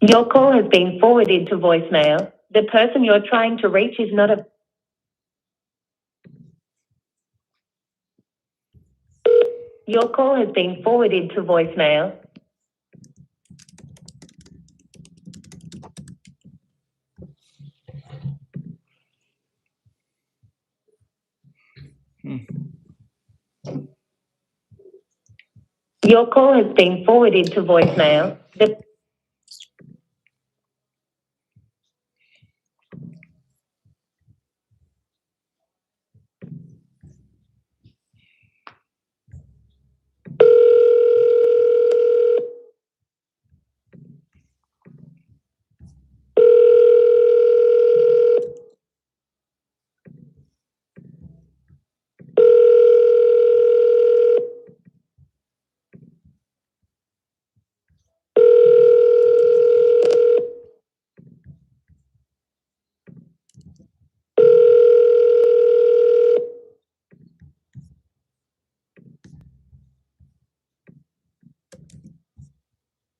Your call has been forwarded to voicemail. The person you're trying to reach is not a... Your call has been forwarded to voicemail. Your call has been forwarded to voicemail.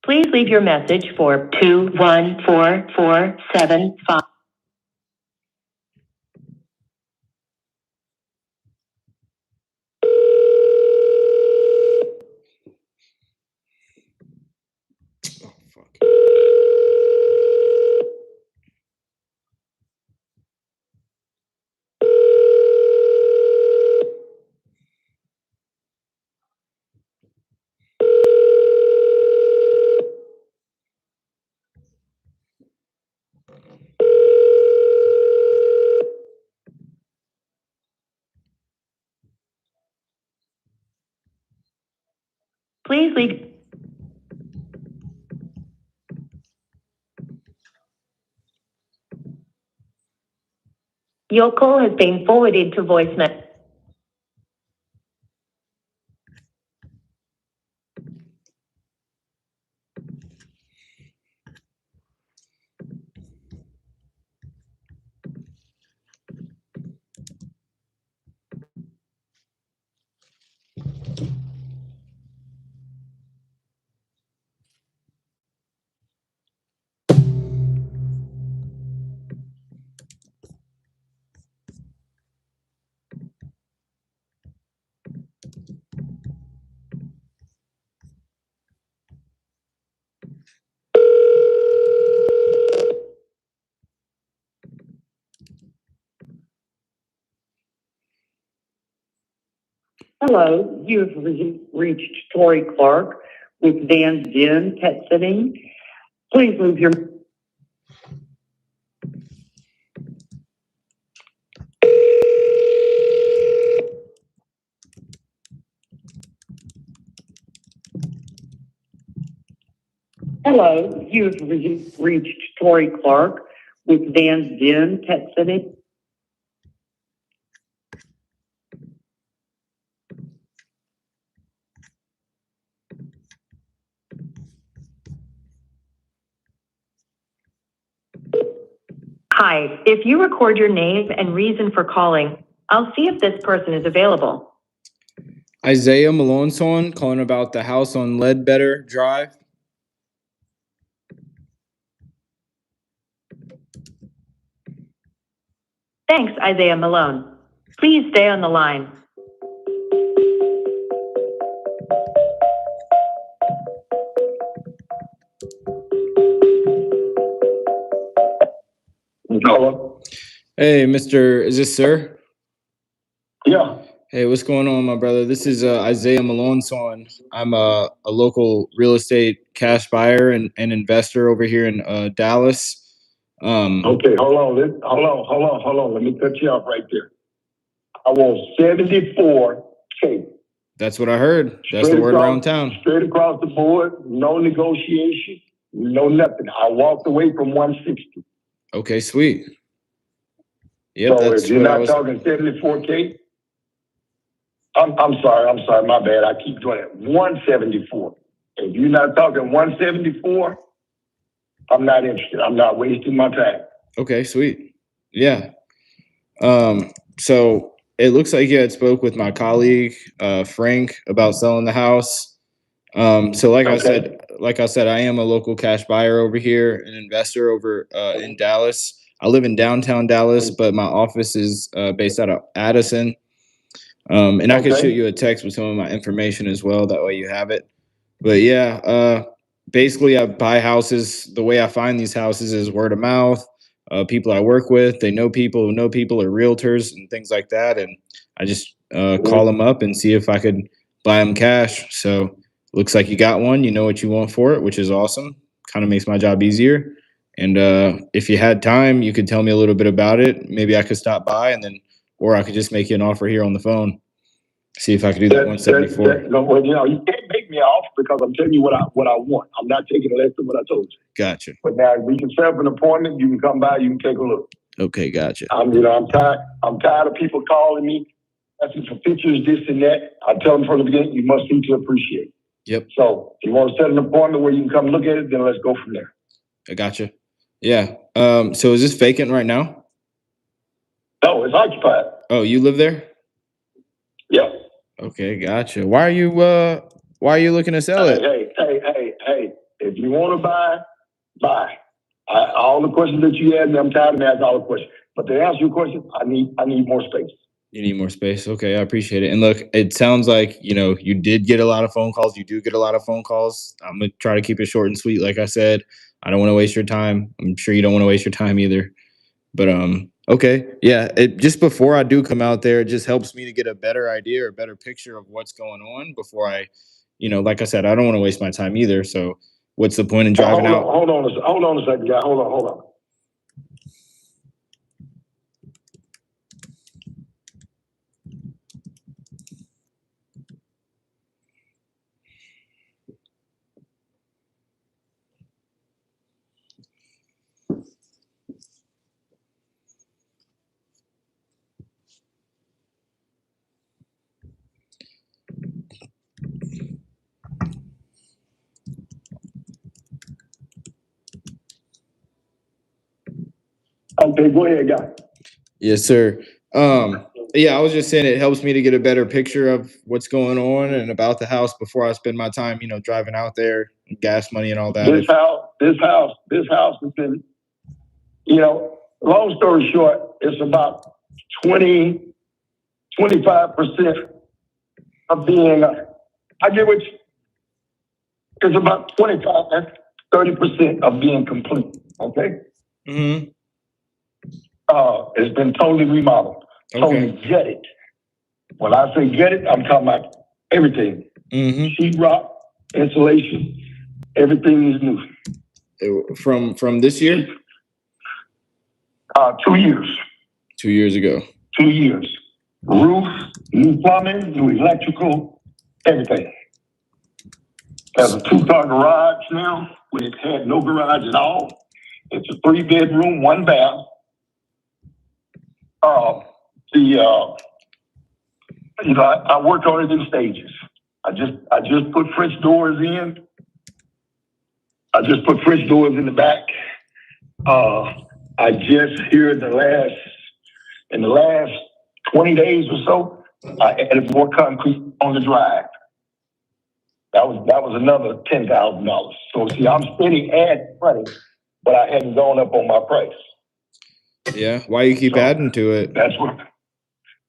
Please leave your message for 214475. Oh, fuck. Please leave. Your call has been forwarded to voicemail. Hello, you've reached Tori Clark with Dan's Den Pet Sitting. Please leave your... Hello, you've reached Tori Clark with Dan's Den Pet Sitting. Hi, if you record your name and reason for calling, I'll see if this person is available. Isaiah Maloneson calling about the house on Ledbetter Drive. Thanks, Isaiah Malone. Please stay on the line. Hello. Hey, is this sir? Yeah. Hey, what's going on, my brother? This is Isaiah Maloneson. I'm a local real estate cash buyer and investor over here in Dallas. Okay, hold on. Let me cut you off right there. I want 74K. That's what I heard. That's the word around town. Straight across the board, no negotiation, no nothing. I walked away from 160. Okay, sweet. Yep, So that's if you're what I not was. talking 74K, I'm sorry, my bad. I keep doing it. 174. If you're not talking 174, I'm not interested. I'm not wasting my time. Okay, sweet. Yeah. So it looks like you had spoke with my colleague, Frank, about selling the house. So Okay. like I said, I am a local cash buyer over here, an investor over in Dallas. I live in downtown Dallas, but my office is based out of Addison. And I could shoot Okay. you a text with some of my information as well. That way you have it. But yeah, basically I buy houses. The way I find these houses is word of mouth. People I work with, they know people who know people or realtors and things like that. And I just call them up and see if I could buy them cash. So looks like you got one. You know what you want for it, which is awesome. Kind of makes my job easier. And if you had time, you could tell me a little bit about it. Maybe I could stop by and then, or I could just make you an offer here on the phone. See if I could do that 174. No, well, you can't make me off because I'm telling you what I want. I'm not taking less than what I told you. Gotcha. But now we can set up an appointment. You can come by. You can take a look. Okay, gotcha. I'm tired. I'm tired of people calling me, asking for pictures, this and that. I tell them from the beginning, you must need to appreciate. Yep. So if you want to set an appointment where you can come look at it, then let's go from there. I gotcha. Yeah. So is this vacant right now? No, it's occupied. Oh, you live there? Yeah. Okay, gotcha. Why are you looking to sell it? Hey. If you want to buy. All the questions that you had, I'm tired of asking all the questions. But to answer your question, I need more space. You need more space. Okay, I appreciate it. And look, it sounds like, you did get a lot of phone calls. You do get a lot of phone calls. I'm going to try to keep it short and sweet. Like I said, I don't want to waste your time. I'm sure you don't want to waste your time either. But, okay. Yeah. Just before I do come out there, it just helps me to get a better idea or a better picture of what's going on before I, like I said, I don't want to waste my time either. So what's the point in driving out? Hold on a second, guy. Hold on. Okay, go ahead, guy. Yes, sir. Yeah, I was just saying it helps me to get a better picture of what's going on and about the house before I spend my time, driving out there, gas money and all that. This house has been, long story short, it's about 20, 25% of being, I get what it's about 25, 30% of being complete. Okay. Mm-hmm. It's been totally remodeled, totally gutted. When I say gutted, I'm talking about everything. Mm-hmm. Sheetrock, insulation, everything is new. From this year? 2 years. 2 years ago. 2 years. Roof, new plumbing, new electrical, everything. There's a 2-car garage now, where it had no garage at all. It's a 3-bedroom, 1 bath. I work on it in stages. I just put French doors in. I just put French doors in the back. I just here in the last 20 days or so, I added more concrete on the drive. That was another $10,000. So see, I'm steady adding money, but I hadn't gone up on my price. Yeah. Why you keep adding to it? That's what.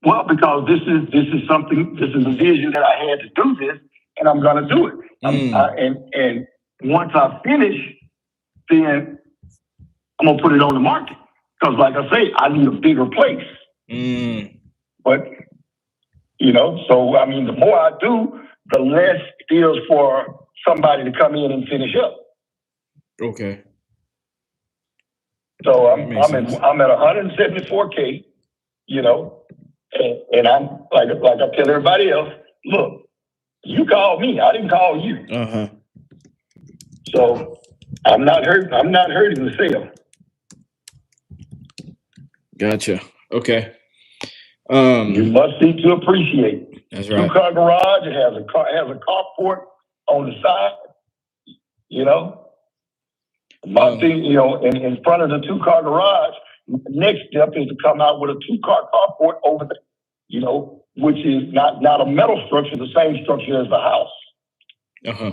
Well, because this is something. This is a vision that I had to do this, and I'm gonna do it. And once I finish, then I'm gonna put it on the market. Because, like I say, I need a bigger place. But so I mean, the more I do, the less it is for somebody to come in and finish up. Okay. So I'm at 174K, and I'm like I tell everybody else, look, you called me, I didn't call you. Uh-huh. So I'm not hurting the sale. Gotcha. Okay. You must need to appreciate. That's right. 2-car garage. It has a carport on the side. My thing, in front of the 2-car garage. Next step is to come out with a 2-car carport over there. Which is not a metal structure, the same structure as the house. Uh-huh.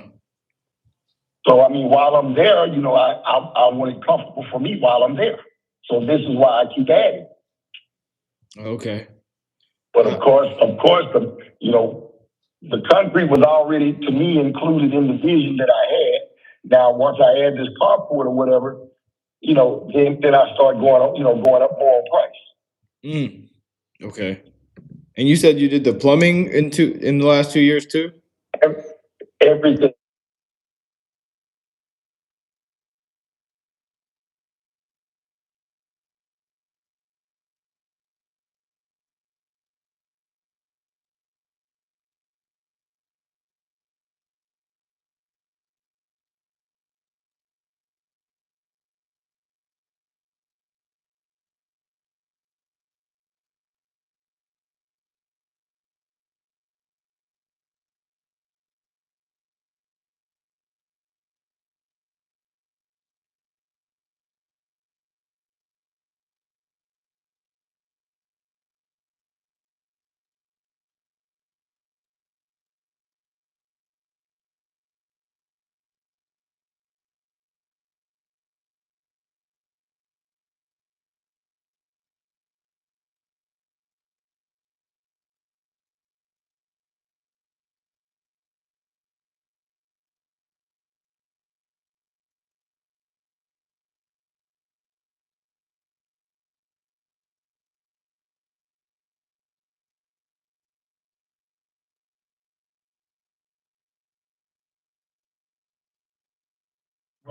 So, I mean, while I'm there, you know, I want it comfortable for me while I'm there. So this is why I keep adding. Okay. But of course, the, you know, the concrete was already, to me, included in the vision that I had. Now, once I add this carport or whatever, you know, then I start going up, going up more in price. Okay. And you said you did the plumbing in the last 2 years too? Everything.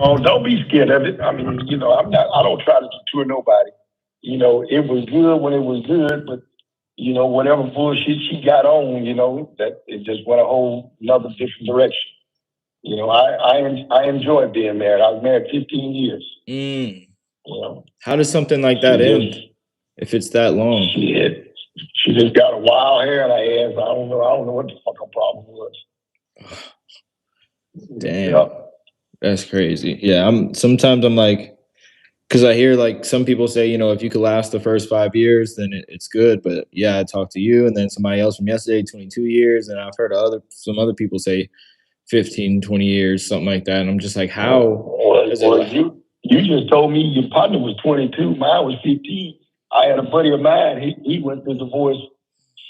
Oh, don't be scared of it. I mean, you know, I don't try to deter nobody. You know, it was good when it was good, but you know, whatever bullshit she got on, you know, that it just went a whole another different direction. You know, I enjoy being married. I was married 15 years. You know, How does something like that end if it's that long? She just got a wild hair in her ass. I don't know what the fuck her problem was. Damn. Yeah. That's crazy. Yeah, sometimes I'm like, because I hear like some people say, you know, if you could last the first 5 years, then it's good. But yeah, I talked to you and then somebody else from yesterday, 22 years. And I've heard some other people say 15, 20 years, something like that. And I'm just like, how? You just told me your partner was 22. Mine was 15. I had a buddy of mine. He went through divorce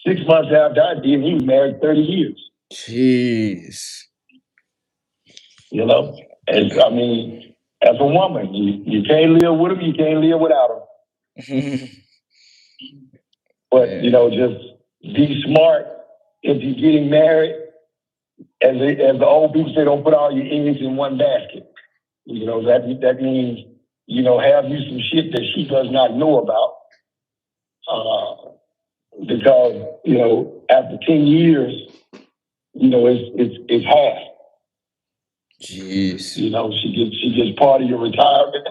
6 months after I did. He was married 30 years. Jeez. You know, I mean, as a woman, you can't live with him. You can't live without him. But, you know, just be smart if you're getting married. As the old people say, don't put all your eggs in one basket. You know, that means, you know, have you some shit that she does not know about. Because, you know, after 10 years, you know, it's half. Jeez. You know, she gets part of your retirement.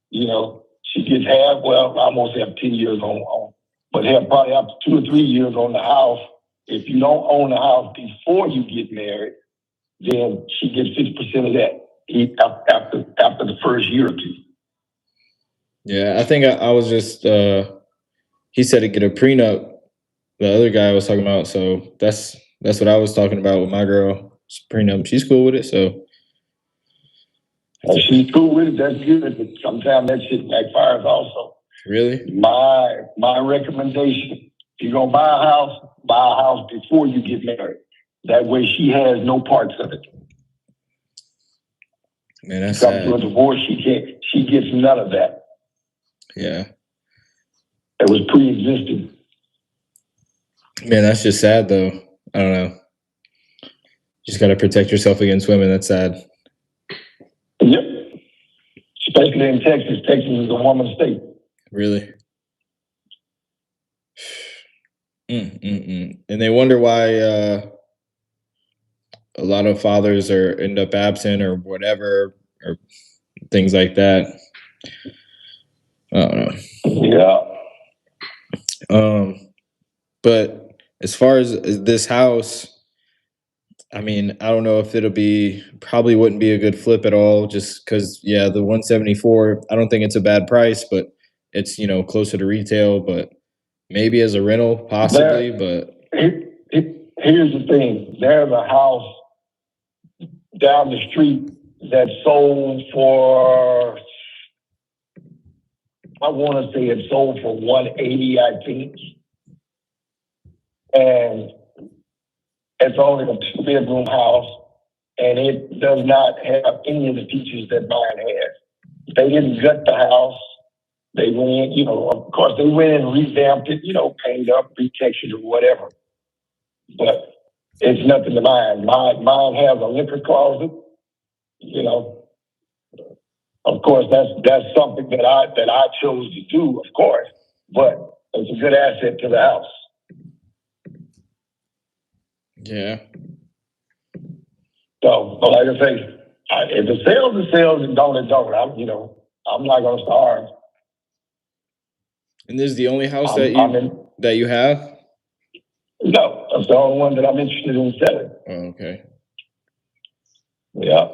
You know, she gets half. Well, I almost have 10 years on, but have probably after 2 or 3 years on the house. If you don't own the house before you get married, then she gets 50% of that after the first year or two. Yeah, I think I was just he said to get a prenup. The other guy I was talking about, so that's what I was talking about with my girl. Prenup. She's cool with it, so she's cool with it. That's good, but sometimes that shit backfires also. Really? My recommendation: if you're gonna buy a house before you get married. That way, she has no parts of it. Man, that's come sad. to a divorce, she gets none of that. Yeah. It was pre-existing. Man, that's just sad though. I don't know. Just got to protect yourself against women. That's sad. Yep. Especially in Texas. Texas is a woman's state. Really? And they wonder why a lot of fathers end up absent or whatever, or things like that. I don't know. Yeah. But as far as this house, I mean, I don't know if probably wouldn't be a good flip at all, just because, yeah, the 174, I don't think it's a bad price, but it's, you know, closer to retail, but maybe as a rental, possibly, but. Here's the thing. There's a house down the street that sold for, I want to say it sold for 180, I think. And it's only a 2-bedroom house, and it does not have any of the features that mine has. They didn't gut the house. They went in, of course, they went and revamped it, painted up, retextured, or whatever. But it's nothing to mine. Mine has a liquor closet. Of course, that's something that I chose to do, of course. But it's a good asset to the house. Yeah. So, but like I say, if it sells, it sells, and don't, it don't. I'm not gonna starve. And this is the only house that you have? No, that's the only one that I'm interested in selling. Oh, okay. Yeah.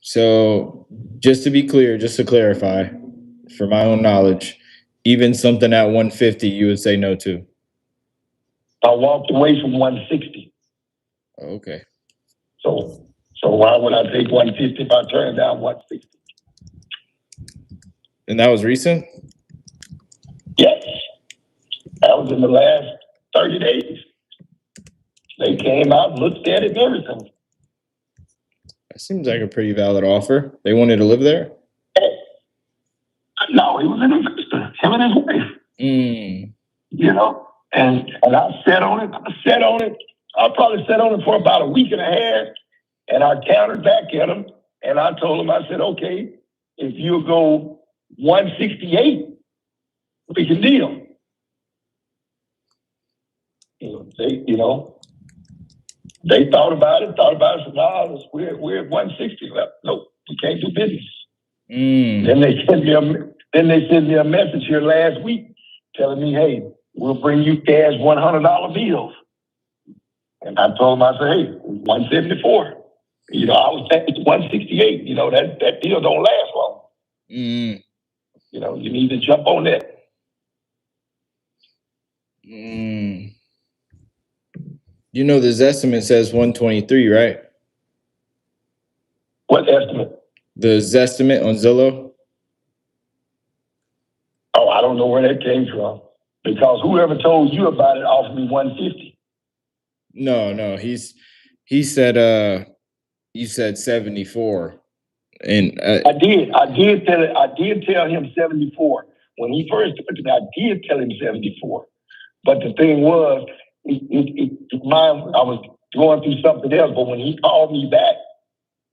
So just to be clear, just to clarify, for my own knowledge, even something at 150, you would say no to. I walked away from 160. Okay. So why would I take 150 if I turn down 160? And that was recent? Yes. That was in the last 30 days. They came out, looked at it, and everything. That seems like a pretty valid offer. They wanted to live there? No, he was an investor. Him and his wife. And I sat on it. I probably sat on it for about a week and a half. And I countered back at him. And I told him, I said, okay, if you go 168, we can deal. They thought about it, said, no, we're at 160. Nope, we can't do business. Then they sent me a message here last week telling me, hey, we'll bring you cash $100 bills. And I told them, I said, hey, 174. I was at 168. That deal don't last long. You need to jump on that. This estimate says 123, right? What estimate? The Zestimate on Zillow. Oh, I don't know where that came from. Because whoever told you about it offered me 150. No. He said you said 74. And I did tell him 74. When he first took it, I did tell him 74. But the thing was, I was going through something else. But when he called me back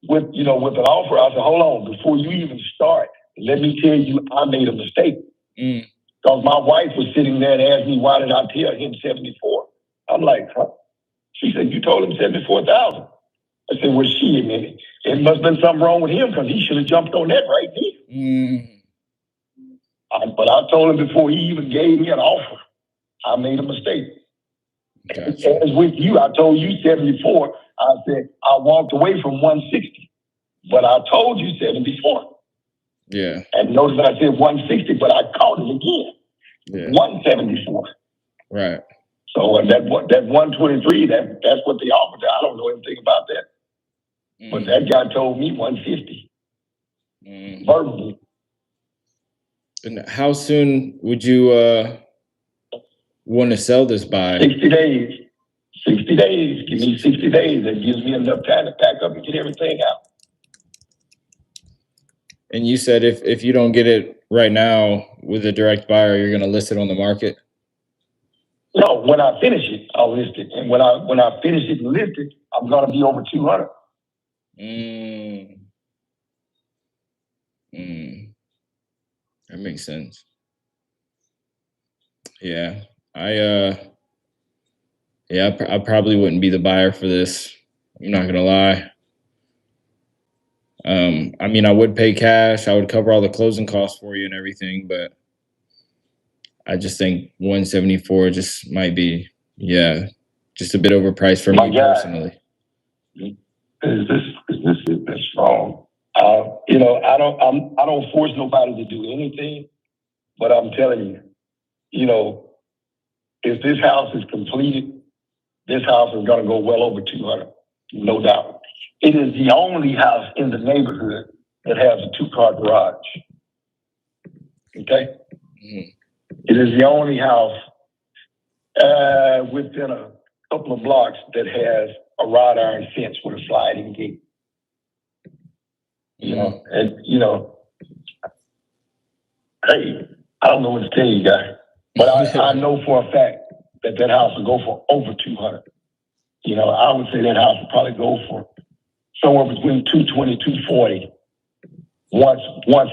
with an offer, I said, hold on, before you even start, let me tell you, I made a mistake. Because my wife was sitting there and asked me, why did I tell him 74? I'm like, huh? She said, you told him 74,000. I said, well, shit, man. It must have been something wrong with him because he should have jumped on that right there. But I told him before he even gave me an offer, I made a mistake. Gotcha. As with you, I told you 74. I said, I walked away from 160, but I told you 74. Yeah. And notice I said 160, but I caught it again. Yeah. 174. Right. So that 123, that's what they offered. I don't know anything about that. But that guy told me 150. Verbally. And how soon would you want to sell this by? 60 days. 60 days. Give me 60 days. That gives me enough time to pack up and get everything out. And you said if you don't get it right now with a direct buyer, you're going to list it on the market? No, when I finish it, I'll list it. And when I finish it and list it, I'm going to be over 200. That makes sense. Yeah. I probably wouldn't be the buyer for this. I'm not going to lie. I would pay cash. I would cover all the closing costs for you and everything, but I just think 174 just might be, just a bit overpriced for me personally. Is this wrong? I don't force nobody to do anything, but I'm telling you, if this house is completed, this house is going to go well over 200, no doubt. It is the only house in the neighborhood that has a 2-car garage. Okay? Mhm. It is the only house within a couple of blocks that has a wrought iron fence with a sliding gate. You know, and hey, I don't know what to tell you guys, but I know for a fact that house will go for over 200. You know, I would say that house will probably go for somewhere between 220, 240 once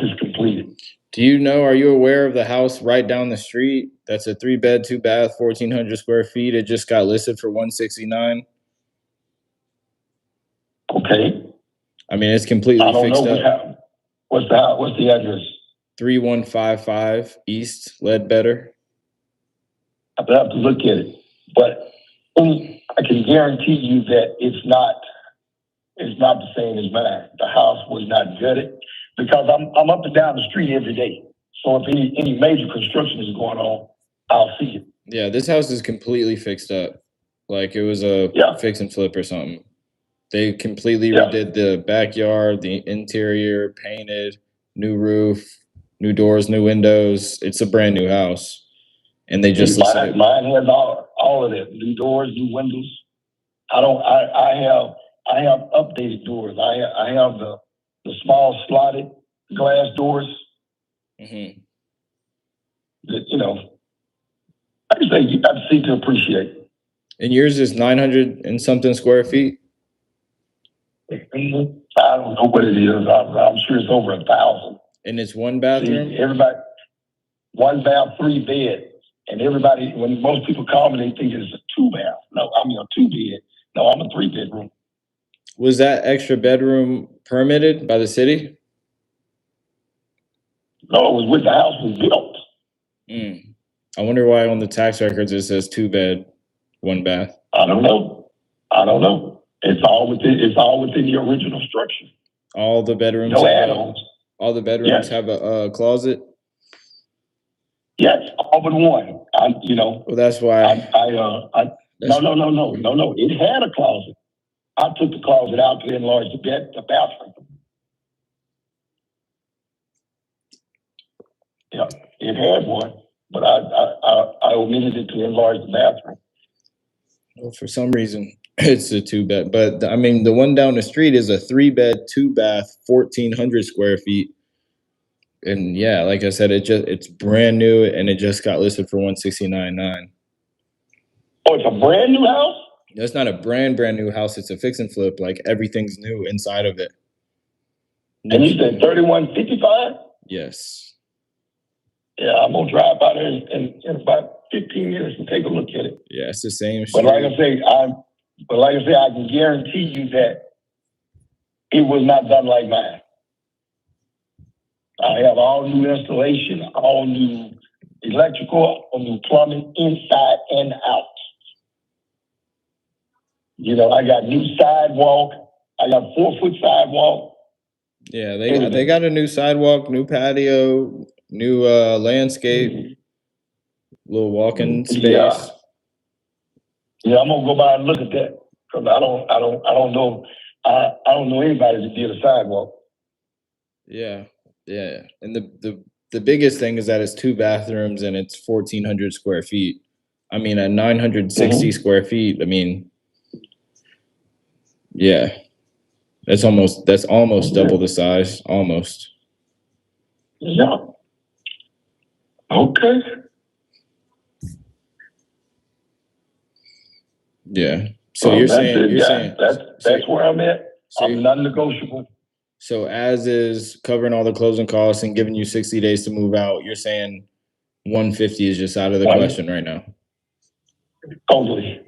it's completed. Do you know, are you aware of the house right down the street? That's a 3-bed, 2-bath, 1,400 square feet. It just got listed for 169. Okay. I mean, it's completely I don't fixed know up. what's the address? 3155 East Ledbetter. I have to look at it, but I can guarantee you that it's not the same as mine. The house was not gutted because I'm up and down the street every day. So if any major construction is going on, I'll see it. Yeah, this house is completely fixed up. Like it was a fix and flip or something. They completely redid the backyard, the interior, painted, new roof, new doors, new windows. It's a brand new house. And they just listed it. Mine has all of that. New doors, new windows. I have updated doors. I have the small slotted glass doors. Mm-hmm. That, I just say you got to see to appreciate. And yours is 900 and something square feet? Mm-hmm. I don't know what it is. I'm sure it's over 1,000. And it's 1 bathroom? See, everybody, 1 bath, 3 beds. And everybody, when most people call me, they think it's a 2-bath. No, I mean a 2-bed. No, I'm a 3-bedroom. Was that extra bedroom permitted by the city? No, it was when the house was built. I wonder why on the tax records it says 2-bed, 1 bath. I don't know. It's all within the original structure. All the bedrooms. No add-ons. All the bedrooms have a closet. Yes, all but one. Well, that's why. No. It had a closet. I took the closet out to enlarge the bathroom. Yeah, it had one, but I omitted it to enlarge the bathroom. Well, for some reason, it's a 2-bed. But I mean, the one down the street is a 3-bed, 2-bath, 1,400 square feet. And yeah, like I said, it's brand new and it just got listed for 169.9. Oh, it's a brand new house? No, it's not a brand new house. It's a fix and flip. Like everything's new inside of it. And you said 3155? Yes. Yeah, I'm gonna drive by there in about 15 minutes and take a look at it. Yeah, it's the same. But like I say, I can guarantee you that it was not done like mine. I have all new installation, all new electrical, all new plumbing inside and out. I got new sidewalk. I got 4-foot sidewalk. Yeah, they got a new sidewalk, new patio, new landscape, little walk-in space. Yeah, I'm gonna go by and look at that because I don't know. I don't know anybody that did a sidewalk. Yeah. And the biggest thing is that it's 2 bathrooms and it's 1,400 square feet. I mean, at 960 square feet, I mean, yeah, that's almost double the size, almost. Yeah. Okay. Yeah. So you're saying that's where I'm at. I'm non-negotiable. So as is covering all the closing costs and giving you 60 days to move out, you're saying 150 is just out of the question right now. Totally.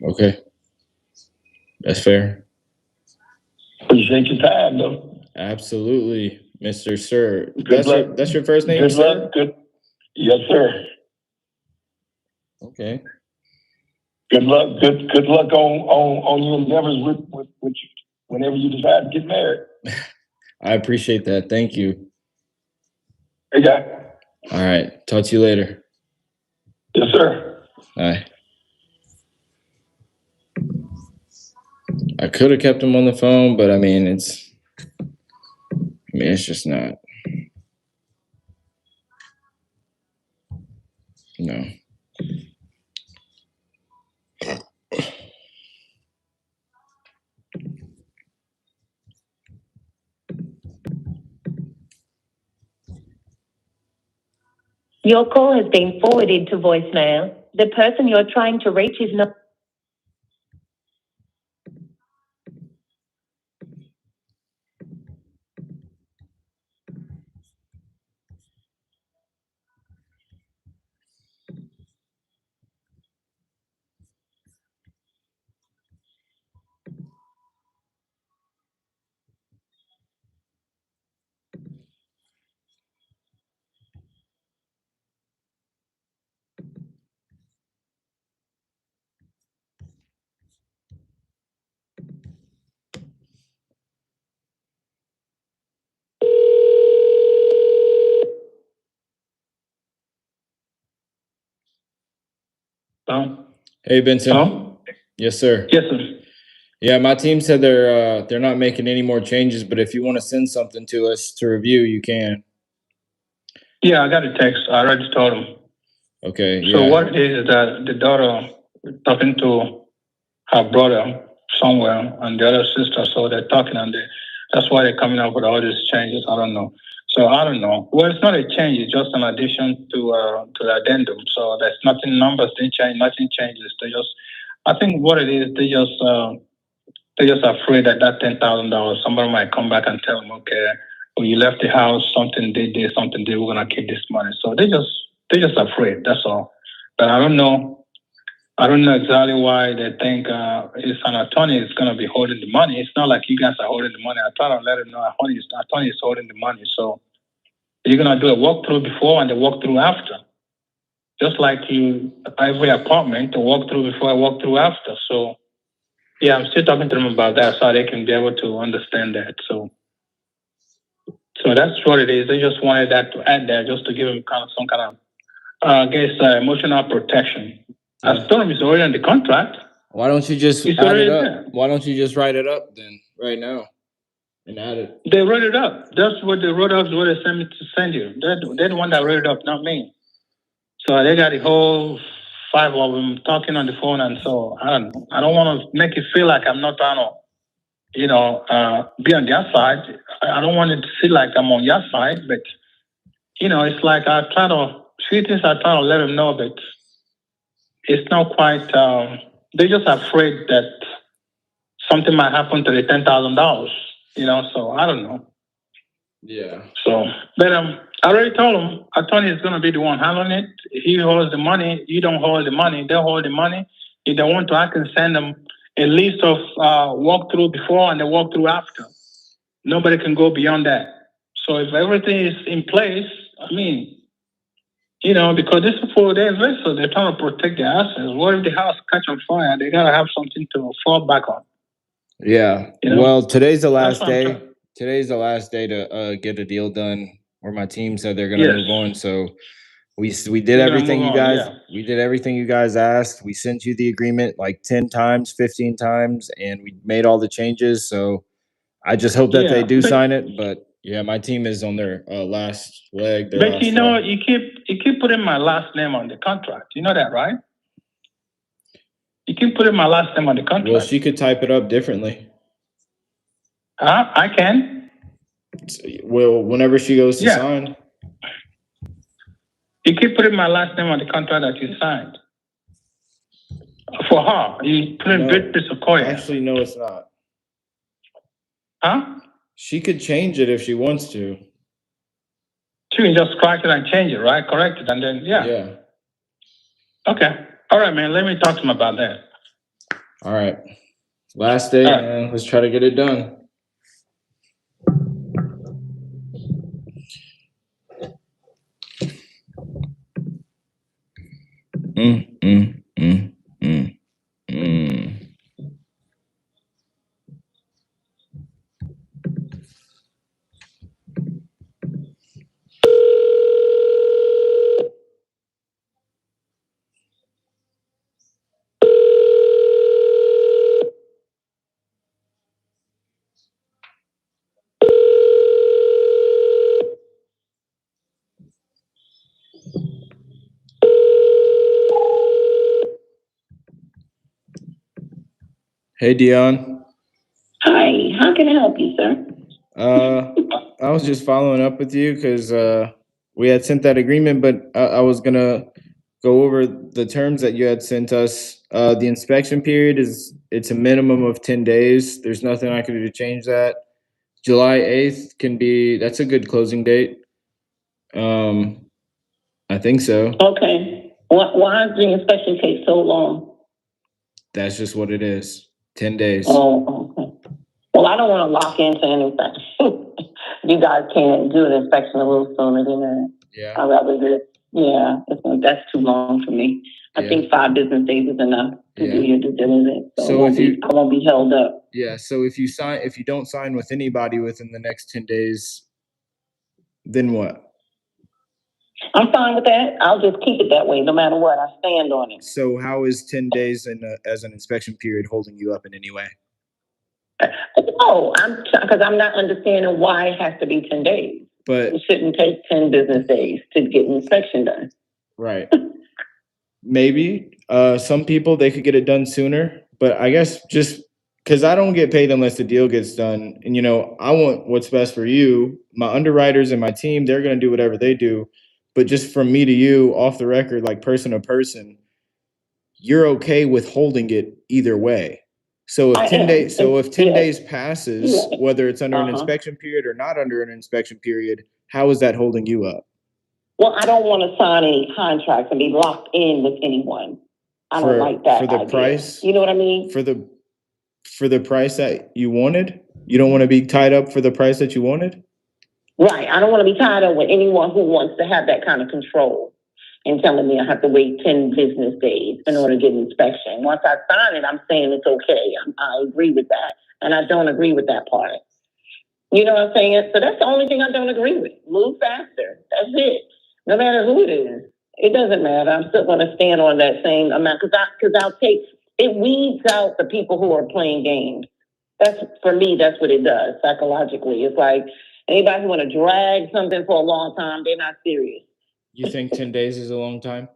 Okay. That's fair. Appreciate your time, though. Absolutely, Mr. Sir. Good luck. That's your first name, Good sir? luck. Good. Yes, sir. Okay. Good luck. Good luck on your endeavors with whenever you decide to get married. I appreciate that. Thank you. Hey, guy. All right. Talk to you later. Yes, sir. Bye. I could have kept him on the phone, but I mean, it's just not. No. Your call has been forwarded to voicemail. The person you're trying to reach is not. Hello? Hey, Benson. Hello? Yes, sir. Yes, sir. Yeah, my team said they're not making any more changes, but if you want to send something to us to review, you can. Yeah, I got a text. I already told him. Okay. So Yeah. what it is that the daughter talking to her brother somewhere and the other sister, so they're talking and that's why they're coming up with all these changes. I don't know. So I don't know. Well, it's not a change. It's just an addition to the addendum. So there's nothing. Numbers didn't change. Nothing changes. I think what it is, they're just afraid that $10,000 somebody might come back and tell them, okay, when you left the house, something they did, something they were gonna keep this money. So they're just afraid. That's all. But I don't know. I don't know exactly why they think it's an attorney is going to be holding the money. It's not like you guys are holding the money. I try to let them know attorney is holding the money. So you're going to do a walkthrough before and a walkthrough after. Just like every apartment, a walkthrough before, a walkthrough after. So, yeah, I'm still talking to them about that so they can be able to understand that. So that's what it is. They just wanted that to add there just to give them some kind of, emotional protection. I told them it's already in the contract. Why don't you just add it up? There. Why don't you just write it up then, right now, and add it? They wrote it up. That's what they wrote up. Is what they sent me to send you. They're the one that wrote it up, not me. So they got the whole 5 of them talking on the phone, and so I don't know. I don't want to make it feel like I'm not trying to, be on their side. I don't want it to feel like I'm on your side, but it's like I try to few things. I try to let them know, but it's not quite. They're just afraid that something might happen to the $10,000. So I don't know. Yeah. So, but I already told him, attorney is going to be the one handling it. He holds the money. You don't hold the money. They hold the money. If they want to, I can send them a list of walkthrough before and the walkthrough after. Nobody can go beyond that. So if everything is in place, I mean, because this is for the investors, they're trying to protect their assets. What if the house catch on fire? They got to have something to fall back on. Yeah. Well, today's the last day. Today's the last day to get a deal done. Where my team said they're going to move on. So we did everything you guys. Yeah. We did everything you guys asked. We sent you the agreement like 10 times, 15 times, and we made all the changes. So I just hope that they do sign it. But yeah, my team is on their last leg. But you keep putting my last name on the contract. You know that, right? You keep putting my last name on the contract. Well, she could type it up differently. I can. Well, whenever she goes to sign. You keep putting my last name on the contract that you signed. For her. You put in Beatrice Okoye. Actually, no, it's not. Huh? She could change it if she wants to. She can just scratch it and change it, right? Correct it, and then, Yeah. Okay. All right, man. Let me talk to him about that. All right. Last day, man. Let's try to get it done. Hey, Dion. Hi, how can I help you, sir? I was just following up with you because we had sent that agreement, but I was gonna go over the terms that you had sent us. The inspection period it's a minimum of 10 days. There's nothing I can do to change that. July 8th that's a good closing date. I think so. Okay. Why does the inspection take so long? That's just what it is. 10 days. Oh, okay. Well, I don't want to lock into anything. You guys can't do an inspection a little sooner than that. Yeah. I'd rather just, that's too long for me. I think 5 business days is enough to do your due diligence. So I won't be held up. Yeah. So if you don't sign with anybody within the next 10 days, then what? I'm fine with that. I'll just keep it that way, no matter what. I stand on it. So how is 10 days as an inspection period holding you up in any way? Oh, because I'm not understanding why it has to be 10 days. But it shouldn't take 10 business days to get an inspection done. Right. Maybe some people they could get it done sooner, but I guess just because I don't get paid unless the deal gets done, and I want what's best for you. My underwriters and my team, they're gonna do whatever they do, but just from me to you, off the record, like person to person, you're okay with holding it either way. So if 10 days passes, whether it's under an inspection period or not under an inspection period, how is that holding you up? Well, I don't want to sign any contracts and be locked in with anyone. I don't like that for the idea. price. You know what I mean? For the price that you wanted, you don't want to be tied up for the price that you wanted. Right. I don't want to be tied up with anyone who wants to have that kind of control and telling me I have to wait 10 business days in order to get an inspection. Once I sign it, I'm saying it's okay. I agree with that. And I don't agree with that part. You know what I'm saying? So that's the only thing I don't agree with. Move faster. That's it. No matter who it is. It doesn't matter. I'm still going to stand on that same amount because I'll take it weeds out the people who are playing games. For me, that's what it does psychologically. It's like anybody who want to drag something for a long time, they're not serious. You think 10 days is a long time?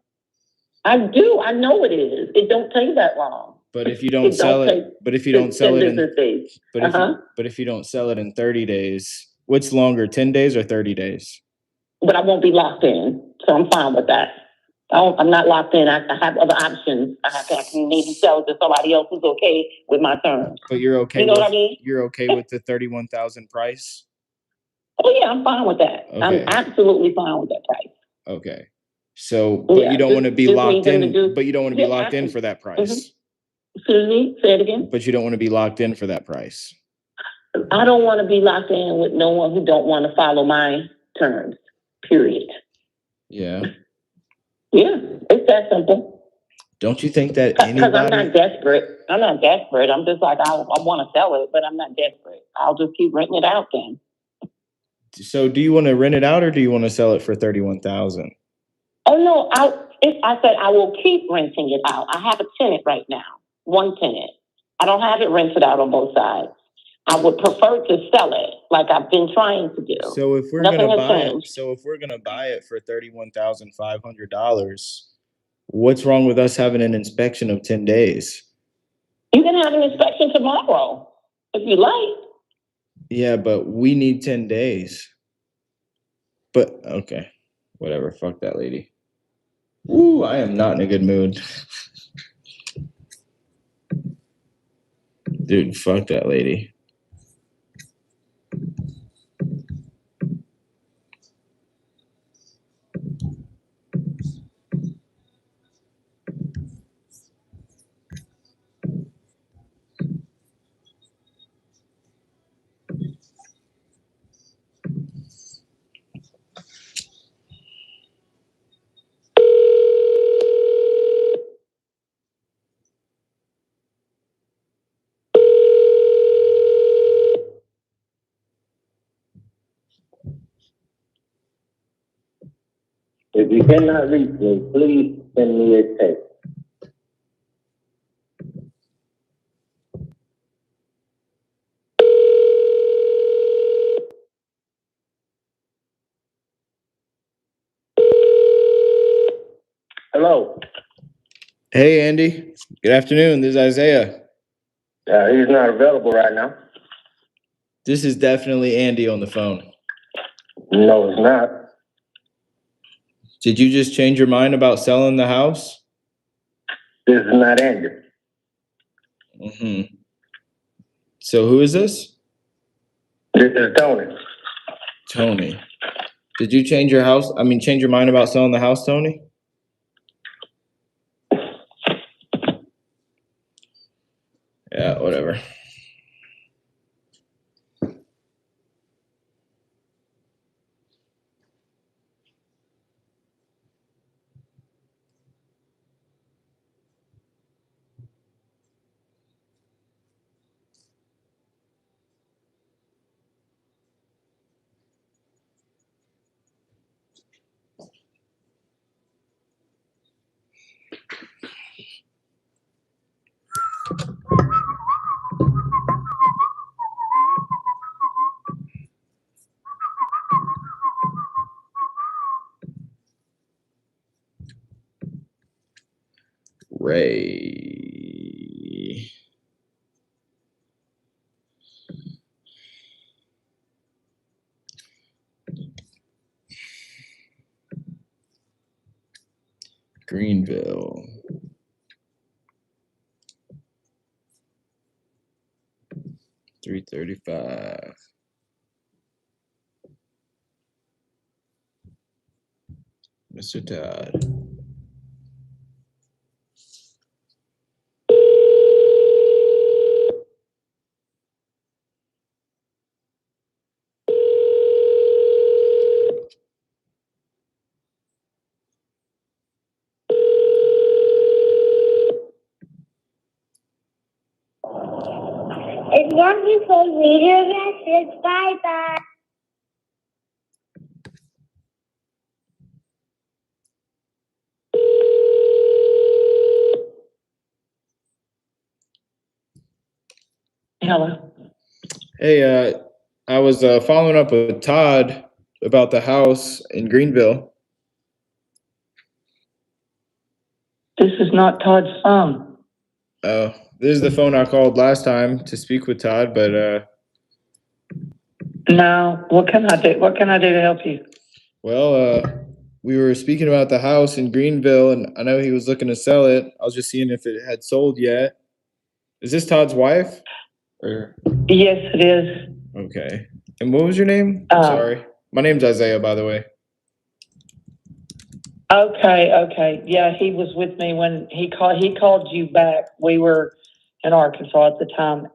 I do. I know it is. It don't take that long. But if you don't sell it, but if you don't sell it in days. but if you don't sell it in 30 days, what's longer, 10 days or 30 days? But I won't be locked in, so I'm fine with that. I'm not locked in. I have other options. I can maybe sell it to somebody else who's okay with my terms. But you're okay. You know what I mean? You're okay with the 31,000 price? Oh yeah, I'm fine with that. Okay. I'm absolutely fine with that price. Okay. So, but you don't want to be locked in. But you don't want to be locked in for that price. Mm-hmm. Excuse me. Say it again. But you don't want to be locked in for that price. I don't want to be locked in with no one who don't want to follow my terms. Period. Yeah. Yeah, it's that simple. Don't you think that anybody? Because I'm not desperate. I'm just like, I want to sell it, but I'm not desperate. I'll just keep renting it out then. So do you want to rent it out or do you want to sell it for 31,000? Oh no, I said I will keep renting it out. I have a tenant right now, one tenant. I don't have it rented out on both sides. I would prefer to sell it like I've been trying to do. So if we're gonna buy it for $31,500, what's wrong with us having an inspection of 10 days? You can have an inspection tomorrow if you like. Yeah, but we need 10 days. But okay, whatever. Fuck that lady. Ooh, I am not in a good mood. Dude, fuck that lady. If you cannot reach me, please send me a text. Hello. Hey, Andy. Good afternoon. This is Isaiah. He's not available right now. This is definitely Andy on the phone. No, it's not. Did you just change your mind about selling the house? This is not Andy. Mm-hmm. So who is this? This is Tony. Tony. Did you change your mind about selling the house, Tony? Yeah, whatever. Ray. Greenville. $335. Mr. Todd. If you want me to read your message, bye-bye. Hello. Hey, I was following up with Todd about the house in Greenville. This is not Todd's phone. Oh, this is the phone I called last time to speak with Todd, but No. What can I do? What can I do to help you? well, we were speaking about the house in Greenville, and I know he was looking to sell it. I was just seeing if it had sold yet. Is this Todd's wife? Or Yes, it is. okay. And what was your name? Um, Sorry, my name's Isaiah, by the way. Okay. Yeah, he was with me when he called you back. We were in Arkansas at the time.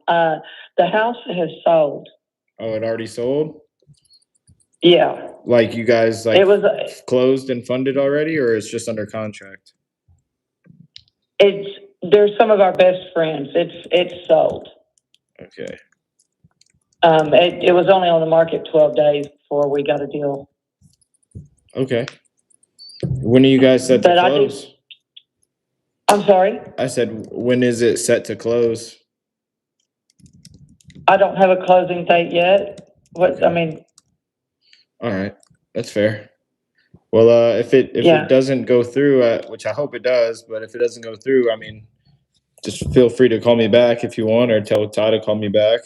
The house has sold. Oh, it already sold. Yeah. Like you guys It was closed and funded already, or it's just under contract? they're some of our best friends. It's sold. Okay. It was only on the market 12 days before we got a deal. Okay. When are you guys set to But close? I'm sorry? I said, when is it set to close? I don't have a closing date yet. Okay. I mean, All right, that's fair. Well, if it doesn't go through, which I hope it does, but if it doesn't go through, I mean, just feel free to call me back if you want, or tell Todd to call me back.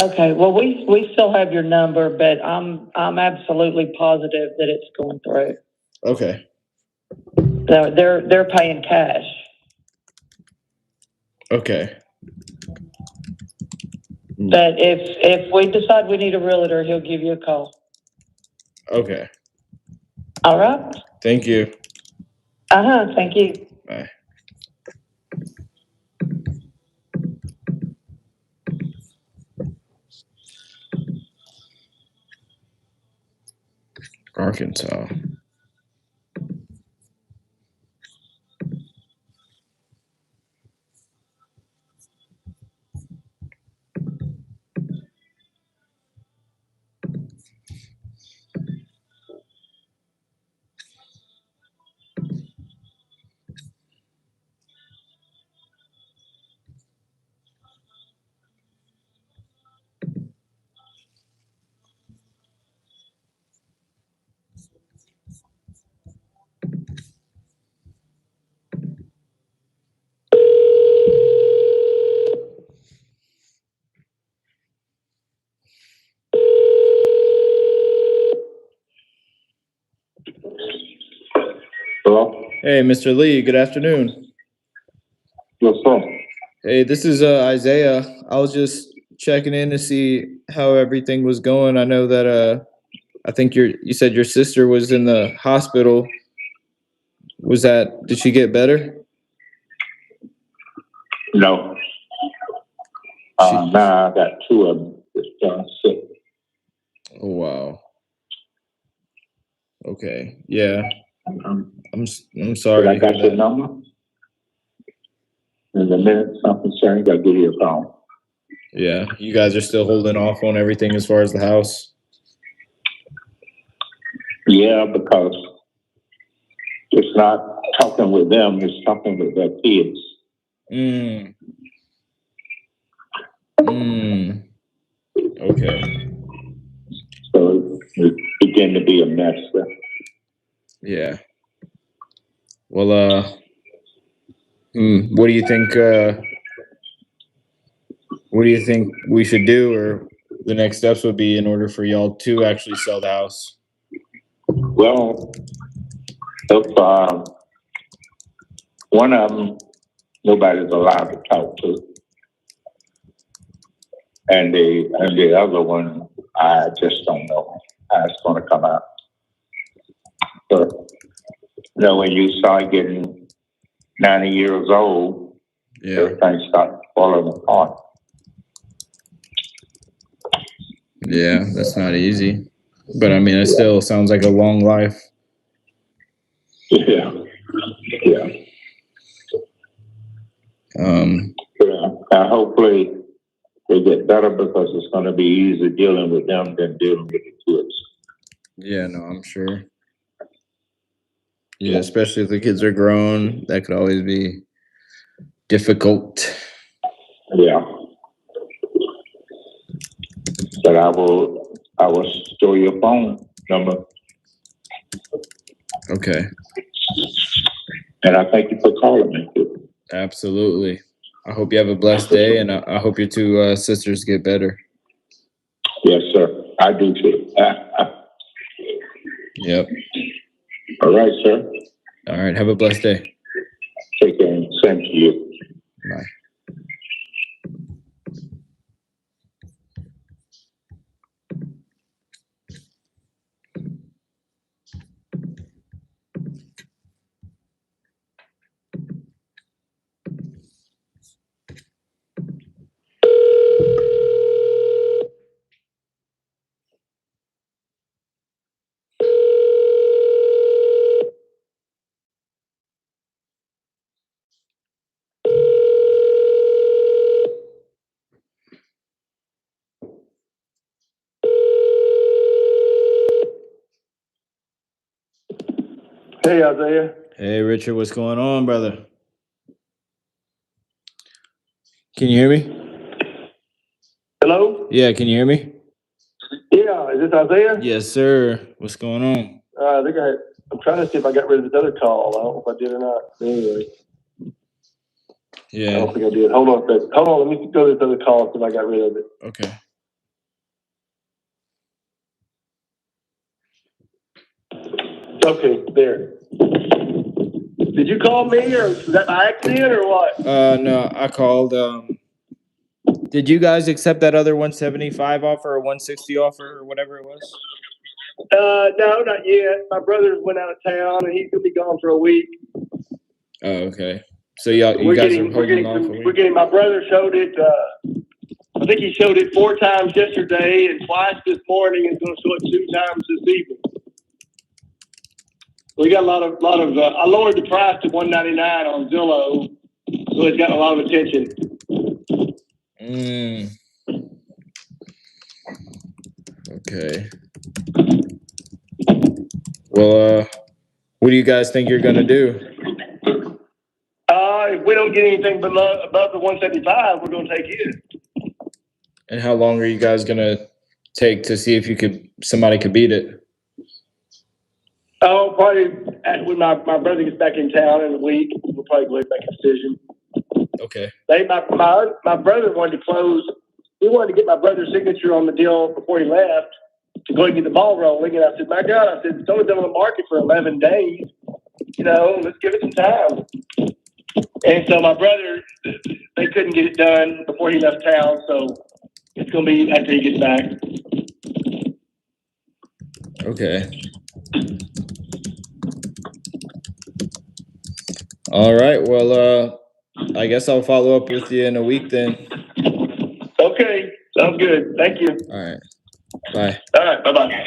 okay. Well, we still have your number, but I'm absolutely positive that it's going through. Okay. They're paying cash. Okay. But if we decide we need a realtor, he'll give you a call. Okay. All right. Thank you. Thank you. Bye. Arkansas. Hey, Mr. Lee, good afternoon. What's up? Hey, this is Isaiah. I was just checking in to see how everything was going. I know that I think you said your sister was in the hospital. Did she get better? No. Now I got two of them that's sick. Oh wow. Okay. Yeah. I'm sorry But I to got hear your that. number. In the minute something changed, I'll give you a call. Yeah. You guys are still holding off on everything as far as the house? Yeah, because it's not talking with them, it's talking with their kids. Okay. So it began to be a mess there. Yeah. Well, what do you think? What do you think we should do, or the next steps would be in order for y'all to actually sell the house? Well, if one of them nobody's allowed to talk to, and the other one, I just don't know how it's going to come out. But when you start getting 90 years old, everything starts falling apart. Yeah, that's not easy. But I mean, it still sounds like a long life. Yeah. Hopefully they get better, because it's going to be easier dealing with them than dealing with the kids. Yeah, no, I'm sure. Yeah, especially if the kids are grown, that could always be difficult. Yeah. But I will store your phone number. Okay. And I thank you for calling me. Absolutely. I hope you have a blessed day, and I hope your two sisters get better. Yes, sir. I do too. Yep. All right, sir. All right. Have a blessed day. Take care. Same to you. Bye. Hey, Isaiah. Hey, Richard. What's going on, brother? Can you hear me? Hello? Yeah, can you hear me? Yeah, is this Isaiah? Yes, sir. What's going on? I'm trying to see if I got rid of this other call. I don't know if I did or not. Anyway. Yeah. I don't think I did. Hold on a second. Hold on, let me go to this other call and see if I got rid of it. Okay. Okay, there. Did you call me, or was that by accident, or what? No, I called. Did you guys accept that other 175 offer or 160 offer or whatever it was? No, not yet. My brother went out of town, and he's gonna be gone for a week. Oh, okay. So you guys are holding off a week? We're getting. My brother showed it. I think he showed it 4 times yesterday and twice this morning, and going to show it 2 times this evening. We got a lot of. I lowered the price to $199 on Zillow, so it's got a lot of attention. Okay. Well, what do you guys think you're gonna do? If we don't get anything above the 175, we're gonna take it. And how long are you guys gonna take to see if somebody could beat it? Oh, probably when my brother gets back in town in a week, we'll probably go ahead and make a decision. Okay. My brother wanted to close. He wanted to get my brother's signature on the deal before he left to go ahead and get the ball rolling. And I said, my God, it's only been on the market for 11 days. let's give it some time. And so my brother, they couldn't get it done before he left town, so it's gonna be after he gets back. Okay. All right. Well, I guess I'll follow up with you in a week then. Okay, sounds good. Thank you. All right. Bye. All right, bye-bye.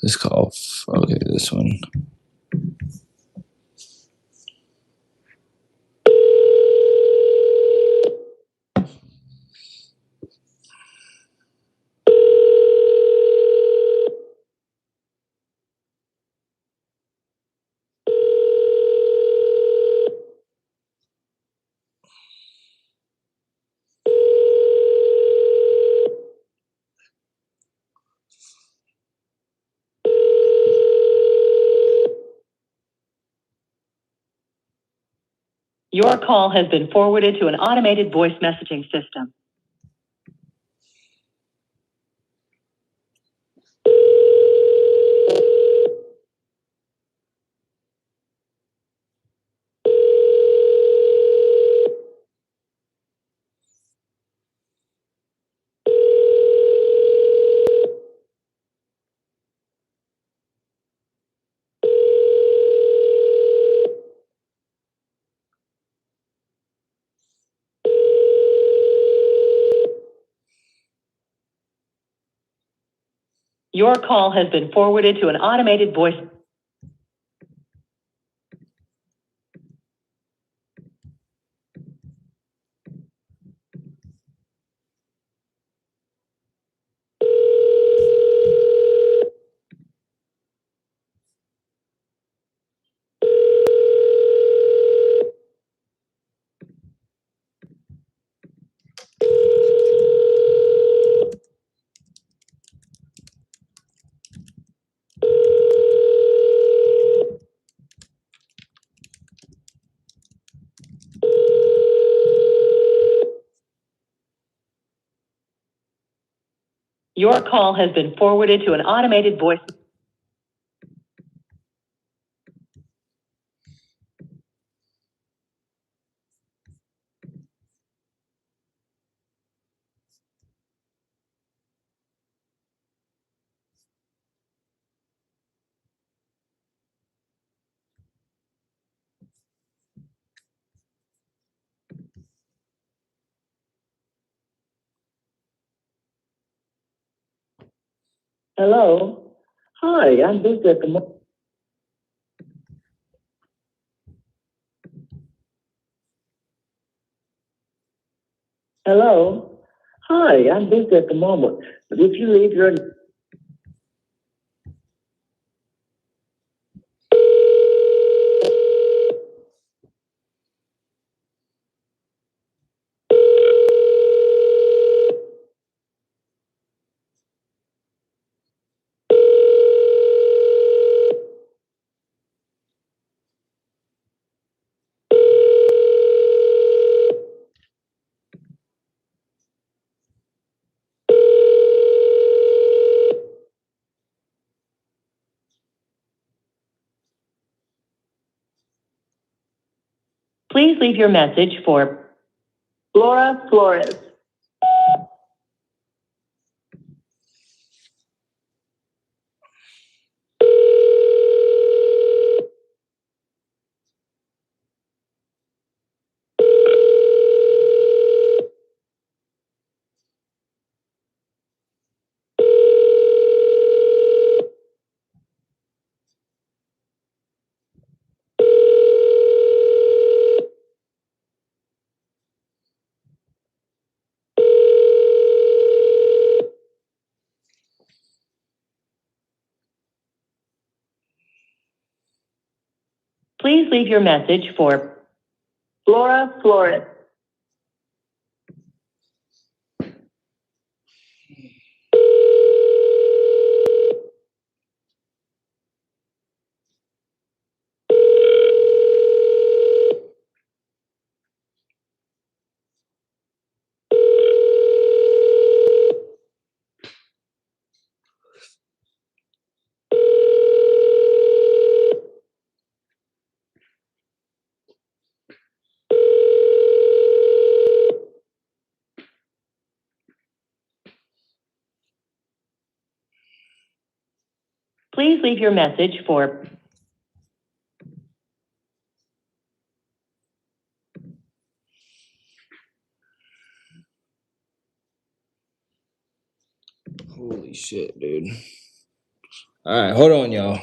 This call. Okay, this one. Your call has been forwarded to an automated voice messaging system. Your call has been forwarded to an automated voice. Your call has been forwarded to an automated voice. Hello. Hi, I'm busy at the moment. Hello. Hi, I'm busy at the moment. But if you leave your Please leave your message for Laura Flores. Please leave your message for Laura Flores. Please leave your message for Holy shit, dude. All right, hold on, y'all.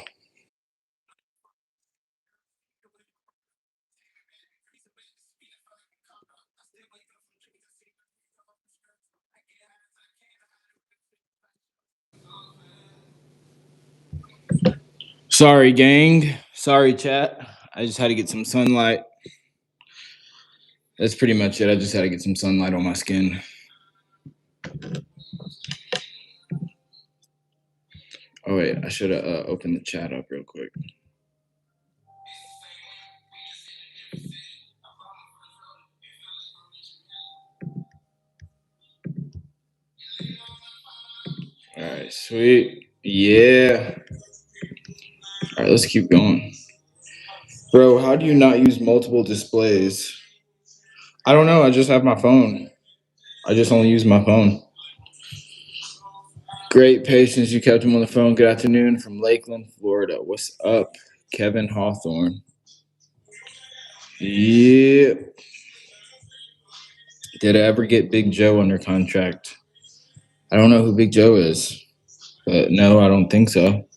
Sorry, gang. Sorry, chat. I just had to get some sunlight. That's pretty much it. I just had to get some sunlight on my skin. Oh, wait. I should have opened the chat up real quick. All right, sweet. Yeah. All right, let's keep going. Bro, how do you not use multiple displays? I don't know. I just have my phone. I just only use my phone. Great patience. You kept him on the phone. Good afternoon from Lakeland, Florida. What's up, Kevin Hawthorne? Yeah. Did I ever get Big Joe under contract? I don't know who Big Joe is, but no, I don't think so.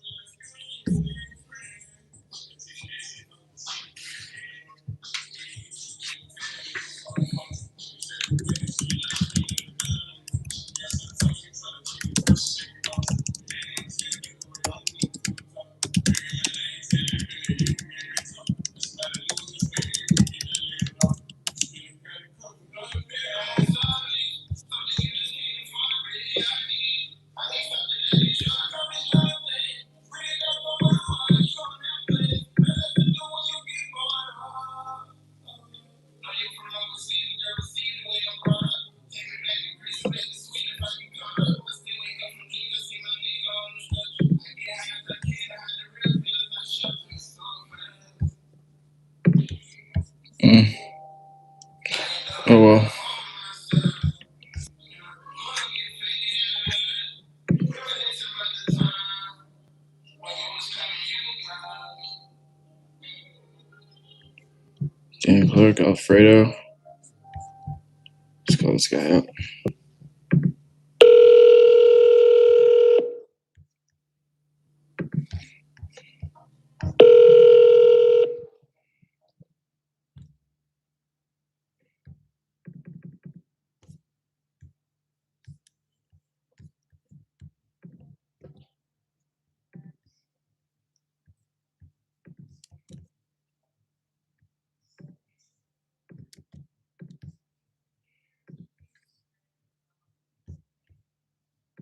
Oh well. Dan Clark, Alfredo. Let's call this guy up.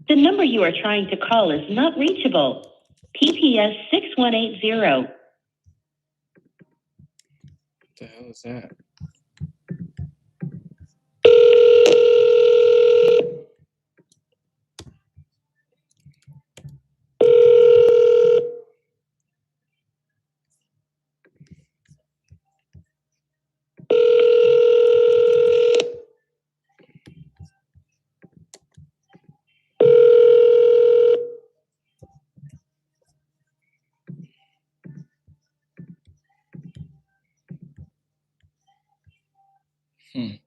the number you are trying to call is not reachable. PPS 6180. What the hell is that? This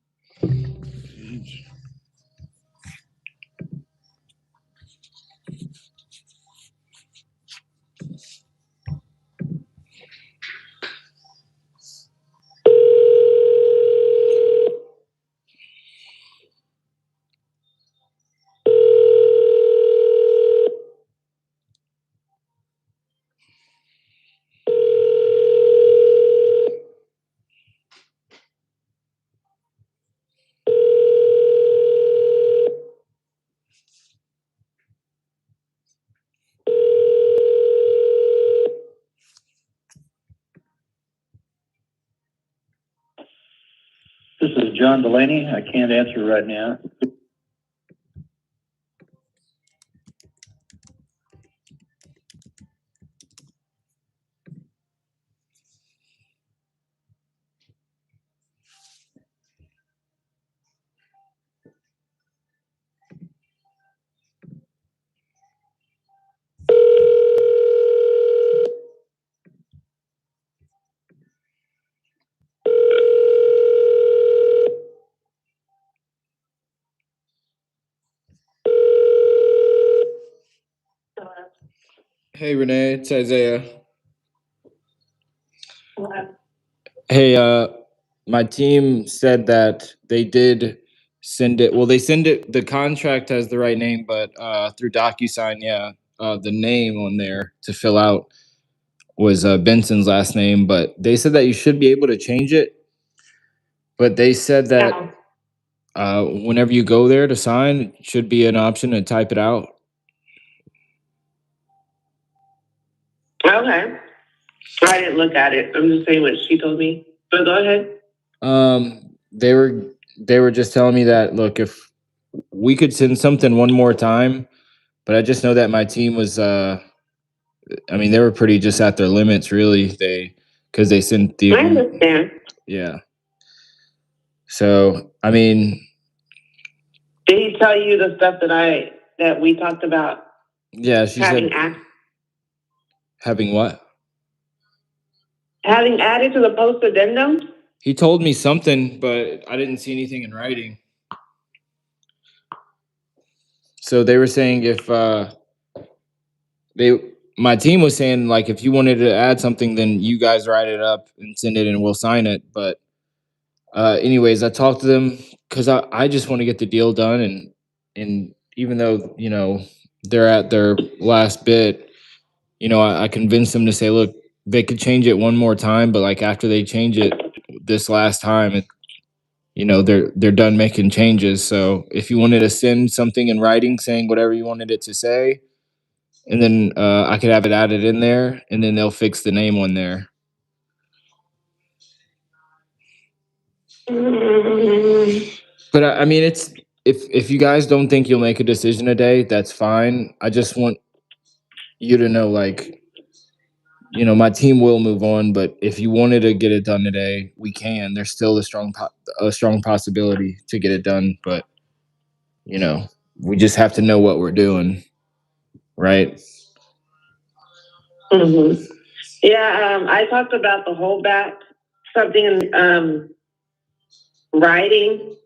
is John Delaney. I can't answer right now. Hey, Renee, it's Isaiah. Hey, my team said that they did send it. Well, they send it. The contract has the right name, but through DocuSign, yeah, the name on there to fill out was Benson's last name. But they said that you should be able to change it. But they said that whenever you go there to sign, it should be an option to type it out. Okay. I didn't look at it. I'm just saying what she told me. But go ahead. They were just telling me that, look, if we could send something one more time, but I just know that my team was I mean, they were pretty just at their limits, really. Because they sent the I understand. yeah. So I mean, Did he tell you the stuff that we talked about? yeah, she having said having what? Having added to the post addendum? He told me something, but I didn't see anything in writing. So they were saying if my team was saying, like, if you wanted to add something, then you guys write it up and send it and we'll sign it. But anyways, I talked to them because I just want to get the deal done, and even though, they're at their last bit, I convinced them to say, look, they could change it one more time, but like after they change it this last time, they're done making changes. So if you wanted to send something in writing saying whatever you wanted it to say, and then I could have it added in there, and then they'll fix the name on there. But I mean, it's if you guys don't think you'll make a decision today, that's fine. I just want you to know, like, my team will move on. But if you wanted to get it done today, we can. There's still a strong possibility to get it done. But we just have to know what we're doing, right? Mm-hmm. Yeah, I talked about the holdback, something in writing.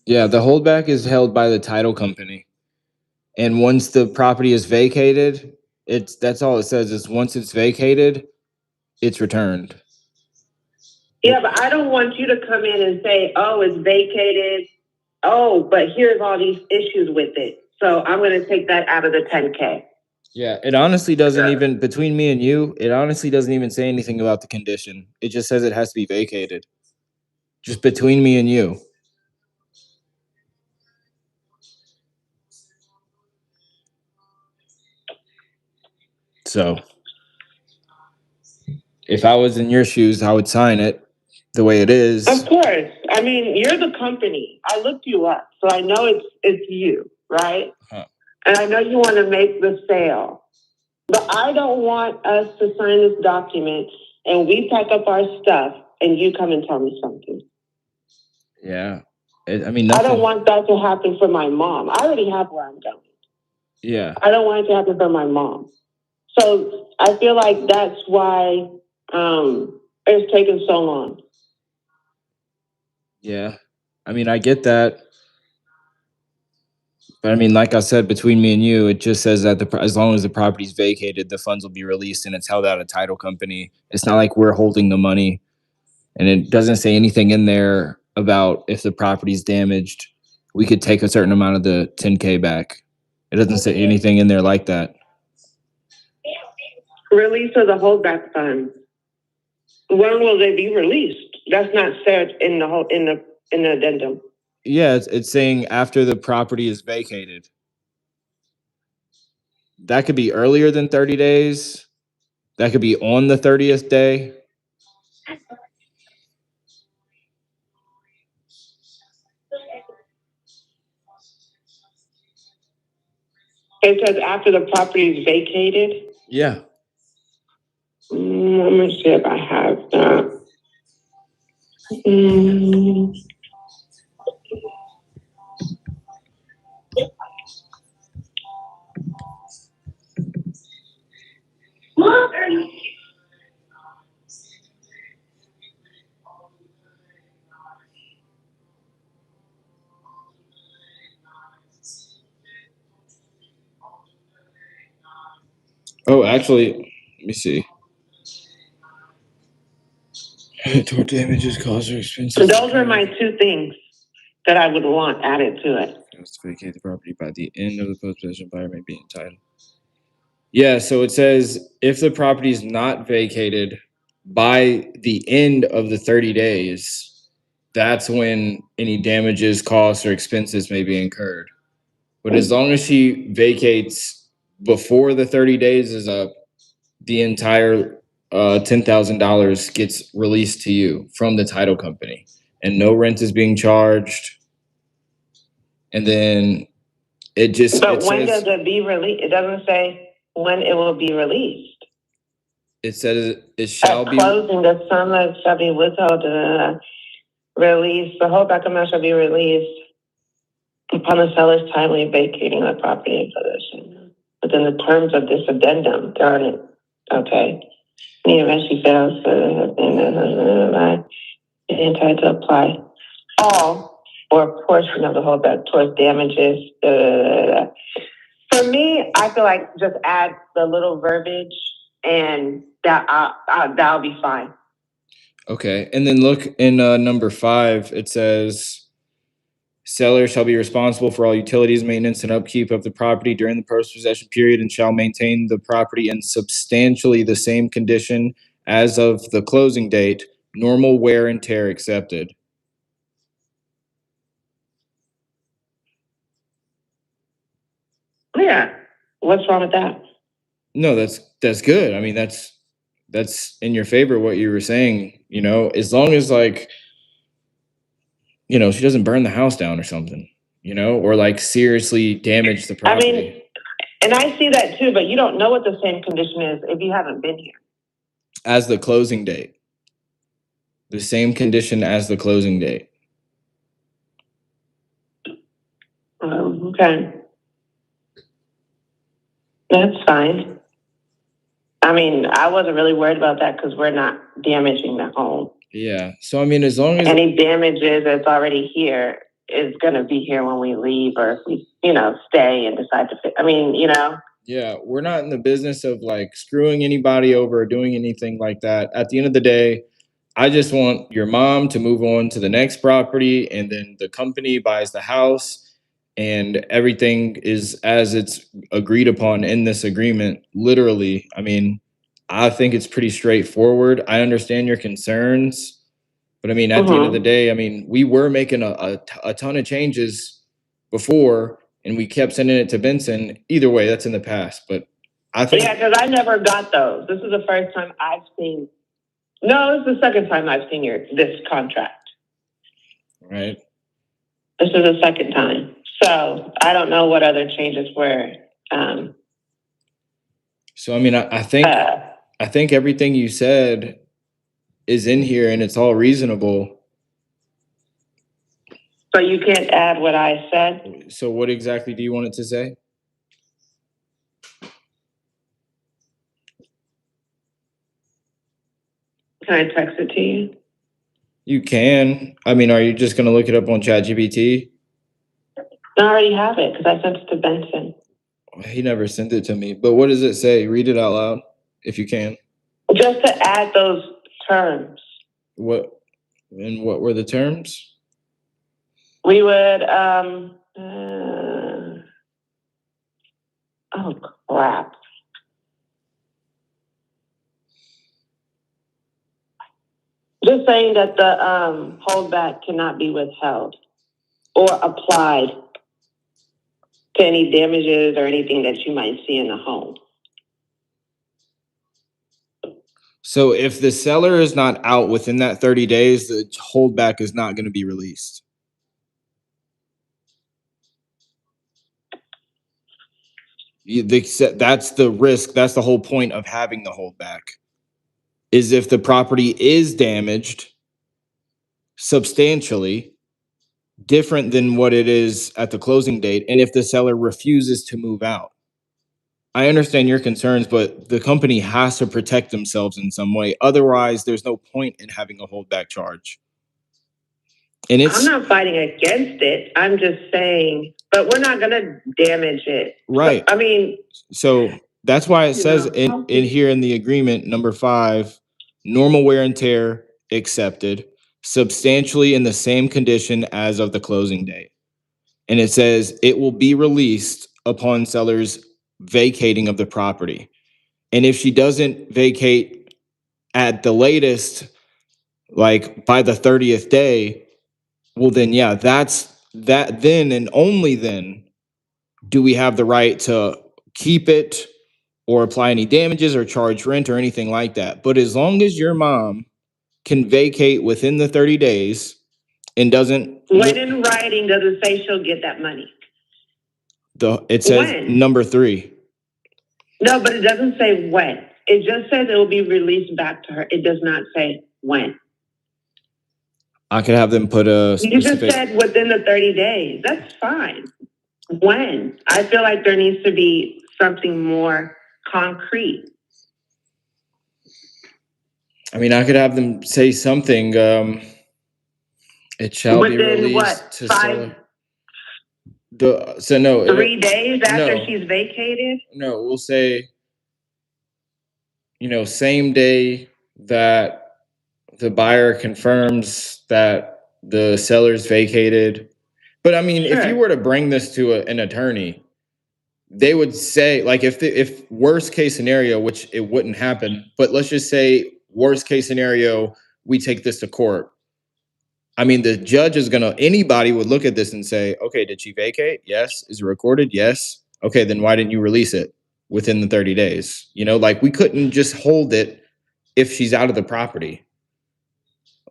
Yeah, the holdback is held by the title company. And once the property is vacated, that's all it says is once it's vacated, it's returned. Yeah, but I don't want you to come in and say, oh, it's vacated. Oh, but here's all these issues with it. So I'm going to take that out of the 10K. Yeah, it honestly doesn't even, between me and you, it honestly doesn't even say anything about the condition. It just says it has to be vacated. Just between me and you. So if I was in your shoes, I would sign it the way it is. Of course. I mean, you're the company. I looked you up, so I know it's you, right? Huh. And I know you want to make the sale. But I don't want us to sign this document and we pack up our stuff and you come and tell me something. Yeah. I don't want that to happen for my mom. I already have where I'm going. Yeah. I don't want it to happen for my mom. So I feel like that's why it's taken so long. Yeah. I mean, I get that. But I mean, like I said, between me and you, it just says that as long as the property's vacated, the funds will be released and it's held out a title company. It's not like we're holding the money, and it doesn't say anything in there about if the property's damaged, we could take a certain amount of the 10K back. It doesn't say anything in there like that. Release of the holdback funds. When will they be released? That's not said in the addendum. Yeah, it's saying after the property is vacated. That could be earlier than 30 days. That could be on the 30th day. It says after the property is vacated. Yeah. Let me see if I have that. Oh, actually, let me see. Tort damages, costs, or expenses. Those are my two things that I would want added to it. To vacate the property by the end of the post-possession buyer may be entitled. Yeah, so it says if the property is not vacated by the end of the 30 days, that's when any damages, costs, or expenses may be incurred. But as long as she vacates before the 30 days is up, the entire $10,000 gets released to you from the title company, and no rent is being charged. And then But when does it be released? It doesn't say when it will be released. It says it shall be closing. The sum that shall be withheld, released. The whole back amount shall be released upon the seller's timely vacating the property in possession within the terms of this addendum. Darn it. Okay. In the event she fails, entitled to apply all or a portion of the holdback towards damages. For me, I feel like just add the little verbiage, and that'll be fine. Okay. And then look in number 5, it says seller shall be responsible for all utilities, maintenance, and upkeep of the property during the post-possession period and shall maintain the property in substantially the same condition as of the closing date, normal wear and tear accepted. Yeah. What's wrong with that? No, that's good. I mean, that's in your favor what you were saying, as long as she doesn't burn the house down or something, or like seriously damage the property. I mean, and I see that too, but you don't know what the same condition is if you haven't been here. As the closing date. The same condition as the closing date. Okay. That's fine. I mean, I wasn't really worried about that because we're not damaging the home. Yeah. So, I mean, as long as any damages that's already here is going to be here when we leave, or if we, stay and decide to fit. I mean, Yeah, we're not in the business of like screwing anybody over or doing anything like that. At the end of the day, I just want your mom to move on to the next property, and then the company buys the house and everything is as it's agreed upon in this agreement. Literally, I mean, I think it's pretty straightforward. I understand your concerns, but I mean, at the end of the day, I mean, we were making a ton of changes before, and we kept sending it to Benson. Either way, that's in the past. But I think because I never got those. This is the first time I've seen. No, this is the second time I've seen this contract. Right. This is the second time. So I don't know what other changes were. So I mean, I think everything you said is in here, and it's all reasonable. So you can't add what I said? So what exactly do you want it to say? Can I text it to you? You can. I mean, are you just going to look it up on ChatGPT? I already have it because I sent it to Benson. He never sent it to me. But what does it say? Read it out loud if you can. Just to add those terms. What were the terms? We would, oh crap. Just saying that the holdback cannot be withheld or applied to any damages or anything that you might see in the home. So if the seller is not out within that 30 days, the holdback is not going to be released. That's the risk. That's the whole point of having the holdback. Is if the property is damaged substantially, different than what it is at the closing date, and if the seller refuses to move out. I understand your concerns, but the company has to protect themselves in some way. Otherwise, there's no point in having a holdback charge. And I'm not fighting against it. I'm just saying, but we're not going to damage it. Right. I mean, so that's why it says in here in the agreement, number 5, normal wear and tear accepted, substantially in the same condition as of the closing date. And it says it will be released upon seller's vacating of the property. And if she doesn't vacate at the latest, like by the 30th day, well, then, yeah, that's that. Then and only then do we have the right to keep it or apply any damages or charge rent or anything like that. But as long as your mom can vacate within the 30 days and doesn't. When in writing, does it say she'll get that money? It says when? Number 3. No, but it doesn't say when. It just says it will be released back to her. It does not say when. I could have them put a specific. You just said within the 30 days. That's fine. When? I feel like there needs to be something more concrete. I mean, I could have them say something. It shall within be released what, to 5? seller. So no. 3 days after no. she's vacated? No, we'll say, same day that the buyer confirms that the seller's vacated. But I mean, if you were to bring this to an attorney, they would say, like, if worst case scenario, which it wouldn't happen, but let's just say worst case scenario, we take this to court. I mean, the judge is anybody would look at this and say, okay, did she vacate? Yes. Is it recorded? Yes. Okay, then why didn't you release it within the 30 days? Like, we couldn't just hold it if she's out of the property.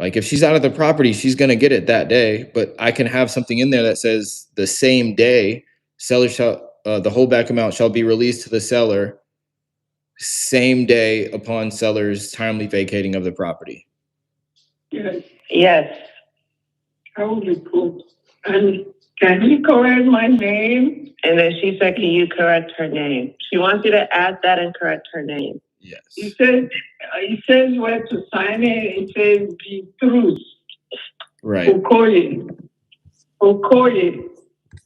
Like, if she's out of the property, she's going to get it that day, but I can have something in there that says the same day, seller shall, the holdback amount shall be released to the seller same day upon seller's timely vacating of the property. Yes. That would be cool. And can you correct my name? And then she said, can you correct her name? She wants you to add that and correct her name. Yes. It says where to sign it. It says Beatrice. Right. Okoye.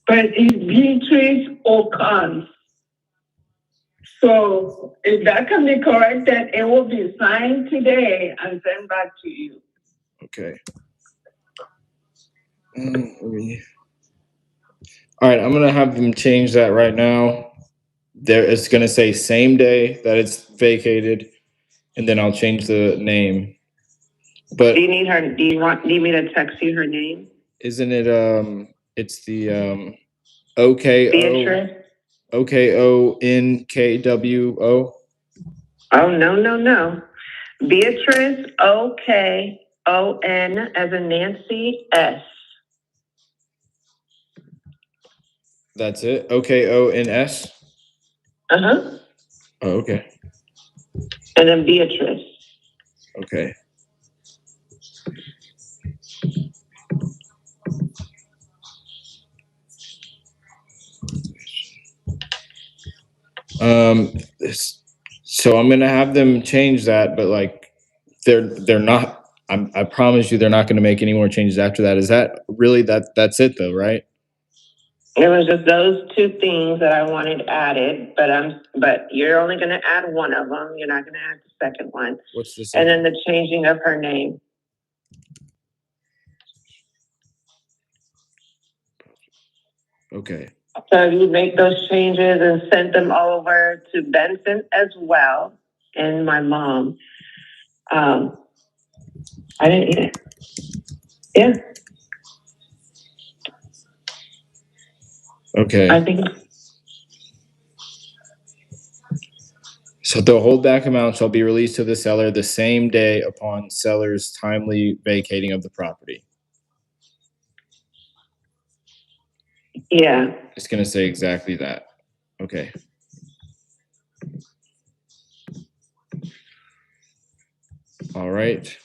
But it's Beatrice Okan. So if that can be corrected, it will be signed today and sent back to you. Okay. All right, I'm gonna have them change that right now. It's gonna say same day that it's vacated, and then I'll change the name. But do you need me to text you her name? Isn't it it's the OKO OKONKWO? Oh no. Beatrice OKON as in Nancy S. That's it? OKONS? Uh-huh. Oh, okay. And then Beatrice. Okay. So I'm gonna have them change that, but like they're not I promise you they're not going to make any more changes after that. Is that really that's it though, right? It was just those two things that I wanted added, but you're only going to add one of them. You're not going to add the second one. What's the And second? then the changing of her name. Okay. So you make those changes and send them over to Benson as well, and my mom. I didn't eat it. Yeah. Okay. I think. So the holdback amount shall be released to the seller the same day upon seller's timely vacating of the property. Yeah. It's going to say exactly that. Okay. All right.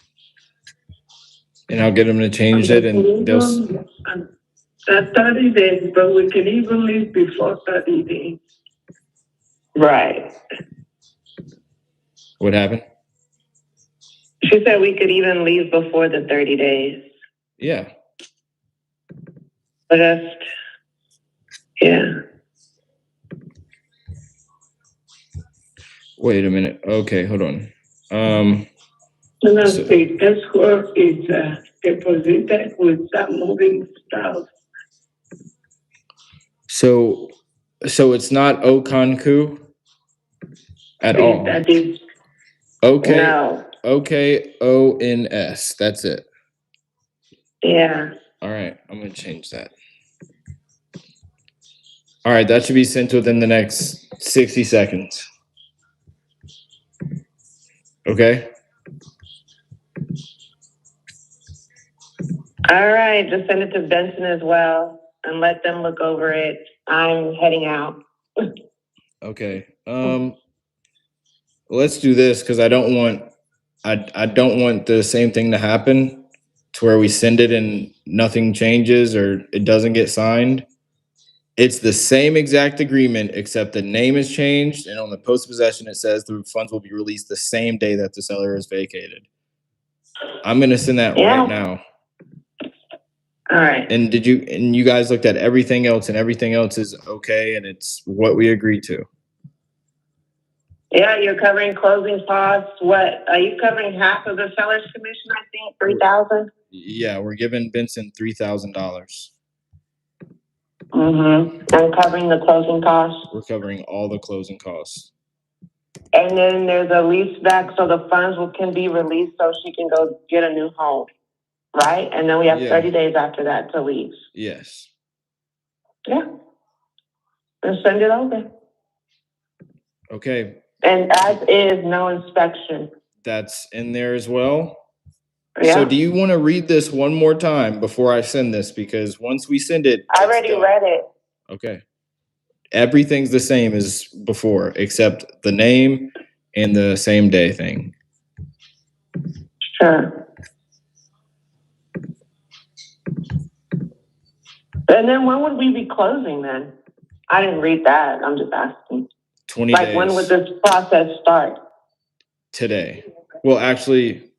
And I'll get them to change it, and they'll. That's 30 days, but we can even leave before 30 days. Right. What happened? She said we could even leave before the 30 days. Yeah. But just, yeah. Wait a minute. Okay, hold on. So- The escrow is deposited with that moving spouse. So it's not Okanku at all. That is, Okay. No. OKONS. That's it. Yeah. All right. I'm going to change that. All right. That should be sent within the next 60 seconds. Okay. All right. Just send it to Benson as well and let them look over it. I'm heading out. Okay. Let's do this because I don't want the same thing to happen to where we send it and nothing changes or it doesn't get signed. It's the same exact agreement, except the name is changed, and on the post possession it says the funds will be released the same day that the seller is vacated. I'm gonna send that right now. All right. And you guys looked at everything else, and everything else is okay, and it's what we agreed to. Yeah, you're covering closing costs. What are you covering? Half of the seller's commission, I think, 3,000. Yeah, we're giving Benson $3,000. Mm-hmm. I'm covering the closing costs. We're covering all the closing costs. And then there's a lease back, so the funds can be released so she can go get a new home, right? And then we have 30 days after that to leave. Yes. Yeah. And send it over. Okay. And as is, no inspection. That's in there as well. Yeah. So do you want to read this one more time before I send this? Because once we send it, I already read it. Okay. Everything's the same as before, except the name and the same day thing. Sure. And then when would we be closing then? I didn't read that. I'm just asking. 20 like days. When would this process start? Today. Well, actually,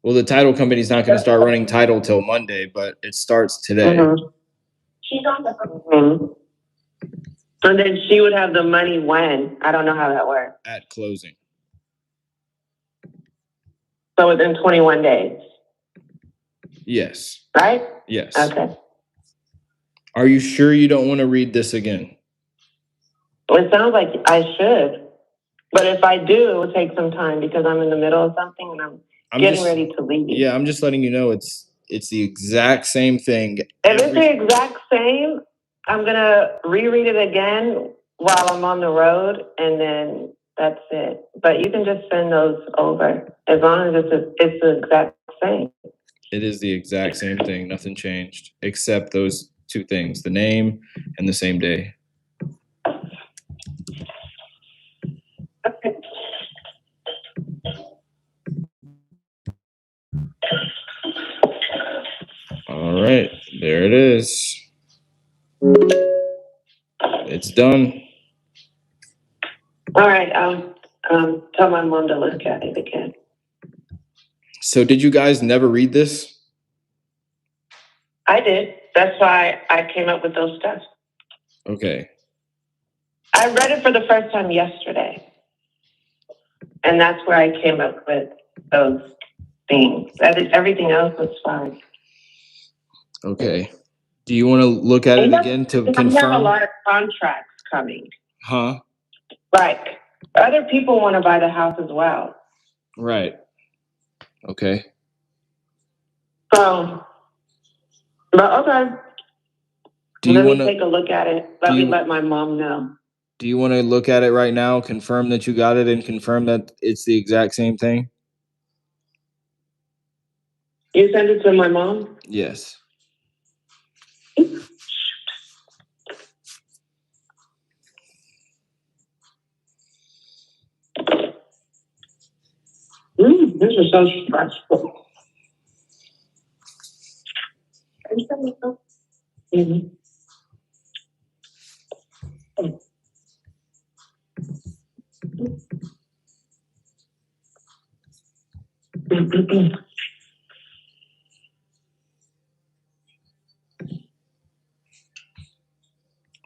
the title company's not going to start running title till Monday, but it starts today. Mm-hmm. She's on the phone. And then she would have the money when? I don't know how that works. At closing. So within 21 days? Yes. Right? Yes. Okay. Are you sure you don't want to read this again? Well, it sounds like I should. But if I do, it will take some time because I'm in the middle of something and I'm getting ready to leave. Yeah, I'm just letting you know it's the exact same thing. If it's the exact same, I'm going to reread it again while I'm on the road, and then that's it. But you can just send those over as long as it's the exact same. It is the exact same thing. Nothing changed except those two things, the name and the same day. All right, there it is. It's done. All right, I'll tell my mom to look at it again. So did you guys never read this? I did. That's why I came up with those steps. Okay. I read it for the first time yesterday. And that's where I came up with those things. Everything else was fine. Okay. Do you want to look at it again to We have a confirm? lot of contracts coming. Huh? Like, other people want to buy the house as well. Right. Okay. So, but okay. Do you Let want me to take a look at it. Let my mom know. do you want to look at it right now, confirm that you got it, and confirm that it's the exact same thing? You send it to my mom? Yes. This is so stressful. Mm-hmm.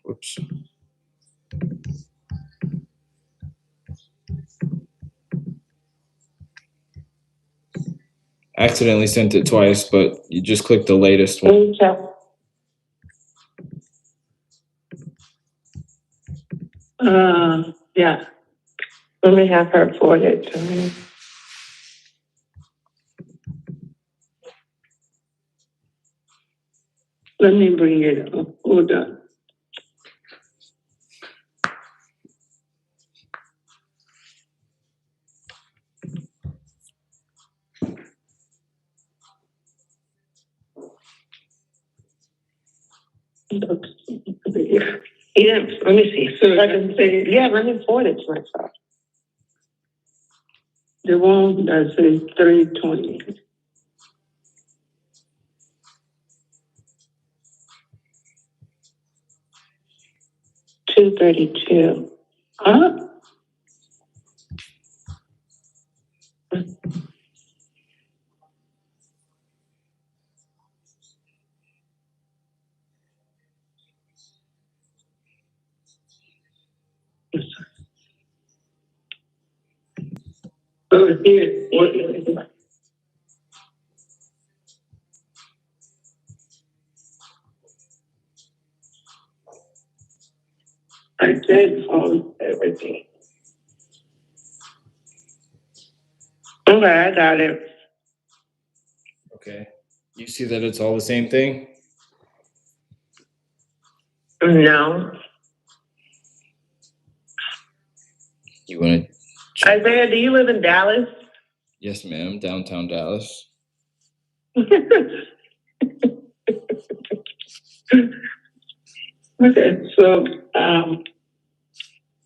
Whoops. I accidentally sent it twice, but you just click the latest one. Yeah. Let me have her forward it to me. Let me bring it up. Hold on. He didn't, let me see. So I can say, yeah, let me forward it to myself. The one that says 320. 232. Huh? Oh, here. I did phone everything. Okay, I got it. Okay. You see that it's all the same thing? No. You want to? Isaiah, do you live in Dallas? Yes, ma'am. Downtown Dallas. Okay, so,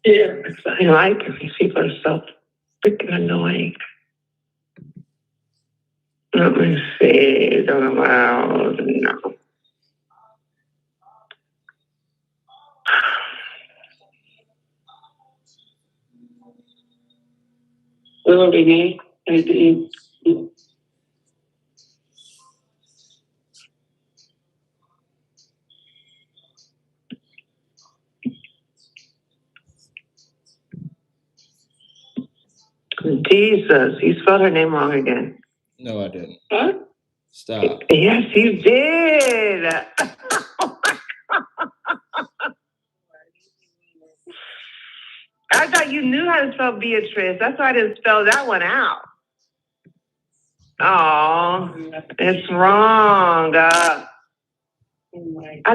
yeah, I like it. These people are so freaking annoying. Let me see. Don't allow. No. Will be me. Jesus, you spelled her name wrong again. No, I didn't. Huh? Stop. Yes, you did. I thought you knew how to spell Beatrice. That's why I didn't spell that one out. Oh, it's wrong. I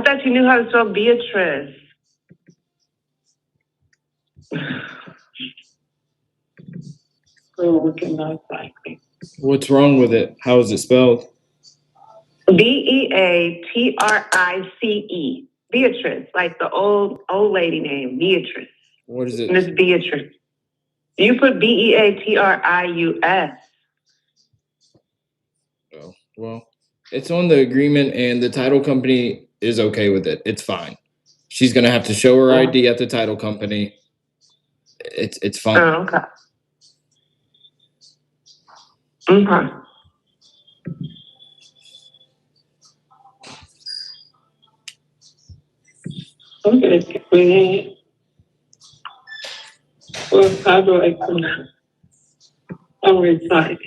thought you knew how to spell Beatrice. What's wrong with it? How is it spelled? Beatrice. Beatrice, like the old lady name, Beatrice. What is it? Miss Beatrice. You put Beatrius. Oh, well, it's on the agreement, and the title company is okay with it. It's fine. She's gonna have to show her ID at the title company. It's fine. Oh, okay. Okay. Okay, well, how do I pronounce? I'm resigning.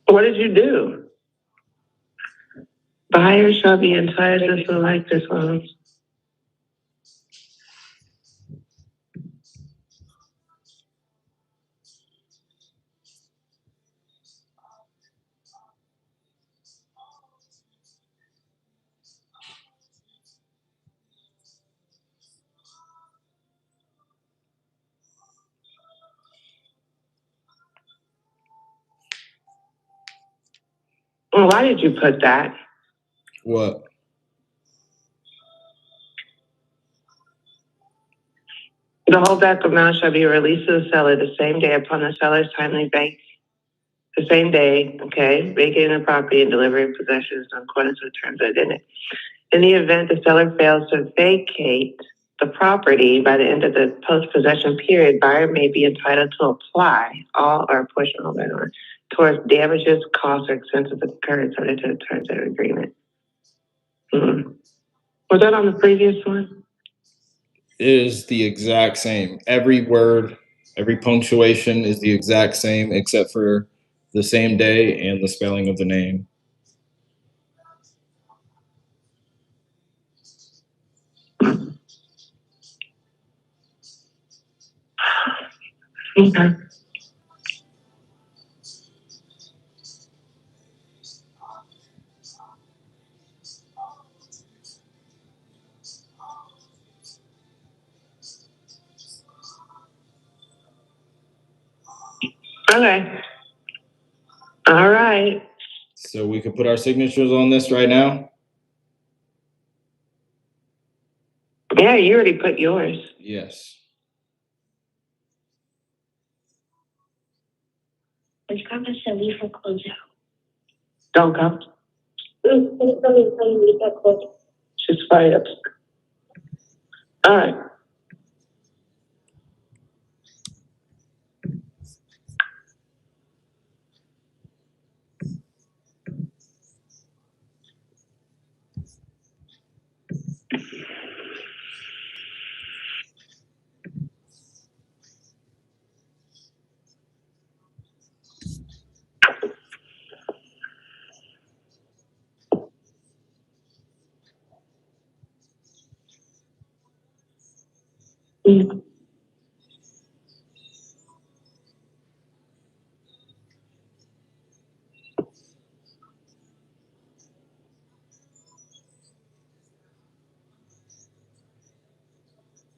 What did you do? Buyers shall be entitled to select this one. Well, why did you put that? What? The whole back amount shall be released to the seller the same day upon the seller's timely bank. The same day, okay, vacating the property and delivering possessions in accordance with terms within it. In the event the seller fails to vacate the property by the end of the post-possession period, buyer may be entitled to apply all or a portion of it towards damages, costs, or expenses incurred subject to the terms of the agreement. Was that on the previous one? It is the exact same. Every word, every punctuation is the exact same except for the same day and the spelling of the name. Okay. Okay. All right. So we could put our signatures on this right now? Yeah, you already put yours. Yes. Which kind of shall we foreclose out? Don't come. Foreclose. She's fired. All right.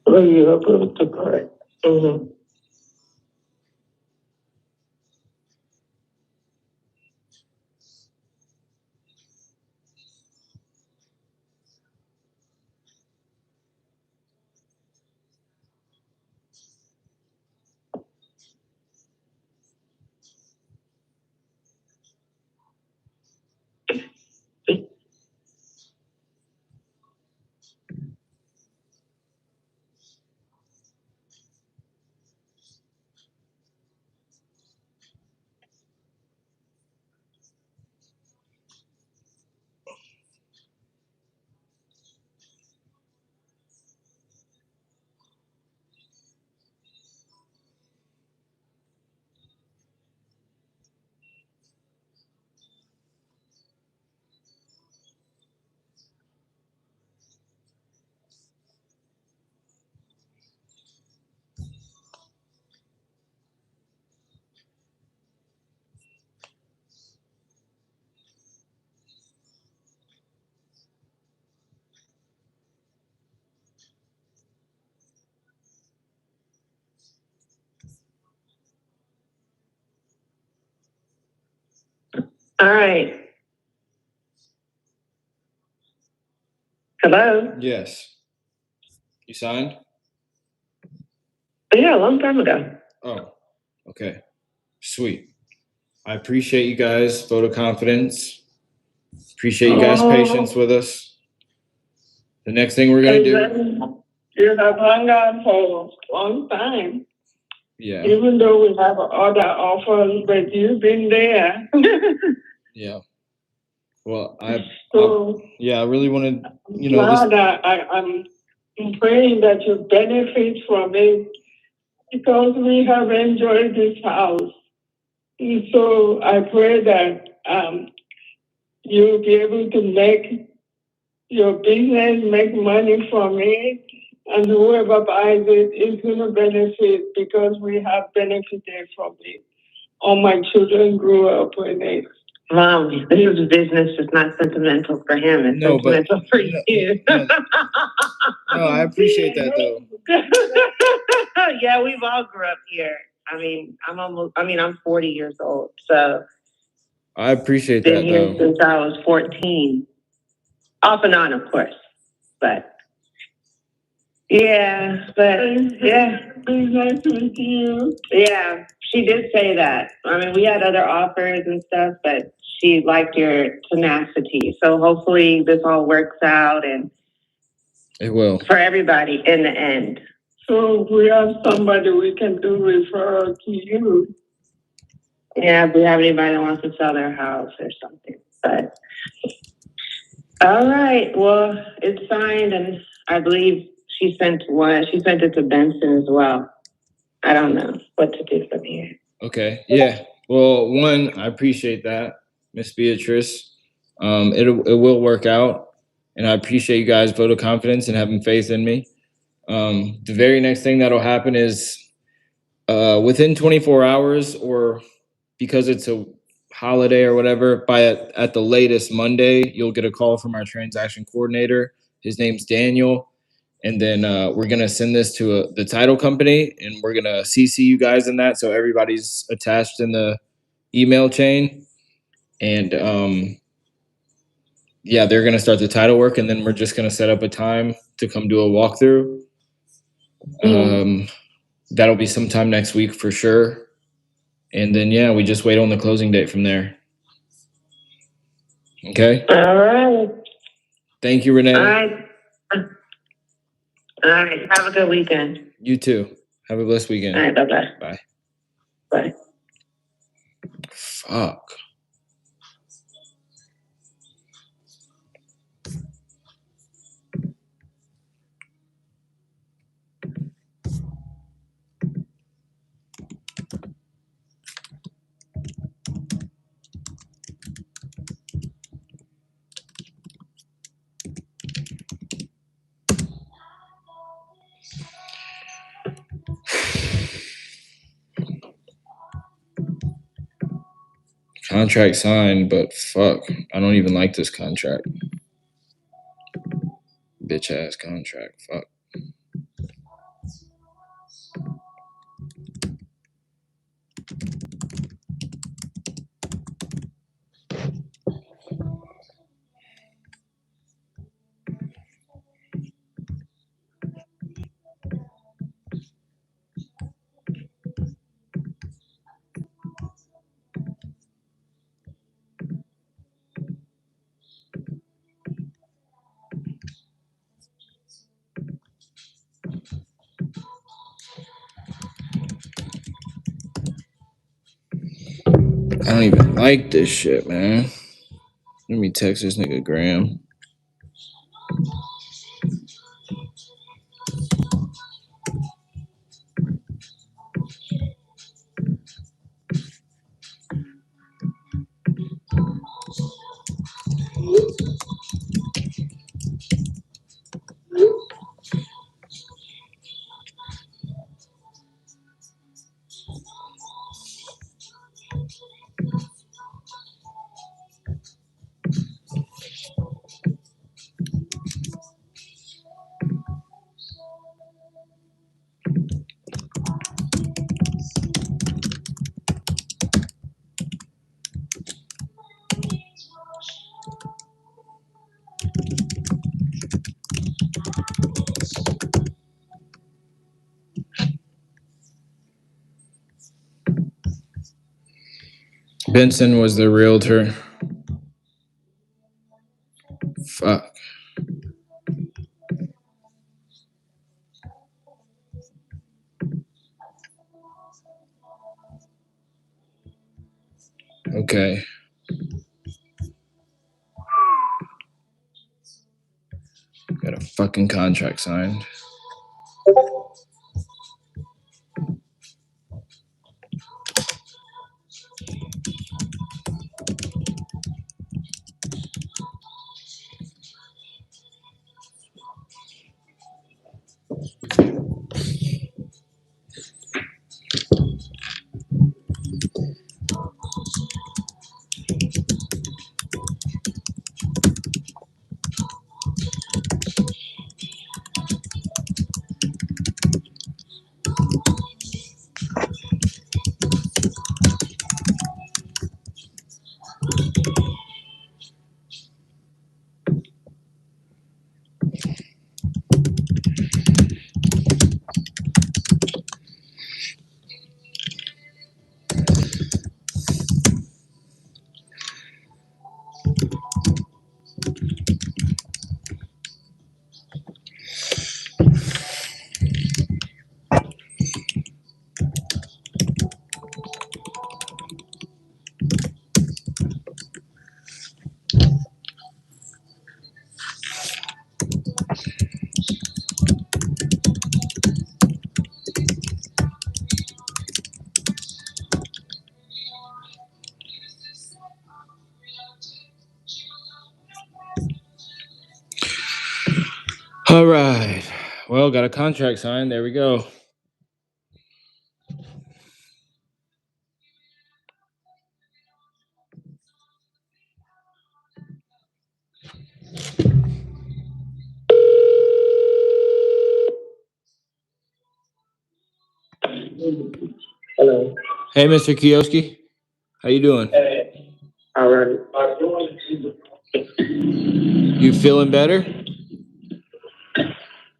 Well, you approved the correct. Mm-hmm. All right. Hello? Yes. You signed? Yeah, a long time ago. Oh, okay. Sweet. I appreciate you guys' vote of confidence. Appreciate you guys' patience with us. The next thing we're going to do. You have hung on for a long time. Yeah. Even though we have other offers, but you've been there. Yeah. Well, I So really wanted, glad I'm I'm praying that you benefit from it because we have enjoyed this house. And so I pray that you'll be able to make your business, make money from it, and whoever buys it is going to benefit because we have benefited from it. All my children grew up with it. Mom, this is business. It's not sentimental for him. It's sentimental for you. No, I appreciate that though. Yeah, we've all grew up here. I'm 40 years old, so I appreciate been that here though. since I was 14. Off and on, of course, but yeah, be nice with you. Yeah, she did say that. I mean, we had other offers and stuff, but she liked your tenacity. So hopefully this all works out and it will for everybody in the end. So we have somebody we can do referral to you. Yeah, if we have anybody that wants to sell their house or something. But all right, well, it's signed, and I believe she sent one. She sent it to Benson as well. I don't know what to do from here. Okay. Yeah. Well, one, I appreciate that, Miss Beatrice. It will work out, and I appreciate you guys' vote of confidence and having faith in me. The very next thing that'll happen is within 24 hours, or because it's a holiday or whatever, at the latest Monday, you'll get a call from our transaction coordinator. His name's Daniel. And then we're going to send this to the title company, and we're going to CC you guys in that so everybody's attached in the email chain. And yeah, they're going to start the title work, and then we're just going to set up a time to come do a walkthrough. That'll be sometime next week for sure. And then, yeah, we just wait on the closing date from there. Okay? All right. Thank you, Renee. All right. Have a good weekend. You too. Have a blessed weekend. All right. Bye-bye. Bye. Bye. Fuck. Contract signed, but fuck, I don't even like this contract. Bitch ass contract. Fuck. I don't even like this shit, man. Let me text this nigga Graham. Benson was the realtor. Fuck. Okay. Got a fucking contract signed. All right. Well, got a contract signed. There we go. Hello. Hey, Mr. Kioski. How you doing? All right. You feeling better?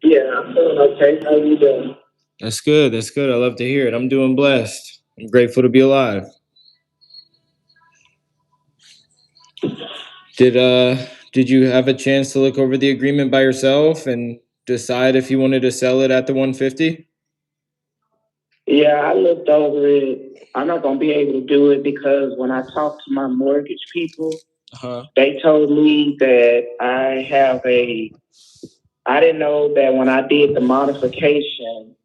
Yeah, I'm feeling okay. How you doing? That's good. That's good. I love to hear it. I'm doing blessed. I'm grateful to be alive. Did you have a chance to look over the agreement by yourself and decide if you wanted to sell it at the 150? Yeah, I looked over it. I'm not going to be able to do it because when I talked to my mortgage people, they told me that I didn't know that when I did the modification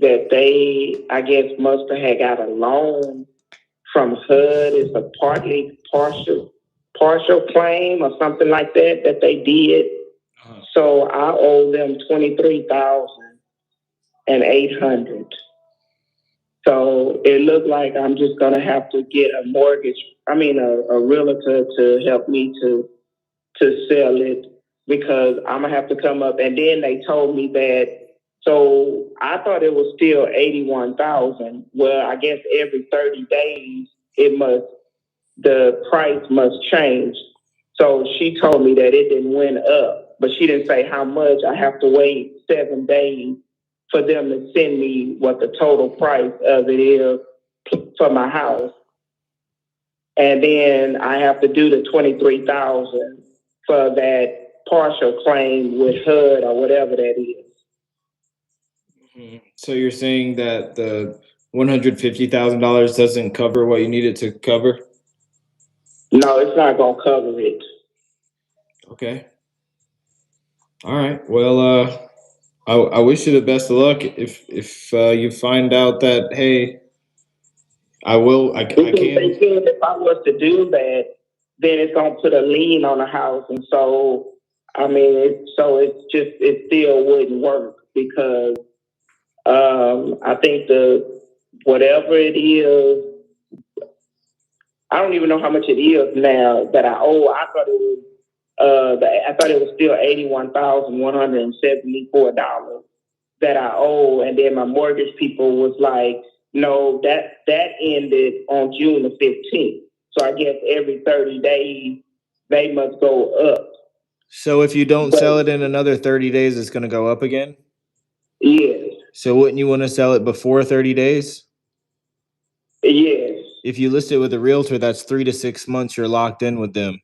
that they, I guess, must have had got a loan from HUD. It's a partial claim or something like that they did. So I owe them $23,800. So it looked like I'm just gonna have to get a realtor to help me to sell it because I'm gonna have to come up. And then they told me that, so I thought it was still 81,000. Well, I guess every 30 days the price must change. So she told me that it didn't went up, but she didn't say how much. I have to wait 7 days for them to send me what the total price of it is for my house. And then I have to do the 23,000 for that partial claim with HUD or whatever that is. So you're saying that the $150,000 doesn't cover what you need it to cover? No, it's not gonna cover it. Okay. All right. Well, I wish you the best of luck. If you find out that, hey, I can. If I was to do that, then it's gonna put a lien on the house, and so I mean, it still wouldn't work because I think whatever it is, I don't even know how much it is now that I owe. I thought it was still $81,174 that I owe, and then my mortgage people was like, no, that ended on June the 15th. So I guess every 30 days they must go up. So if you don't sell it in another 30 days, it's going to go up again? Yes. So wouldn't you want to sell it before 30 days? Yes. If you list it with a realtor, that's 3 to 6 months you're locked in with them,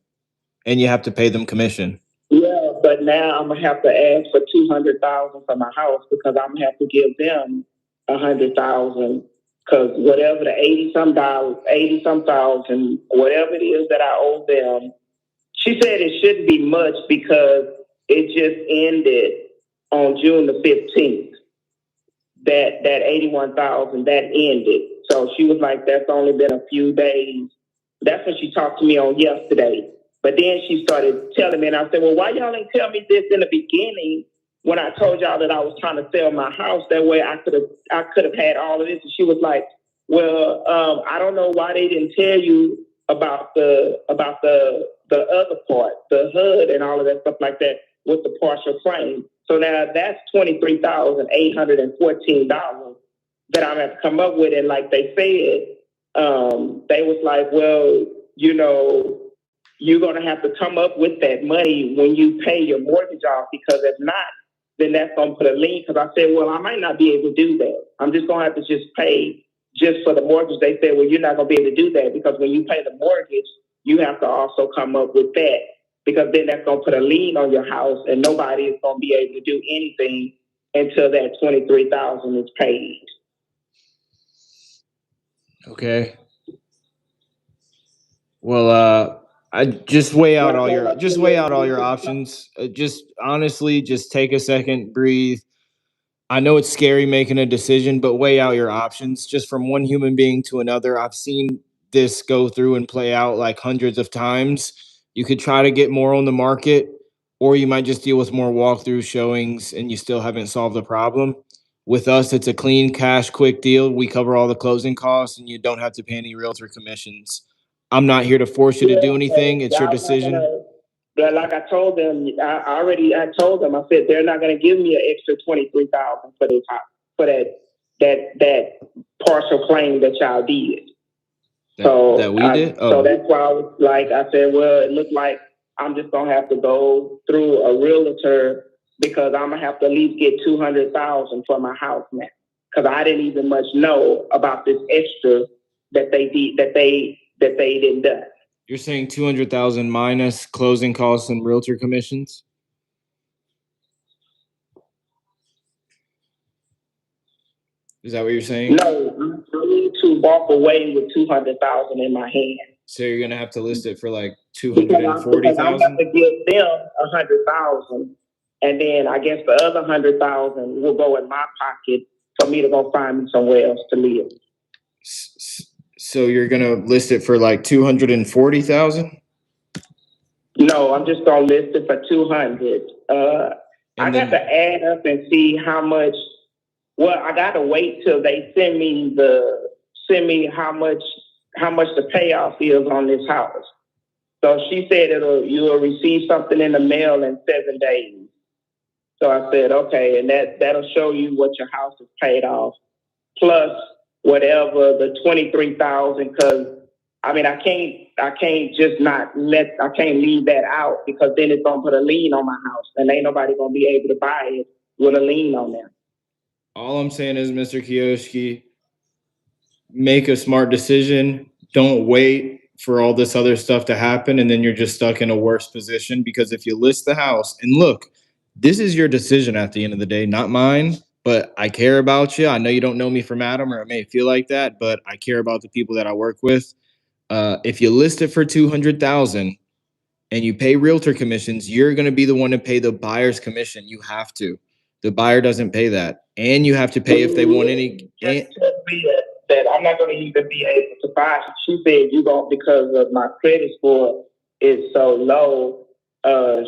and you have to pay them commission. Yeah, but now I'm gonna have to ask for $200,000 for my house because I'm gonna have to give them $100,000 because whatever the $80 some thousand, whatever it is that I owe them. She said it shouldn't be much because it just ended on June the 15th. That 81,000 that ended. So she was like, that's only been a few days. That's when she talked to me on yesterday. But then she started telling me, and I said, well, why y'all ain't tell me this in the beginning when I told y'all that I was trying to sell my house? That way I could have had all of this. And she was like, well, I don't know why they didn't tell you about the other part, the HUD and all of that stuff like that with the partial claim. So now that's $23,814 that I'm going to come up with. And like they said, they was like, well, you know, you're going to have to come up with that money when you pay your mortgage off, because if not, then that's going to put a lien. Because I said, well, I might not be able to do that. I'm just going to have to just pay just for the mortgage. They said, well, you're not going to be able to do that, because when you pay the mortgage, you have to also come up with that, because then that's going to put a lien on your house, and nobody is going to be able to do anything until that $23,000 is paid. Okay. Well, I just weigh out all your options. Just honestly, just take a second, breathe. I know it's scary making a decision, but weigh out your options just from one human being to another. I've seen this go through and play out like hundreds of times. You could try to get more on the market, or you might just deal with more walkthrough showings and you still haven't solved the problem. With us, it's a clean cash, quick deal. We cover all the closing costs and you don't have to pay any realtor commissions. I'm not here to force you to do anything. It's your decision. But like I told them, I told them, I said, they're not going to give me an extra $23,000 for this, for that partial claim that y'all did. So that's why I was like, I said, well, it looked like I'm just going to have to go through a realtor, because I'm going to have to at least get $200,000 for my house now. Because I didn't even much know about this extra that they didn't do. You're saying 200,000 minus closing costs and realtor commissions? Is that what you're saying? No, I need to walk away with 200,000 in my hand. So you're gonna have to list it for like 240,000. I have to give them 100,000, and then I guess the other 100,000 will go in my pocket for me to go find me somewhere else to live. So you're gonna list it for like 240,000? No, I'm just gonna list it for 200. I got to add up and see how much. Well, I got to wait till they send me how much the payoff is on this house. So she said you'll receive something in the mail in 7 days. So I said, okay, and that'll show you what your house is paid off, plus whatever the 23,000. Because I mean, I can't leave that out, because then it's gonna put a lien on my house, and ain't nobody gonna be able to buy it with a lien on there. All I'm saying is, Mr. Kiyoshi, make a smart decision. Don't wait for all this other stuff to happen, and then you're just stuck in a worse position. Because if you list the house, and look, this is your decision at the end of the day, not mine, but I care about you. I know you don't know me from Adam, or it may feel like that, but I care about the people that I work with. If you list it for 200,000 and you pay realtor commissions, you're going to be the one to pay the buyer's commission. You have to. The buyer doesn't pay that, and you have to pay if they want any. That I'm not going to even be able to buy. She said because of my credit score is so low.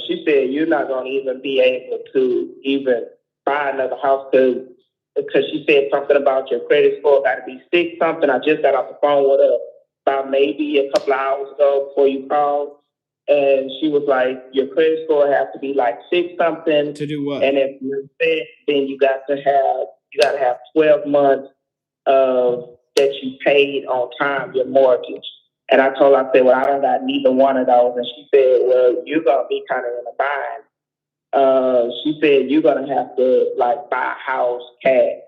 She said you're not going to even be able to even buy another house, because she said something about your credit score got to be 6 something. I just got off the phone with her about maybe a couple of hours ago before you called. And she was like, your credit score has to be like 6 something. To do what? And if you're fit, then you got to have 12 months that you paid on time your mortgage. And I told her, I said, well, I don't got neither one of those. And she said, well, you're gonna be kind of in a bind. She said you're gonna have to like buy a house cash.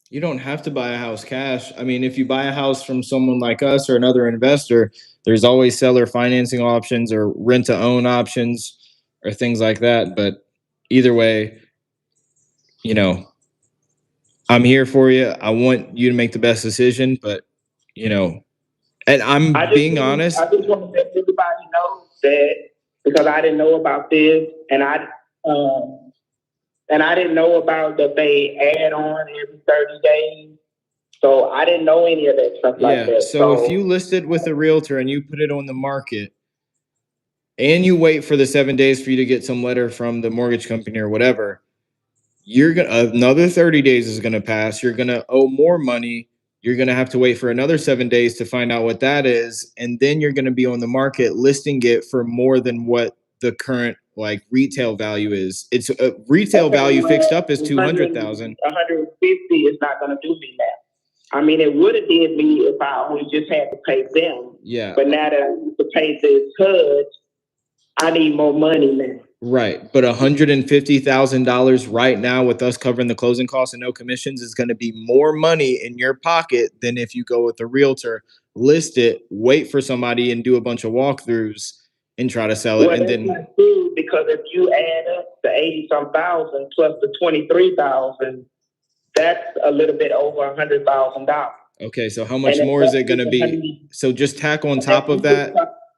You don't have to buy a house cash. I mean, if you buy a house from someone like us or another investor, there's always seller financing options or rent to own options or things like that. But either way, you know, I'm here for you. I want you to make the best decision, but you know, and I'm being honest. I just want to let everybody know that, because I didn't know about this, and I And I didn't know about that they add on every 30 days. So I didn't know any of that stuff like that. So if you list it with a realtor and you put it on the market and you wait for the 7 days for you to get some letter from the mortgage company or whatever, you're gonna another 30 days is gonna pass. You're gonna owe more money. You're gonna have to wait for another 7 days to find out what that is, and then you're gonna be on the market listing it for more than what the current like retail value is. It's retail value fixed up is 200,000. 150 is not going to do me now. I mean, it would have did me if I only just had to pay them. Yeah. But now that I need to pay this HUD, I need more money now. Right, but $150,000 right now with us covering the closing costs and no commissions is going to be more money in your pocket than if you go with a realtor, list it, wait for somebody and do a bunch of walkthroughs and try to sell it. Well, and that's then not true, because if you add up the 80-some thousand plus the 23,000, that's a little bit over $100,000. Okay, so how much more is it going to be? So just tack on top of that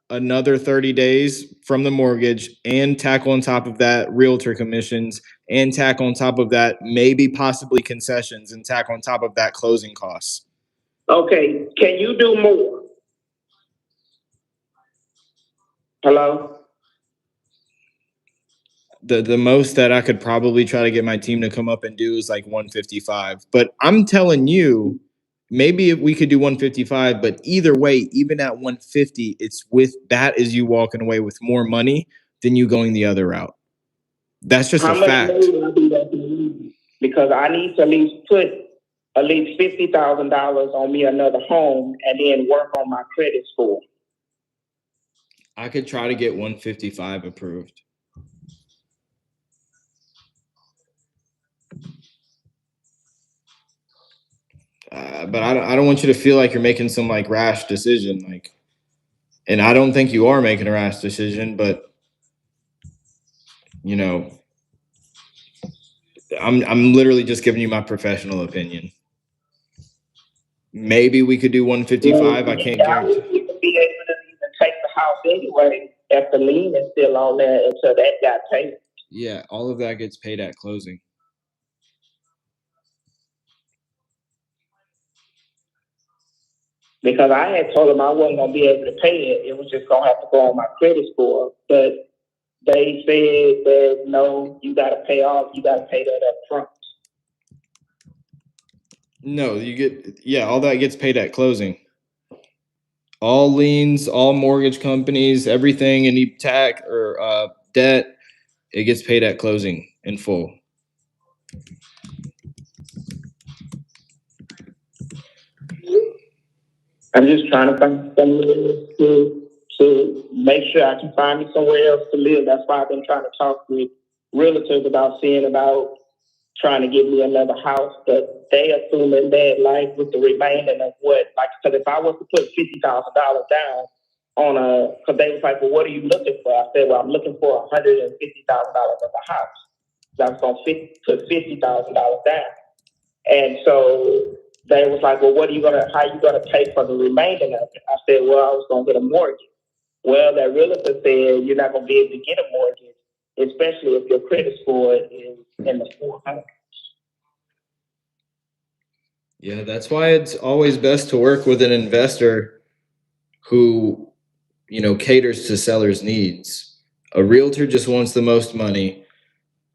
another 30 days from the mortgage, and tack on top of that realtor commissions, and tack on top of that maybe possibly concessions, and tack on top of that closing costs. Okay, can you do more? Hello? The most that I could probably try to get my team to come up and do is like 155. But I'm telling you, maybe if we could do 155, but either way, even at 150, it's with that is you walking away with more money than you going the other route. That's just a fact. Because I need to at least put at least $50,000 on me another home and then work on my credit score. I could try to get 155 approved. But I don't want you to feel like you're making some like rash decision, like, and I don't think you are making a rash decision, but you know, I'm literally just giving you my professional opinion. Maybe we could do 155. I can't guarantee. I wouldn't even be able to even take the house anyway if the lien is still on there until that got paid. Yeah, all of that gets paid at closing. Because I had told them I wasn't going to be able to pay it. It was just going to have to go on my credit score. But they said that, no, you got to pay off. You got to pay that up front. No, you get, all that gets paid at closing. All liens, all mortgage companies, everything, any tax or debt, it gets paid at closing in full. I'm just trying to find somewhere to make sure I can find me somewhere else to live. That's why I've been trying to talk with realtors about trying to give me another house. But they assuming that, like, with the remainder of what, like, because if I was to put $50,000 down on because they was like, well, what are you looking for? I said, well, I'm looking for $150,000 of a house. So I was going to put $50,000 down. And so they was like, well, how you gonna pay for the remainder of it? I said, well, I was gonna get a mortgage. Well, that realtor said you're not gonna be able to get a mortgage, especially if your credit score is in the 400s. Yeah, that's why it's always best to work with an investor who, caters to sellers' needs. A realtor just wants the most money.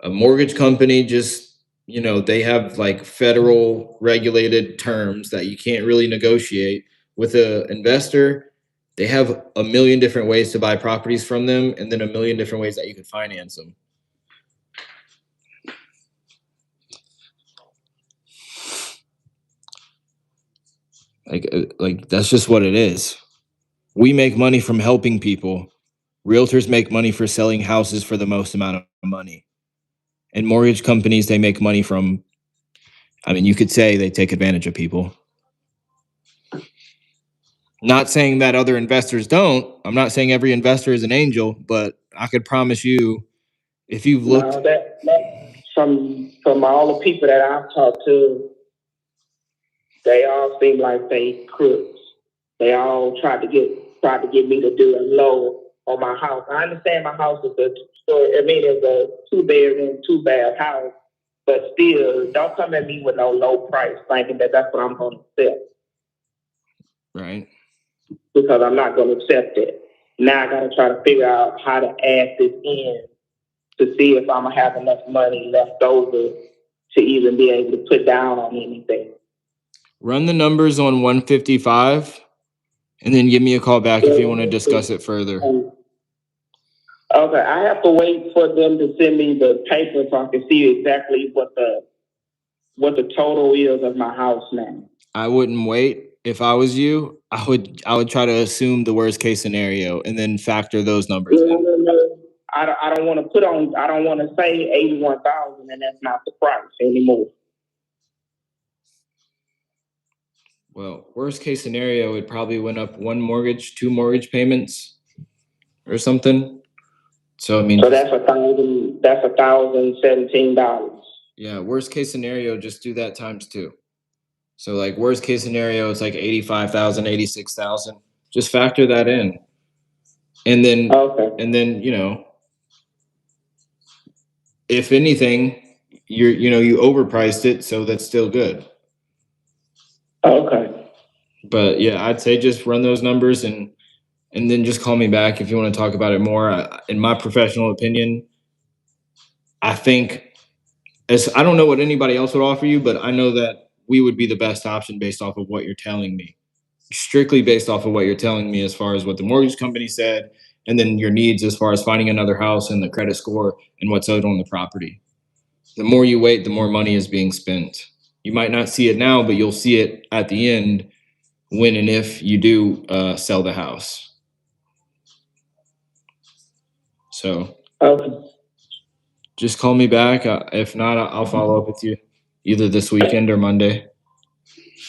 A mortgage company just, they have like federal regulated terms that you can't really negotiate. With an investor, they have a million different ways to buy properties from them, and then a million different ways that you can finance them. Like that's just what it is. We make money from helping people. Realtors make money for selling houses for the most amount of money. And mortgage companies, they make money from, you could say they take advantage of people. Not saying that other investors don't. I'm not saying every investor is an angel, but I could promise you, if you've looked... From all the people that I've talked to, they all seem like they crooks. They all tried to get me to do a low on my house. I understand my house is it's a 2-bedroom, 2-bath house, but still, don't come at me with no low price thinking that that's what I'm going to accept. Right. Because I'm not going to accept it. Now I got to try to figure out how to add this in to see if I'm going to have enough money left over to even be able to put down on anything. Run the numbers on 155 and then give me a call back if you want to discuss it further. Okay, I have to wait for them to send me the paper so I can see exactly what the total is of my house now. I wouldn't wait. If I was you, I would try to assume the worst case scenario and then factor those numbers in. No. I don't want to say 81,000 and that's not the price anymore. Well, worst case scenario, it probably went up 1 mortgage, 2 mortgage payments or something. So I mean, so that's $1,017. Yeah, worst case scenario, just do that times 2. So like worst case scenario, it's like 85,000, 86,000. Just factor that in. And then if anything, you overpriced it, so that's still good. Okay. But yeah, I'd say just run those numbers and then just call me back if you want to talk about it more. In my professional opinion, I think I don't know what anybody else would offer you, but I know that we would be the best option based off of what you're telling me. Strictly based off of what you're telling me as far as what the mortgage company said, and then your needs as far as finding another house and the credit score and what's owed on the property. The more you wait, the more money is being spent. You might not see it now, but you'll see it at the end when and if you do sell the house. So just call me back. If not, I'll follow up with you either this weekend or Monday.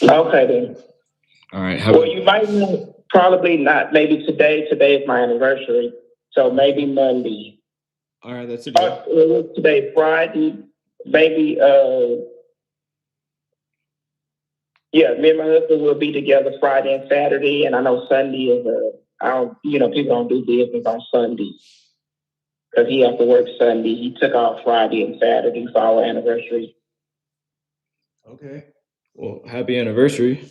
Okay, then. All right. You might probably not. Maybe today. Today is my anniversary, so maybe Monday. All right, that's a deal. Today, Friday. Maybe. Yeah, me and my husband will be together Friday and Saturday, and I know Sunday is people don't do business on Sunday because he has to work Sunday. He took off Friday and Saturday for our anniversary. Okay. Well, happy anniversary.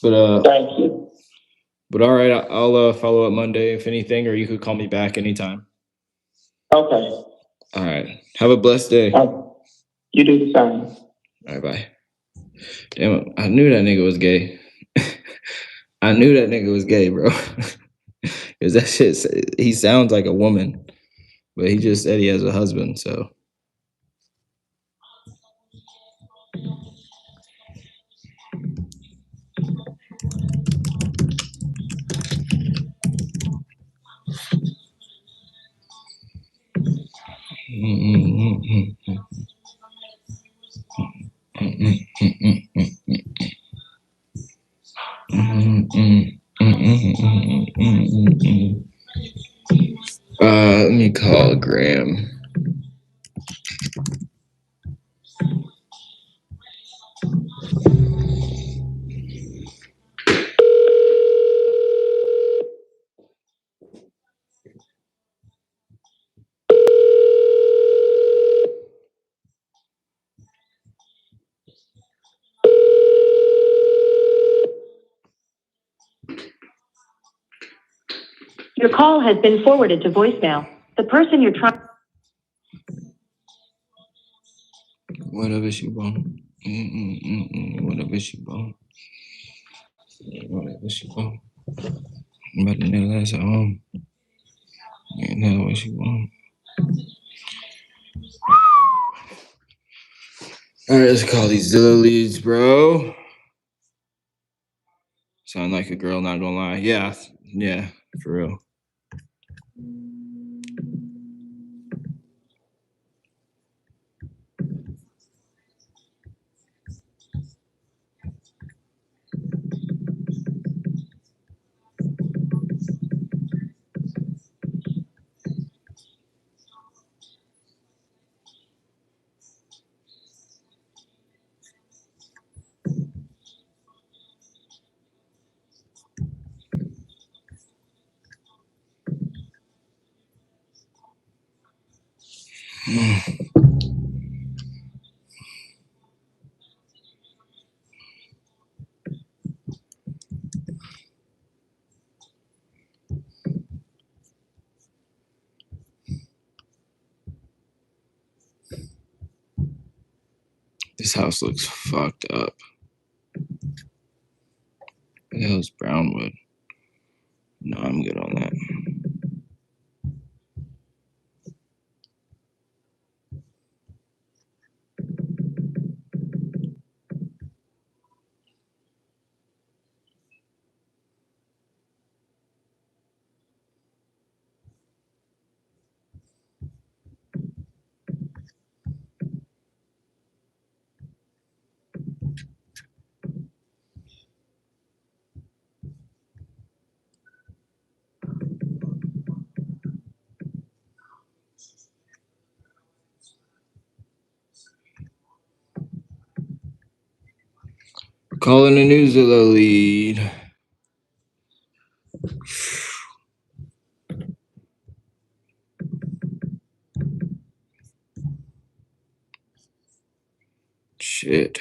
But thank you. But all right, I'll follow up Monday if anything, or you could call me back anytime. Okay. All right. Have a blessed day. You do the same. All right, bye. Damn it, I knew that nigga was gay. I knew that nigga was gay, bro. Cause that shit, he sounds like a woman, but he just said he has a husband, so. Let me call Graham. Your call has been forwarded to voicemail. The person you're trying. Whatever she want. Whatever she want. Whatever she want. But the nigga that's at home. Ain't that what she want. All right, let's call these Zillow leads, bro. Sound like a girl, not gonna lie. Yeah, for real. This house looks fucked up. What the hell is Brownwood? No, I'm good on that. Calling a new Zillow lead. Shit.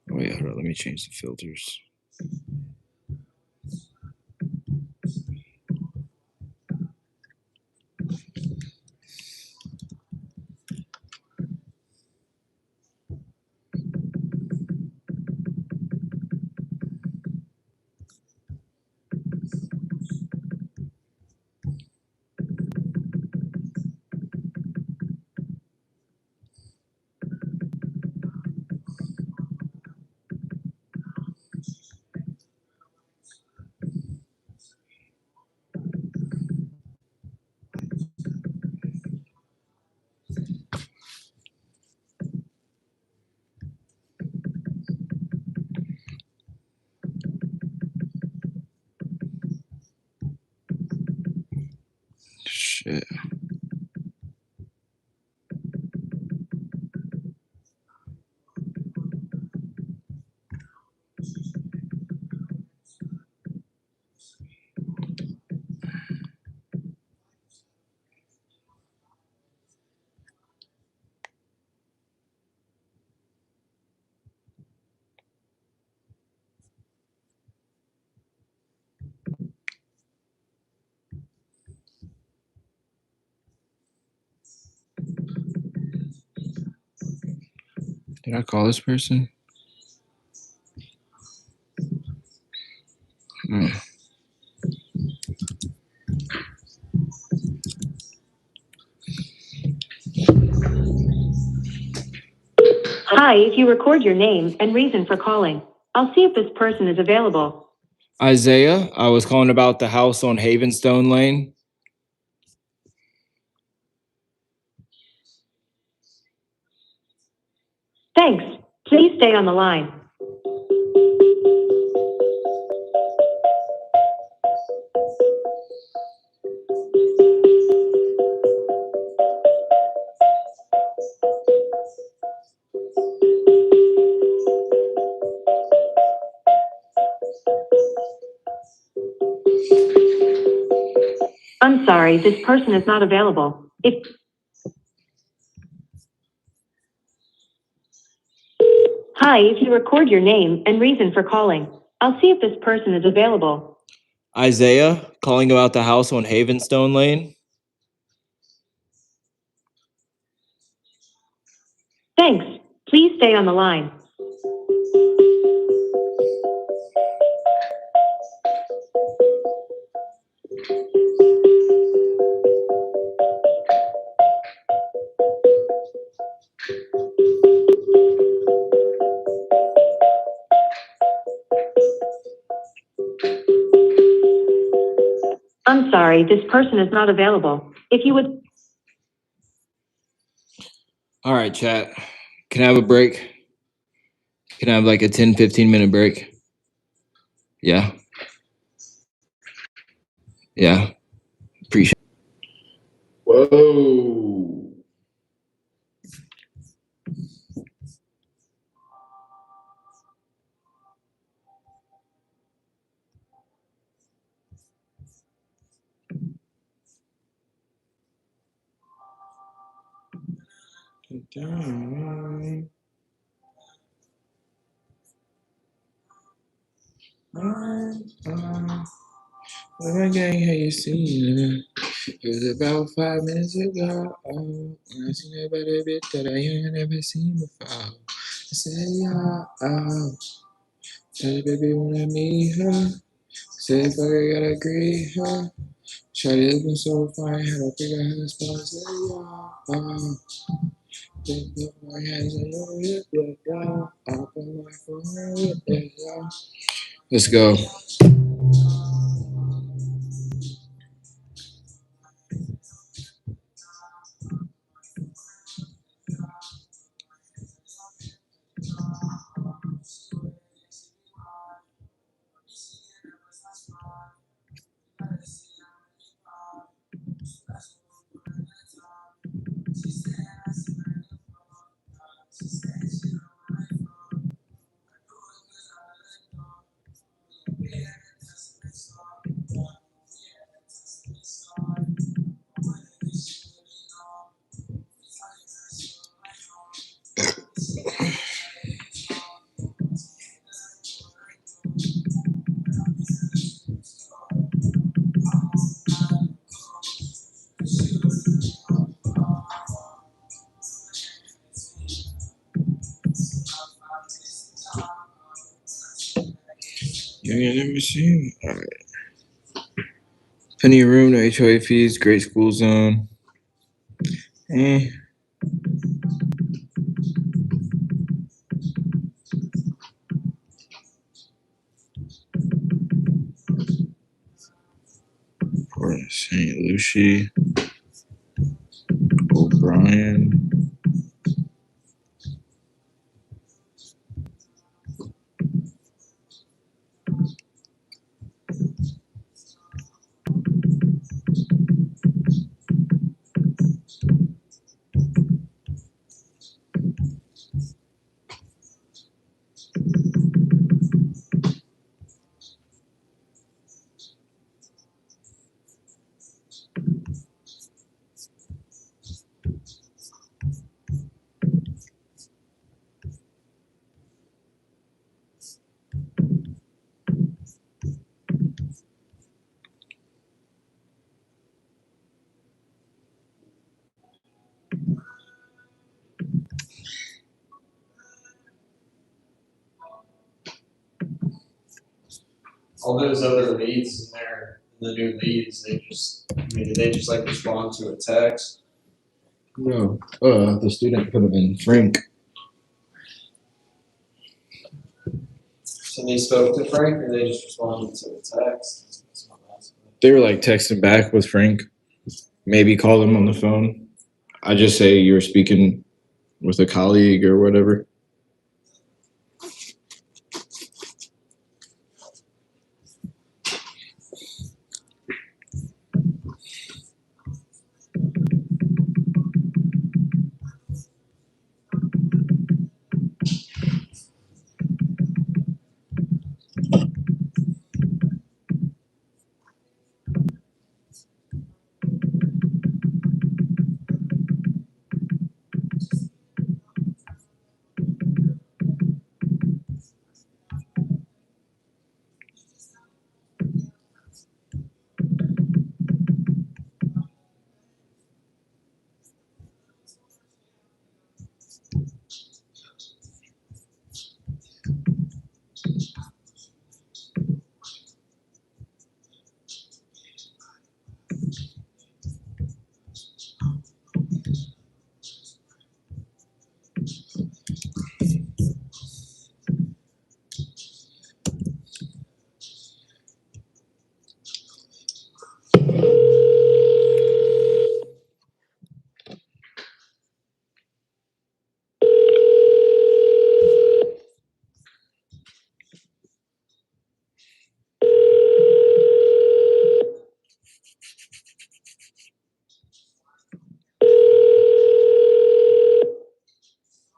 Wait, hold on. Let me change the filters. Shit. Did I call this person? Hi, if you record your name and reason for calling, I'll see if this person is available. Isaiah, I was calling about the house on Havenstone Lane. Thanks. Please stay on the line. I'm sorry, this person is not available. Hi, if you record your name and reason for calling, I'll see if this person is available. Isaiah, calling about the house on Havenstone Lane. Thanks. Please stay on the line. I'm sorry, this person is not available. If you would... All right, chat. Can I have a break? Can I have like a 10, 15-minute break? Yeah. Yeah. Appreciate it. Whoa. Again, how you seen it? It was about 5 minutes ago. Oh, I seen about a bit that I ain't never seen before. I said, yeah, oh. Tell the baby when I meet her. Said, fuck, I gotta agree her. Shawty looking so fine, had to pick her spot. I said, yeah, oh. Then put my hands on your hip, yeah. I'll put my phone on your hip, yeah. Let's go. You ain't never seen. All right. Plenty of room, no HOA fees, great school zone. Port of St. Lucie, O'Brien. All those other leads in there, the new leads, they just, I mean, did they just like respond to a text? No, the student could have been Frank. So they spoke to Frank or they just responded to a text? That's what I'm asking. They were like texting back with Frank. Maybe call him on the phone. I just say you were speaking with a colleague or whatever.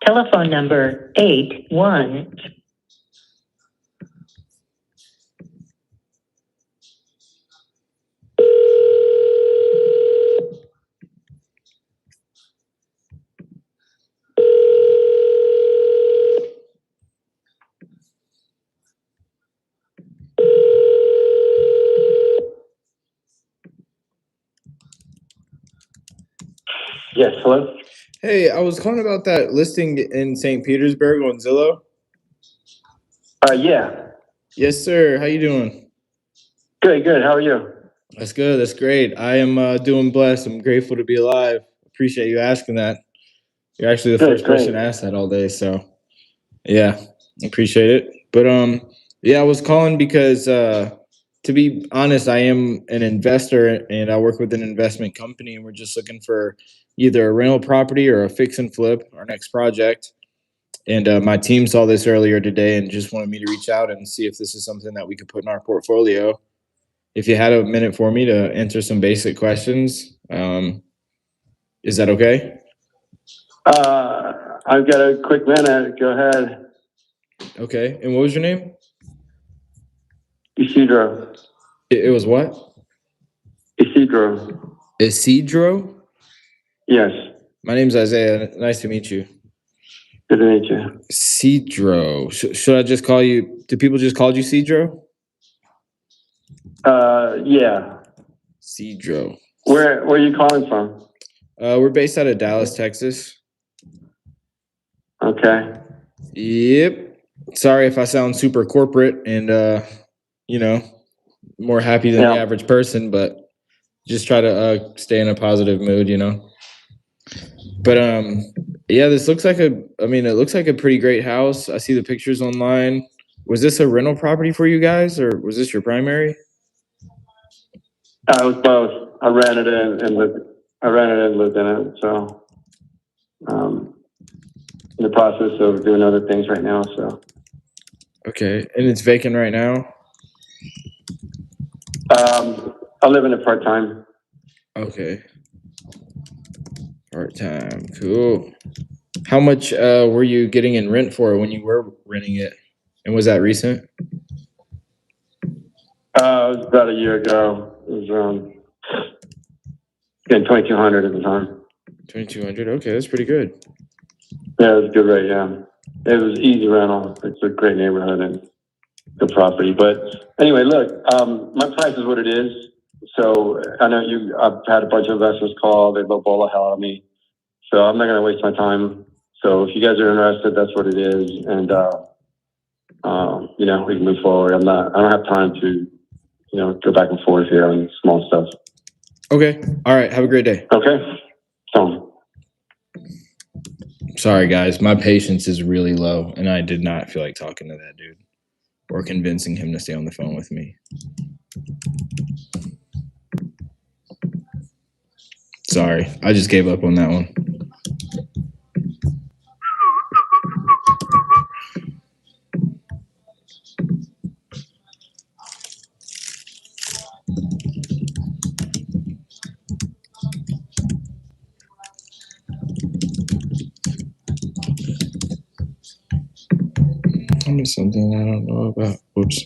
Telephone number 81. Yes, hello? Hey, I was calling about that listing in St. Petersburg on Zillow. Yeah. Yes, sir. How you doing? Good, good. How are you? That's good. That's great. I am doing blessed. I'm grateful to be alive. Appreciate you asking that. You're actually the Good, first person great. to ask that all day, so yeah, appreciate it. But yeah, I was calling because to be honest, I am an investor and I work with an investment company, and we're just looking for either a rental property or a fix and flip, our next project. And my team saw this earlier today and just wanted me to reach out and see if this is something that we could put in our portfolio. If you had a minute for me to answer some basic questions, is that okay? I've got a quick minute. Go ahead. Okay. And what was your name? Isidro. It was what? Isidro. Isidro? Yes. My name's Isaiah. Nice to meet you. Good to meet you. Isidro. Should I just call you? Do people just call you Isidro? Yeah. Isidro. Where are you calling from? We're based out of Dallas, Texas. Okay. Yep. Sorry if I sound super corporate and you know, more happy than the average person, but just try to stay in a positive mood, you know. But yeah, this looks like it looks like a pretty great house. I see the pictures online. Was this a rental property for you guys, or was this your primary? It was both. I rented it and lived in it. So, in the process of doing other things right now. So, Okay, and it's vacant right now. I live in it part time. Okay, part time, cool. How much were you getting in rent for when you were renting it, and was that recent? It was about a year ago. It was getting 2,200 at the time. 2,200. Okay, that's pretty good. Yeah, it was a good rate. Yeah, it was easy rental. It's a great neighborhood and good property. But anyway, look, my price is what it is. So I know I've had a bunch of investors call. They lowball the hell out of me. So I'm not going to waste my time. So if you guys are interested, that's what it is. And we can move forward. I don't have time to, go back and forth here on small stuff. Okay. All right. Have a great day. Okay. So. Sorry, guys. My patience is really low, and I did not feel like talking to that dude or convincing him to stay on the phone with me. Sorry. I just gave up on that one. Tell me something I don't know about. Whoops.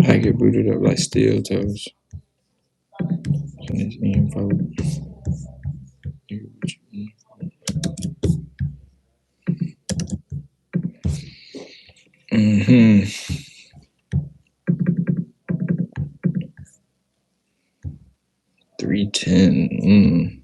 I get booted up like steel toes. Mm-hmm. 310.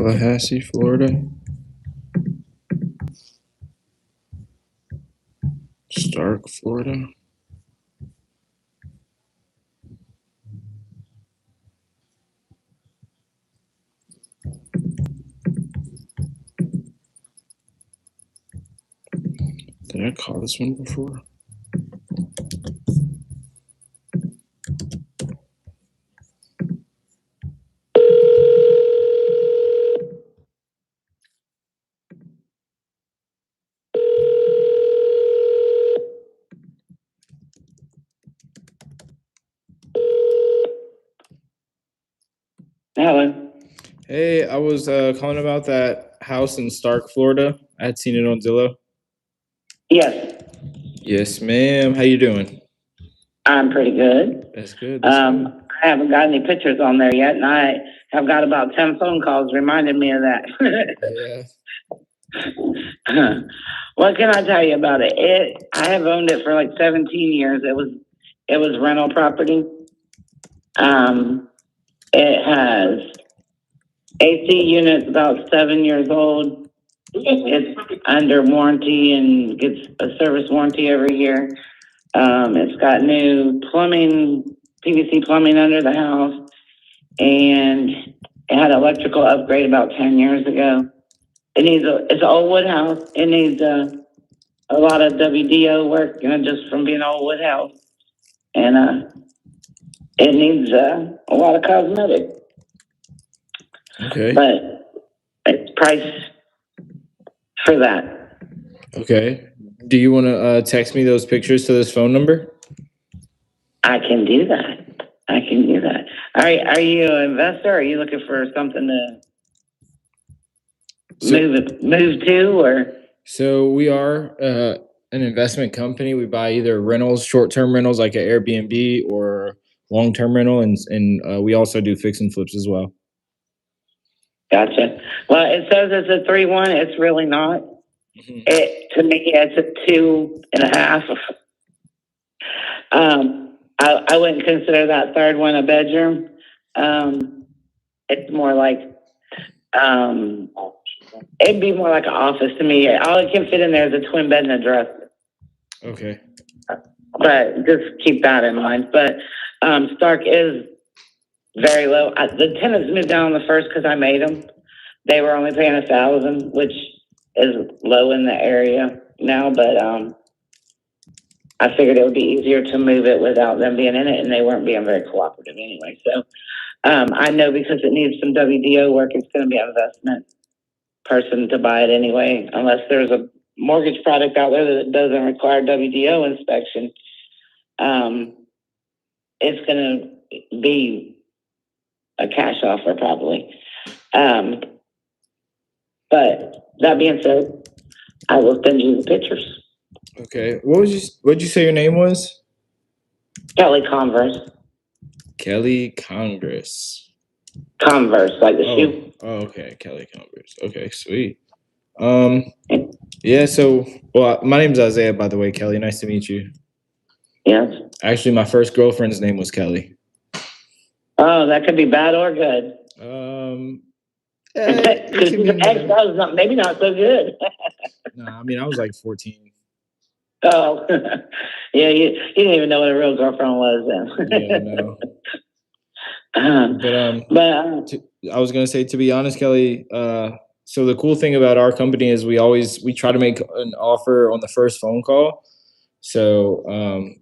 Tallahassee, Florida. Stark, Florida. Did I call this one before? Helen? Hey, I was calling about that house in Stark, Florida. I had seen it on Zillow. Yes, Yes, ma'am. How you doing? I'm pretty good. That's good. That's good. I haven't got any pictures on there yet, and I have got about 10 phone calls reminding me of that. Yeah. What can I tell you about it? I have owned it for like 17 years. It was rental property. It has AC units about 7 years old. It's under warranty and gets a service warranty every year. It's got new plumbing, PVC plumbing under the house, and it had electrical upgrade about 10 years ago. It's an old wood house. It needs a lot of WDO work, just from being an old wood house. And it needs a lot of cosmetic. Okay. But it's priced for that. Okay. Do you want to text me those pictures to this phone number? I can do that. Are you an investor? Or are you looking for something to move to, or? So we are an investment company. We buy either rentals, short-term rentals like an Airbnb, or long-term rental, and we also do fix and flips as well. Gotcha. Well, it says it's a 3-1. It's really not. Mm-hmm. To me, it's a 2.5. I wouldn't consider that third one a bedroom. It's more like, it'd be more like an office to me. All it can fit in there is a twin bed and a dresser. Okay. But just keep that in mind. But Stark is very low. The tenants moved down on the first because I made them. They were only paying $1,000, which is low in the area now. But I figured it would be easier to move it without them being in it, and they weren't being very cooperative anyway. So I know because it needs some WDO work, it's going to be an investment person to buy it anyway, unless there's a mortgage product out there that doesn't require WDO inspection. It's going to be a cash offer probably. But that being said, I will send you the pictures. Okay. What'd you say your name was? Kelly Converse. Kelly Congress. Converse, like the shoe. Oh, okay. Kelly Converse. Okay, sweet. Yeah, so my name's Isaiah, by the way, Kelly. Nice to meet you. Yes. Actually, my first girlfriend's name was Kelly. Oh, that could be bad or good. Because that was maybe not so good. No, I mean, I was like 14. Oh, yeah, you didn't even know what a real girlfriend was then. Yeah, no. I was gonna say, to be honest, Kelly, so the cool thing about our company is we try to make an offer on the first phone call. So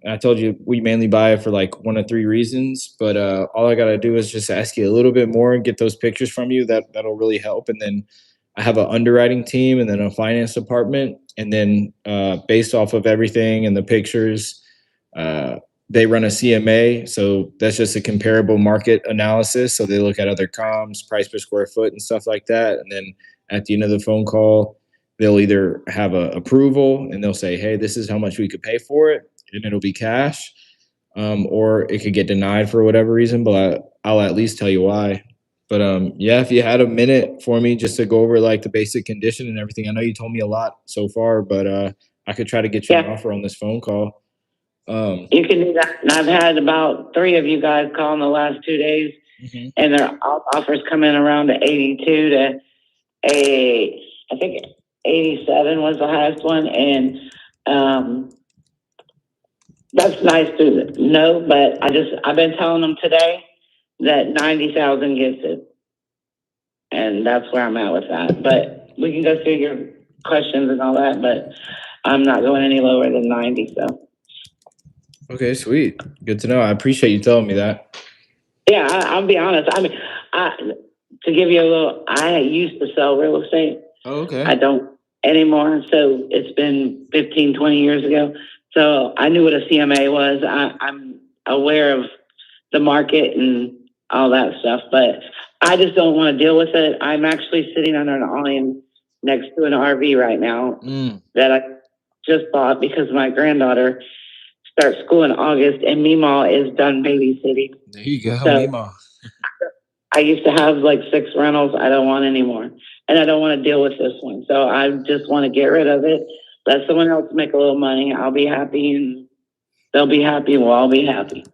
I told you we mainly buy it for like 1 of 3 reasons, but all I gotta do is just ask you a little bit more and get those pictures from you. That'll really help. And then I have an underwriting team and then a finance department, and then based off of everything and the pictures, they run a CMA. So that's just a comparable market analysis. So they look at other comps, price per square foot and stuff like that. And then at the end of the phone call, they'll either have a approval and they'll say, hey, this is how much we could pay for it, and it'll be cash, or it could get denied for whatever reason, but I'll at least tell you why. But yeah, if you had a minute for me just to go over like the basic condition and everything. I know you told me a lot so far, but I could try to get you an offer on this phone call. You can do that. And I've had about 3 of you guys call in the last 2 days, and their offers come in around to 82 to I think 87 was the highest one, and that's nice to know. But I've been telling them today that 90,000 gets it, and that's where I'm at with that. But we can go through your questions and all that, but I'm not going any lower than 90. So Okay, sweet. Good to know. I appreciate you telling me that. yeah, I'll be honest. I mean, to give you a little, I used to sell real estate. Oh, okay. I don't anymore. So it's been 15, 20 years ago. So I knew what a CMA was. I'm aware of the market and all that stuff, but I just don't want to deal with it. I'm actually sitting under an awning next to an RV right now that I just bought because my granddaughter starts school in August and Meemaw is done babysitting. There you go, So, Meemaw. I used to have like 6 rentals. I don't want anymore. And I don't want to deal with this one. So I just want to get rid of it. Let someone else make a little money. I'll be happy and they'll be happy. We'll all be happy.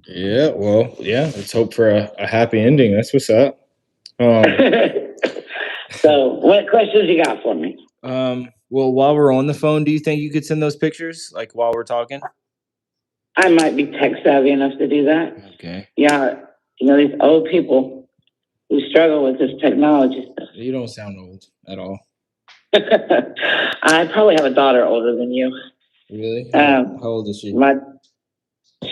Yeah, well, yeah, let's hope for a happy ending. That's what's up. So what questions you got for me? Well, while we're on the phone, do you think you could send those pictures, like while we're talking? I might be tech savvy enough to do that. Okay. Yeah. You know, these old people who struggle with this technology stuff. You don't sound old at all. I probably have a daughter older than you. Really? How old is she?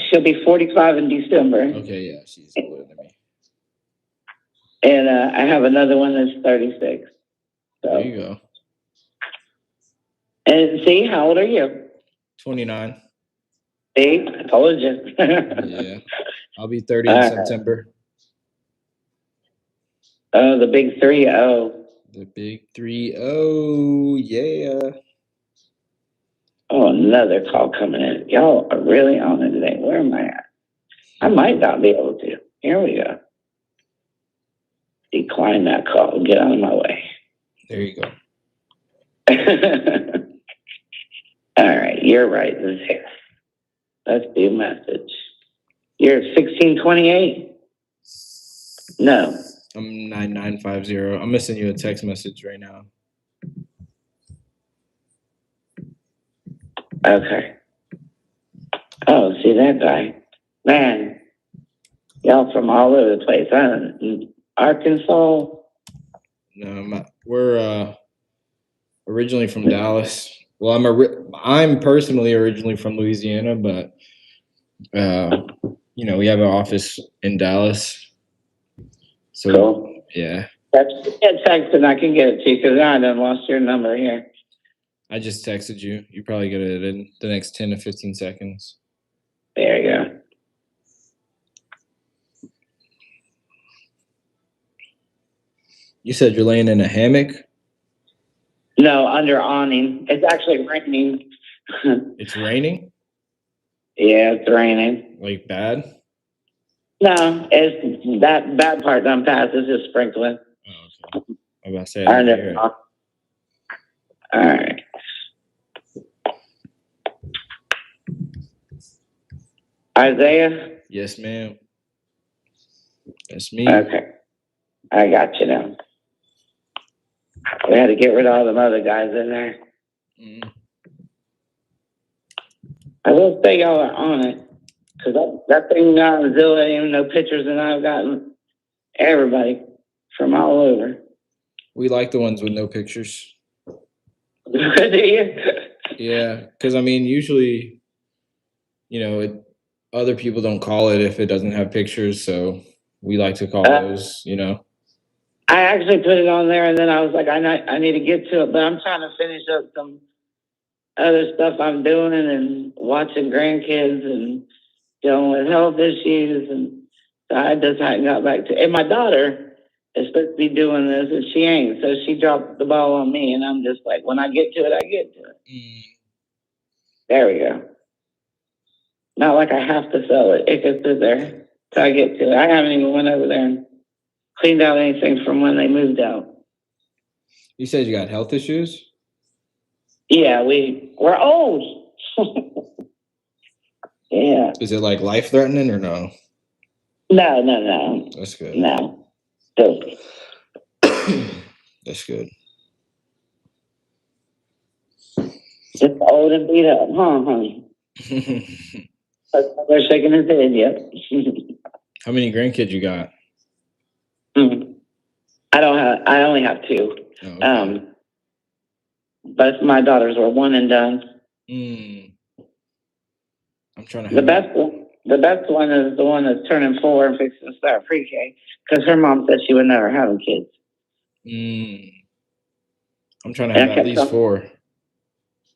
She'll be 45 in December. Okay, yeah, she's older than me. And I have another one that's 36. So. There you go. And see, how old are you? 29. See, I told you. Yeah, I'll be 30 in September. Oh, the big 3-0. The big 3-0, yeah. Oh, another call coming in. Y'all are really on it today. Where am I at? I might not be able to. Here we go. Decline that call. Get out of my way. There you go. All right, you're right. This is here. Let's do message. You're 1628? No. I'm 9950. I'm gonna send you a text message right now. Okay. Oh, see that guy. Man, y'all from all over the place. Arkansas? No, we're originally from Dallas. Well, I'm personally originally from Louisiana, but you know, we have an office in Dallas. So cool. Yeah. That's a text and I can get it to you because I done lost your number here. I just texted you. You probably get it in the next 10 to 15 seconds. There you go. You said you're laying in a hammock? No, under awning. It's actually raining. It's raining? Yeah, it's raining. Like bad? No, it's that bad part done passed. It's just sprinkling. Oh, okay. I'm about to say I didn't hear it. All right. Isaiah? Yes, ma'am. That's me. Okay. I got you now. We had to get rid of all them other guys in there. I will say y'all are on it. Because that thing got on Zillow, ain't even no pictures, and I've gotten everybody from all over. We like the ones with no pictures. Do you? Yeah, because I mean, usually, you know, other people don't call it if it doesn't have pictures, so we like to call those, you know. I actually put it on there, and then I was like, I need to get to it, but I'm trying to finish up some other stuff I'm doing and watching grandkids and dealing with health issues, and so I just hadn't got back to it. And my daughter is supposed to be doing this, and she ain't, so she dropped the ball on me, and I'm just like, when I get to it, I get to it. There we go. Not like I have to sell it. It can sit there till I get to it. I haven't even went over there and cleaned out anything from when they moved out. You said you got health issues? Yeah, we're old. Yeah. Is it like life threatening or no? No. That's good. No. So, That's good. Just old and beat up, huh, honey? They're shaking his head, yep. How many grandkids you got? I only have two. Oh, okay. Both my daughters were one and done. I'm trying to The best one is the one that's turning 4 and fixing to start pre-K, because her mom said she would never have kids. I'm trying to have at least 4.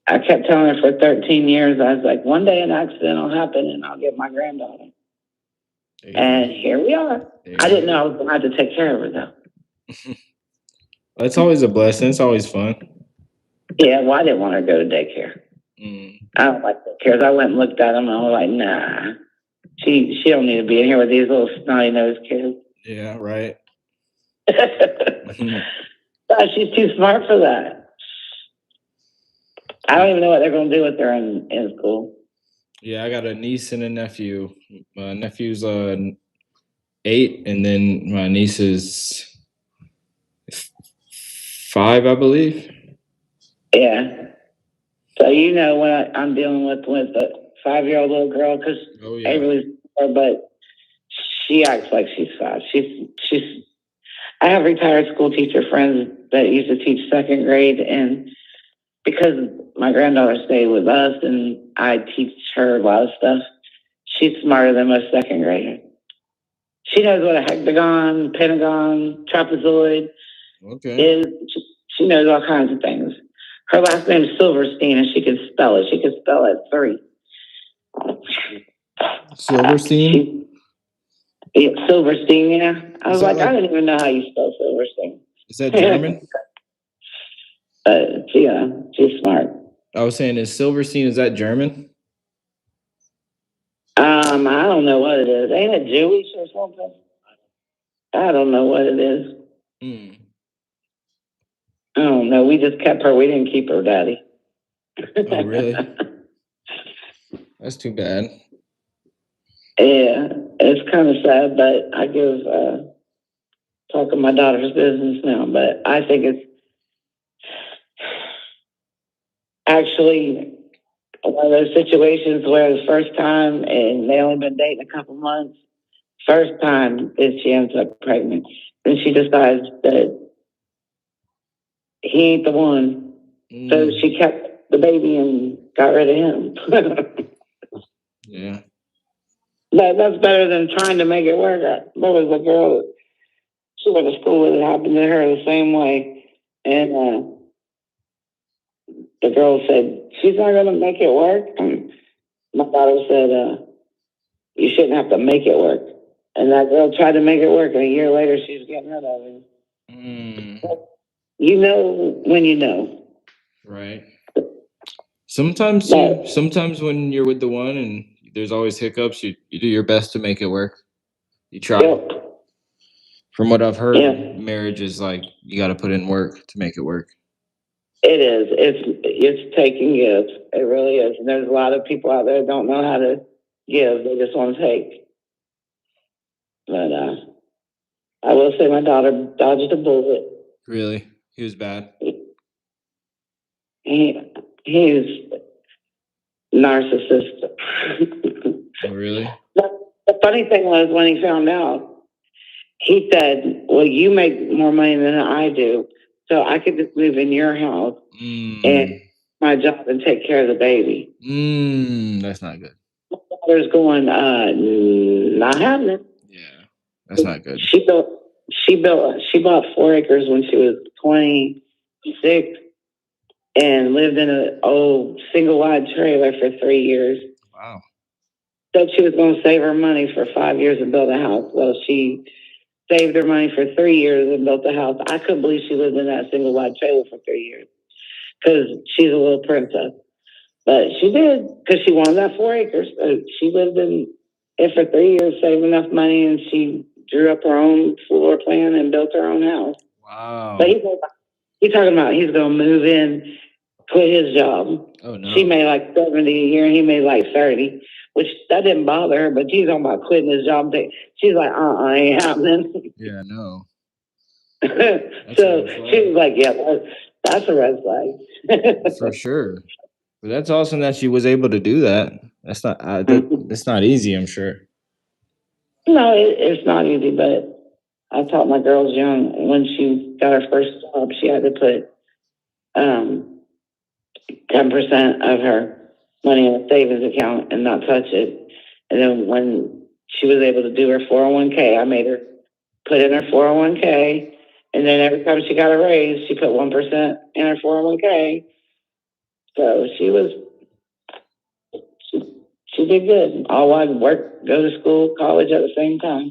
I kept telling her for 13 years, I was like, one day an accident will happen and I'll get my granddaughter. And here we are. I didn't know I was going to have to take care of her, though. That's always a blessing. It's always fun. Yeah, well, I didn't want her to go to daycare. I don't like daycares. I went and looked at them and I was like, nah. She don't need to be in here with these little snotty-nosed kids. Yeah, right. God, she's too smart for that. I don't even know what they're going to do with her in school. Yeah, I got a niece and a nephew. My nephew's 8, and then my niece is 5, I believe. Yeah. So you know what I'm dealing with a 5-year-old little girl, because Avery's 4, but she acts like she's 5. She's. I have retired school teacher friends that used to teach 2nd grade, and because my granddaughter stayed with us and I teach her a lot of stuff, she's smarter than most 2nd grader. She knows what a hexagon, pentagon, trapezoid is. She knows all kinds of things. Her last name is Silverstein, and she can spell it. She can spell it 3. Silverstein? Silverstein, yeah. I was like, I didn't even know how you spell Silverstein. Is that German? Yeah, she's smart. I was saying, is Silverstein, is that German? I don't know what it is. Ain't it Jewish or something? I don't know what it is. I don't know. We just kept her. We didn't keep her daddy. Oh, really? That's too bad. Yeah, it's kind of sad, but I give talking my daughter's business now. But I think it's actually one of those situations where the first time, and they only been dating a couple months, first time is she ends up pregnant. Then she decides that he ain't the one. So she kept the baby and got rid of him. Yeah. That's better than trying to make it work. There was a girl, she went to school with it, happened to her the same way. And the girl said, she's not going to make it work. And my daughter said, you shouldn't have to make it work. And that girl tried to make it work, and a year later, she's getting rid of him. You know when you know. Right. Sometimes when you're with the one and there's always hiccups, you do your best to make it work. You try. Yep. From what I've heard, marriage is like you got to put in work to make it work. It is. It's taking gifts. It really is. And there's a lot of people out there that don't know how to give. They just want to take. But I will say my daughter dodged a bullet. Really? He was bad? He's narcissist. Oh, really? The funny thing was, when he found out, he said, well, you make more money than I do, so I could just move in your house and my job and take care of the baby. That's not good. My daughter's going, not happening. Yeah, that's not good. She bought 4 acres when she was 26 and lived in an old single wide trailer for 3 years. Wow. Said she was going to save her money for 5 years and build a house. Well, she saved her money for 3 years and built a house. I couldn't believe she lived in that single wide trailer for 3 years because she's a little princess. But she did, because she wanted that 4 acres. So she lived in it for 3 years, saved enough money, and she drew up her own floor plan and built her own house. Wow. But he's talking about he's going to move in, quit his job. Oh, no. She made like 70 a year, and he made like 30, which that didn't bother her, but she's talking about quitting his job. She's like, ain't happening. Yeah, no. So she was like, yeah, that's a red flag. For sure. But that's awesome that she was able to do that. That's not that's not easy, I'm sure. No, it's not easy, but I taught my girls young when she got her first job, she had to put 10% of her money in a savings account and not touch it. And then when she was able to do her 401k, I made her put in her 401k. And then every time she got a raise, she put 1% in her 401k. So she did good. All I work, go to school, college at the same time.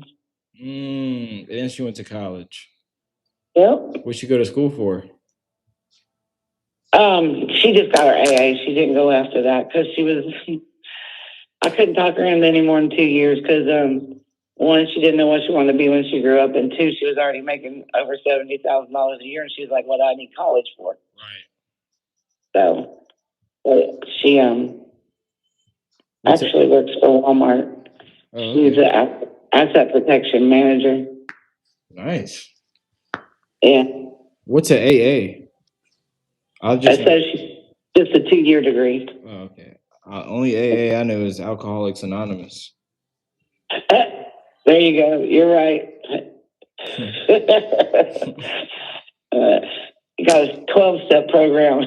And then she went to college. Yep. What'd she go to school for? She just got her AA. She didn't go after that because I couldn't talk her into any more than 2 years because, one, she didn't know what she wanted to be when she grew up, and two, she was already making over $70,000 a year, and she was like, "What do I need college for?" Right. So, she actually works for Walmart. Oh, okay. She's an asset protection manager. Nice. Yeah. What's an AA? That says she's just a 2-year degree. Oh, okay. Only AA I know is Alcoholics Anonymous. There you go. You're right. You got a 12-step program.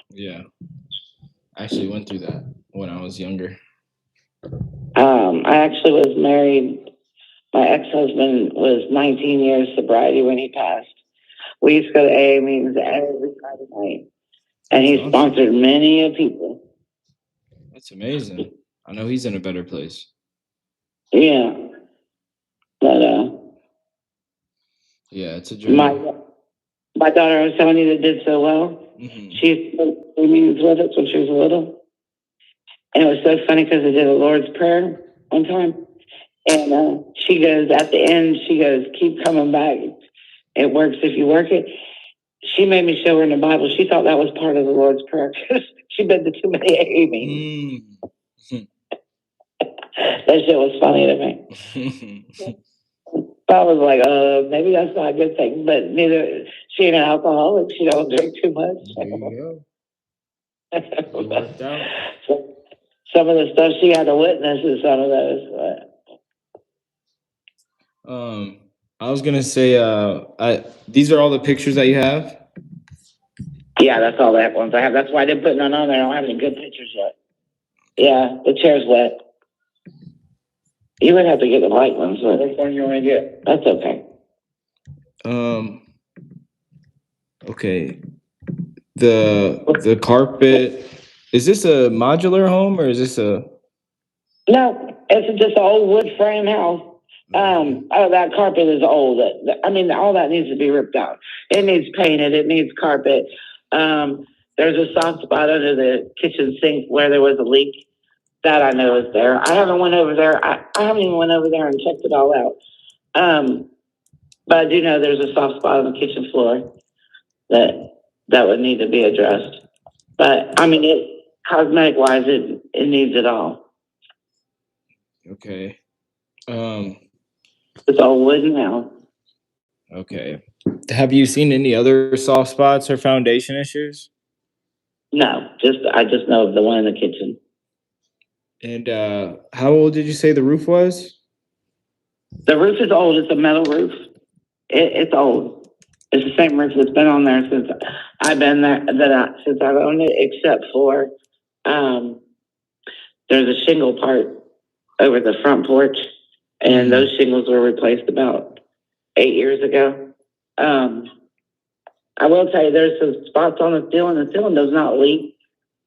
Yeah. I actually went through that when I was younger. I actually was married. My ex-husband was 19 years sobriety when he passed. We used to go to AA meetings every Friday night, and he sponsored many people. That's amazing. I know he's in a better place. Yeah. But yeah, it's a journey. My daughter I was telling you that did so well. Mm-hmm. She spoke 3 meetings with us when she was little. And it was so funny because I did a Lord's Prayer one time. And she goes, at the end, she goes, "Keep coming back. It works if you work it." She made me show her in the Bible. She thought that was part of the Lord's Prayer because she'd been to too many AA meetings. That shit was funny to me. I was like, maybe that's not a good thing. But neither, she ain't an alcoholic. She don't drink too much. There you go. It worked out. Some of the stuff she had to witness is some of those. But. I was gonna say, these are all the pictures that you have? Yeah, that's all the ones I have. That's why I didn't put none on there. I don't have any good pictures yet. Yeah, the chair's wet. You would have to get the light ones. Which one you want to get? That's okay. Okay. The carpet. Is this a modular home or is this a? No, it's just an old wood frame house. That carpet is old. I mean, all that needs to be ripped out. It needs painted. It needs carpet. There's a soft spot under the kitchen sink where there was a leak. That I know is there. I haven't went over there. I haven't even went over there and checked it all out. But I do know there's a soft spot on the kitchen floor that would need to be addressed. But I mean, cosmetic wise, it needs it all. Okay. It's all wooden now. Okay. Have you seen any other soft spots or foundation issues? No, I just know of the one in the kitchen. And how old did you say the roof was? The roof is old. It's a metal roof. It's old. It's the same roof that's been on there since I've been there. Since I've owned it, except for there's a shingle part over the front porch, and those shingles were replaced about 8 years ago. I will tell you, there's some spots on the ceiling. The ceiling does not leak.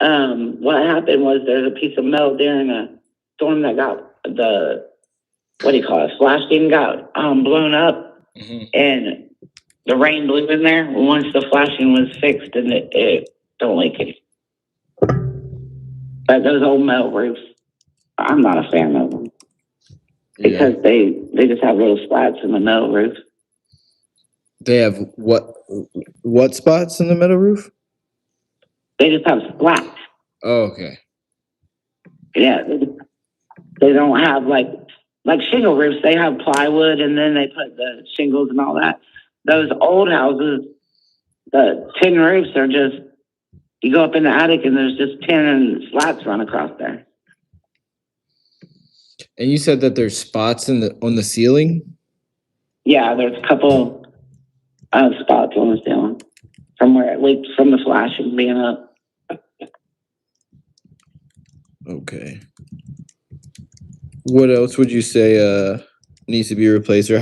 What happened was there's a piece of metal during a storm that got flashing got blown up, and the rain blew in there. Once the flashing was fixed, and it don't leak it. But those old metal roofs, I'm not a fan of them because they just have little slats in the metal roof. They have what spots in the metal roof? They just have slats. Oh, okay. Yeah, they don't have like shingle roofs. They have plywood, and then they put the shingles and all that. those old houses, the tin roofs are just, you go up in the attic and there's just tin and slats run across there. And you said that there's spots on the ceiling? Yeah, there's a couple spots on the ceiling from where it leaked from the flashing being up. Okay. What else would you say needs to be replaced, or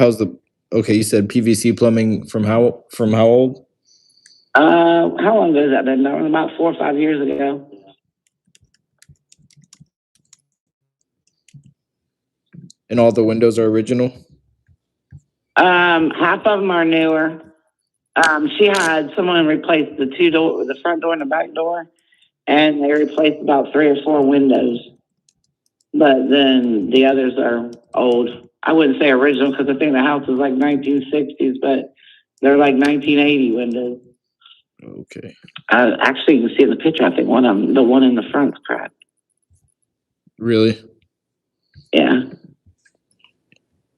okay, you said PVC plumbing from how old? How long ago has that been? About 4 or 5 years ago. And all the windows are original? Half of them are newer. She had someone replace the front door and the back door, and they replaced about 3 or 4 windows. But then the others are old. I wouldn't say original because I think the house is like 1960s, but they're like 1980 windows. Okay. Actually, you can see in the picture, I think the one in the front's cracked. Really? Yeah.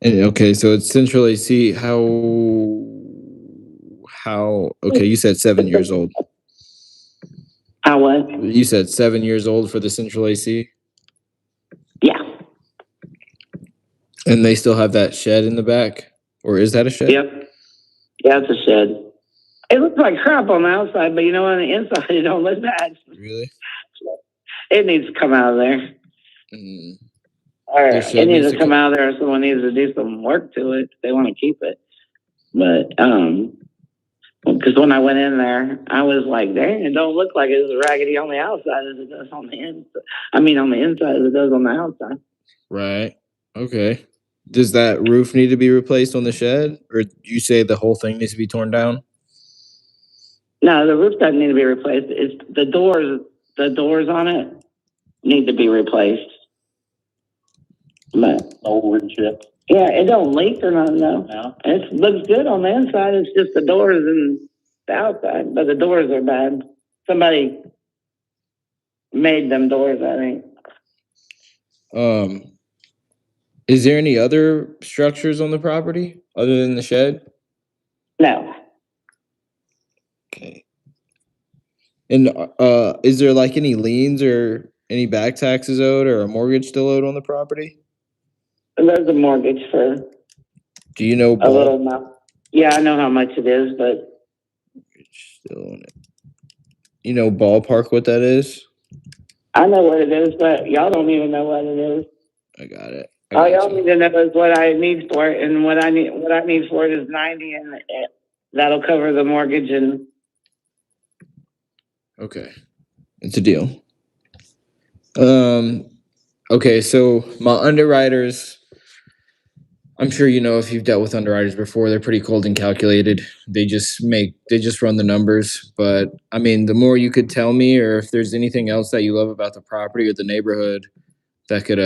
And, okay, so it's central AC. How? Okay, you said 7 years old. How what? You said 7 years old for the central AC? Yeah. And they still have that shed in the back? Or is that a shed? Yep. Yeah, it's a shed. It looks like crap on the outside, but you know, on the inside, it don't look bad. Really? It needs to come out of there. Mm. Or it needs to come out of there, or someone needs to do some work to it if they want to keep it. But, because when I went in there, I was like, dang, it don't look like it's as raggedy on the outside as it does on the inside. I mean, on the inside as it does on the outside. Right. Okay. Does that roof need to be replaced on the shed? Or you say the whole thing needs to be torn down? No, the roof doesn't need to be replaced. It's the doors on it need to be replaced. But Old wood chip. yeah, it don't leak or nothing though. No. It looks good on the inside. It's just the doors and the outside, but the doors are bad. Somebody made them doors, I think. Is there any other structures on the property other than the shed? No. Okay. And is there like any liens or any back taxes owed or a mortgage still owed on the property? There's a mortgage for Do you know a little amount. Yeah, I know how much it is, but still on it. You know ballpark what that is? I know what it is, but y'all don't even know what it is. I got it. All y'all need to know is what I need for it, and what I need for it is 90, and that'll cover the mortgage. And okay, it's a deal. Okay, so my underwriters, I'm sure you know if you've dealt with underwriters before, they're pretty cold and calculated. They just run the numbers. But I mean, the more you could tell me, or if there's anything else that you love about the property or the neighborhood that could,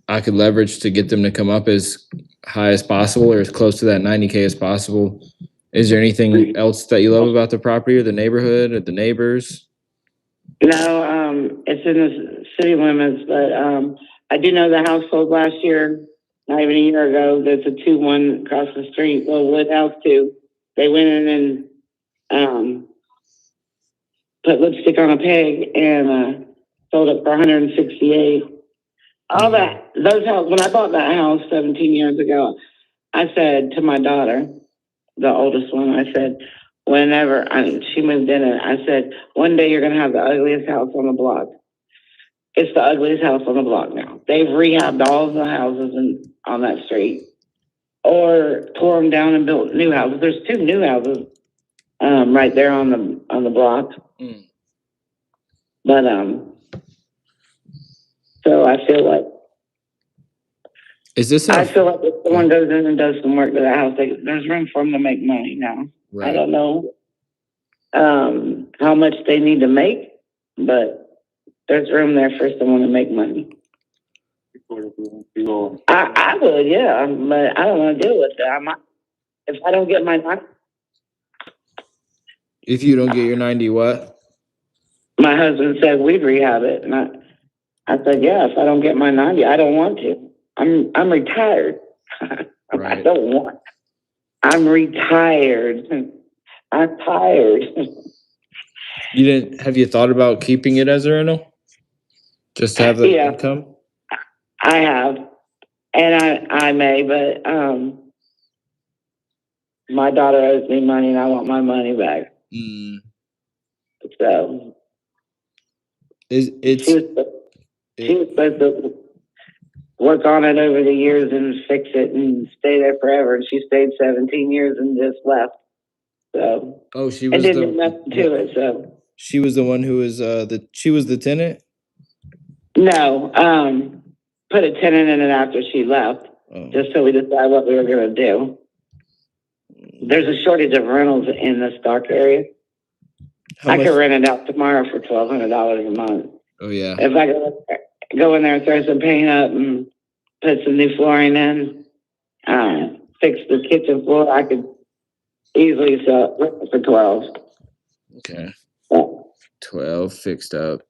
I could leverage to get them to come up as high as possible or as close to that 90K as possible. Is there anything else that you love about the property or the neighborhood or the neighbors? no, it's in the city limits, but I do know the house sold last year, not even a year ago. There's a 2-1 across the street, Wood House 2. They went in and put lipstick on a peg and sold it for 168. All that, those houses, when I bought that house 17 years ago, I said to my daughter, the oldest one, I said, she moved in, and I said, one day you're going to have the ugliest house on the block. It's the ugliest house on the block now. They've rehabbed all of the houses on that street, or tore them down and built new houses. There's 2 new houses right there on the block. Mm. But so I feel like I feel like if someone goes in and does some work to the house, there's room for them to make money now. Right. I don't know how much they need to make, but there's room there for someone to make money. I would, yeah, but I don't want to deal with it. If I don't get my 90. If you don't get your 90, what? My husband said we'd rehab it, and I said, yeah, if I don't get my 90, I don't want to. I'm retired. Right. I don't want. I'm retired. I'm tired. Have you thought about keeping it as a rental? Just to have the Yeah. income? I have, and I may, but my daughter owes me money, and I want my money back. So she was supposed to work on it over the years and fix it and stay there forever, and she stayed 17 years and just left. So she and was didn't do nothing to it. So she was the one who was she was the tenant? no, put a tenant in it after she left, just so we decide what we were going to do. There's a shortage of rentals in the Stark area. I could rent it out tomorrow for $1,200 a month. Oh yeah. If I could go in there and throw some paint up and put some new flooring in, fix the kitchen floor, I could easily sell it for 12. Okay. 12 fixed up.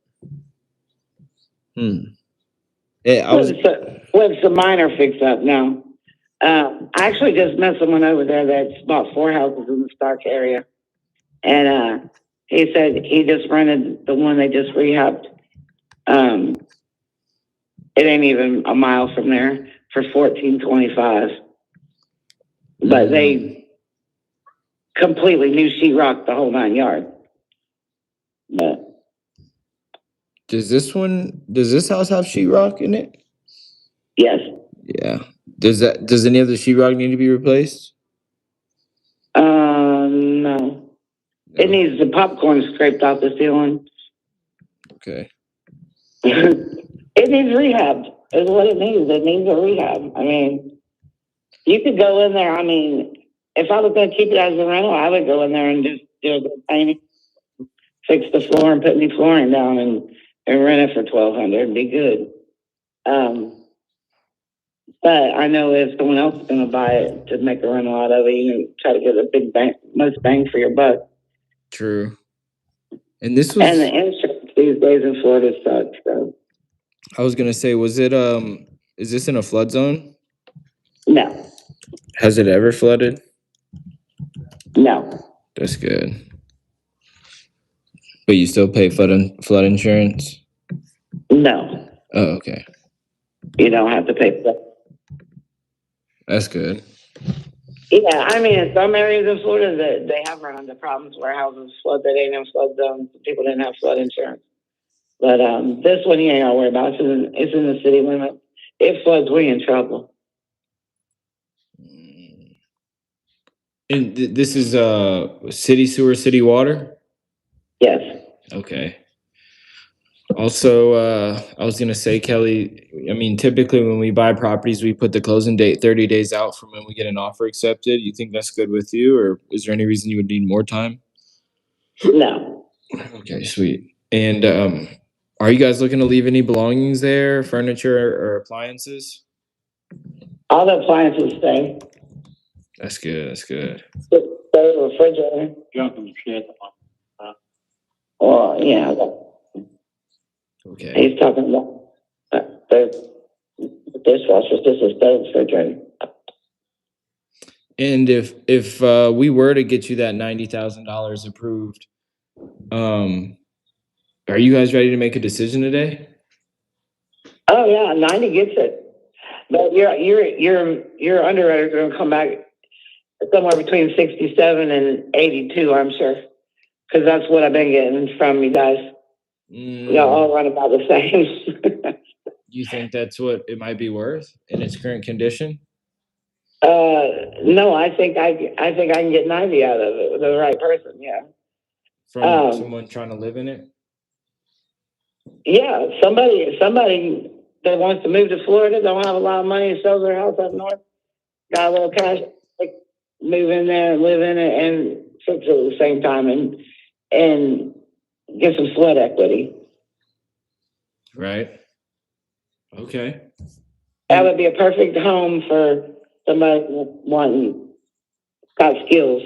Yeah, with some minor fix up now. I actually just met someone over there that's bought 4 houses in the Stark area. And he said he just rented the one they just rehabbed. It ain't even a mile from there for $14.25. But they completely new sheetrock the whole 9 yards. But does this house have sheetrock in it? yes. Yeah. Does any of the sheetrock need to be replaced? No. It needs the popcorn scraped off the ceiling. Okay. It needs rehab, is what it needs. It needs a rehab. I mean, you could go in there. I mean, if I was going to keep it as a rental, I would go in there and just do a good painting, fix the floor and put new flooring down and rent it for $1,200. It'd be good. But I know if someone else is going to buy it to make a rental out of it, you can try to get the most bang for your buck. True. And this was. And the insurance these days in Florida sucks. So. I was gonna say, was it is this in a flood zone? No. Has it ever flooded? No. That's good. But you still pay flood insurance? No. Oh, okay. You don't have to pay for that. That's good. Yeah, I mean, in some areas of Florida, they have run into problems where houses flood that ain't in flood zones. People didn't have flood insurance. But this one you ain't got to worry about. It's in the city limit. If floods, we in trouble. And this is city sewer, city water? Yes. Okay. Also, I was gonna say, Kelly, I mean, typically when we buy properties, we put the closing date 30 days out from when we get an offer accepted. You think that's good with you, or is there any reason you would need more time? No. Okay, sweet. And are you guys looking to leave any belongings there, furniture or appliances? All the appliances stay. That's good. That's good. The refrigerator. Junk and shit. Well, yeah. Okay. He's talking about the dishwasher. This is the refrigerator. And if we were to get you that $90,000 approved, are you guys ready to make a decision today? Oh yeah, 90 gets it. But your underwriter's going to come back somewhere between 67 and 82, I'm sure, because that's what I've been getting from you guys. Y'all all run about the same. You think that's what it might be worth in its current condition? No, I think I can get 90 out of it with the right person. Yeah. From someone trying to live in it. Yeah, somebody that wants to move to Florida, don't have a lot of money, and sells their house up north, got a little cash, like, move in there and live in it and fix it at the same time and get some sweat equity. Right. Okay. That would be a perfect home for somebody wanting got skills.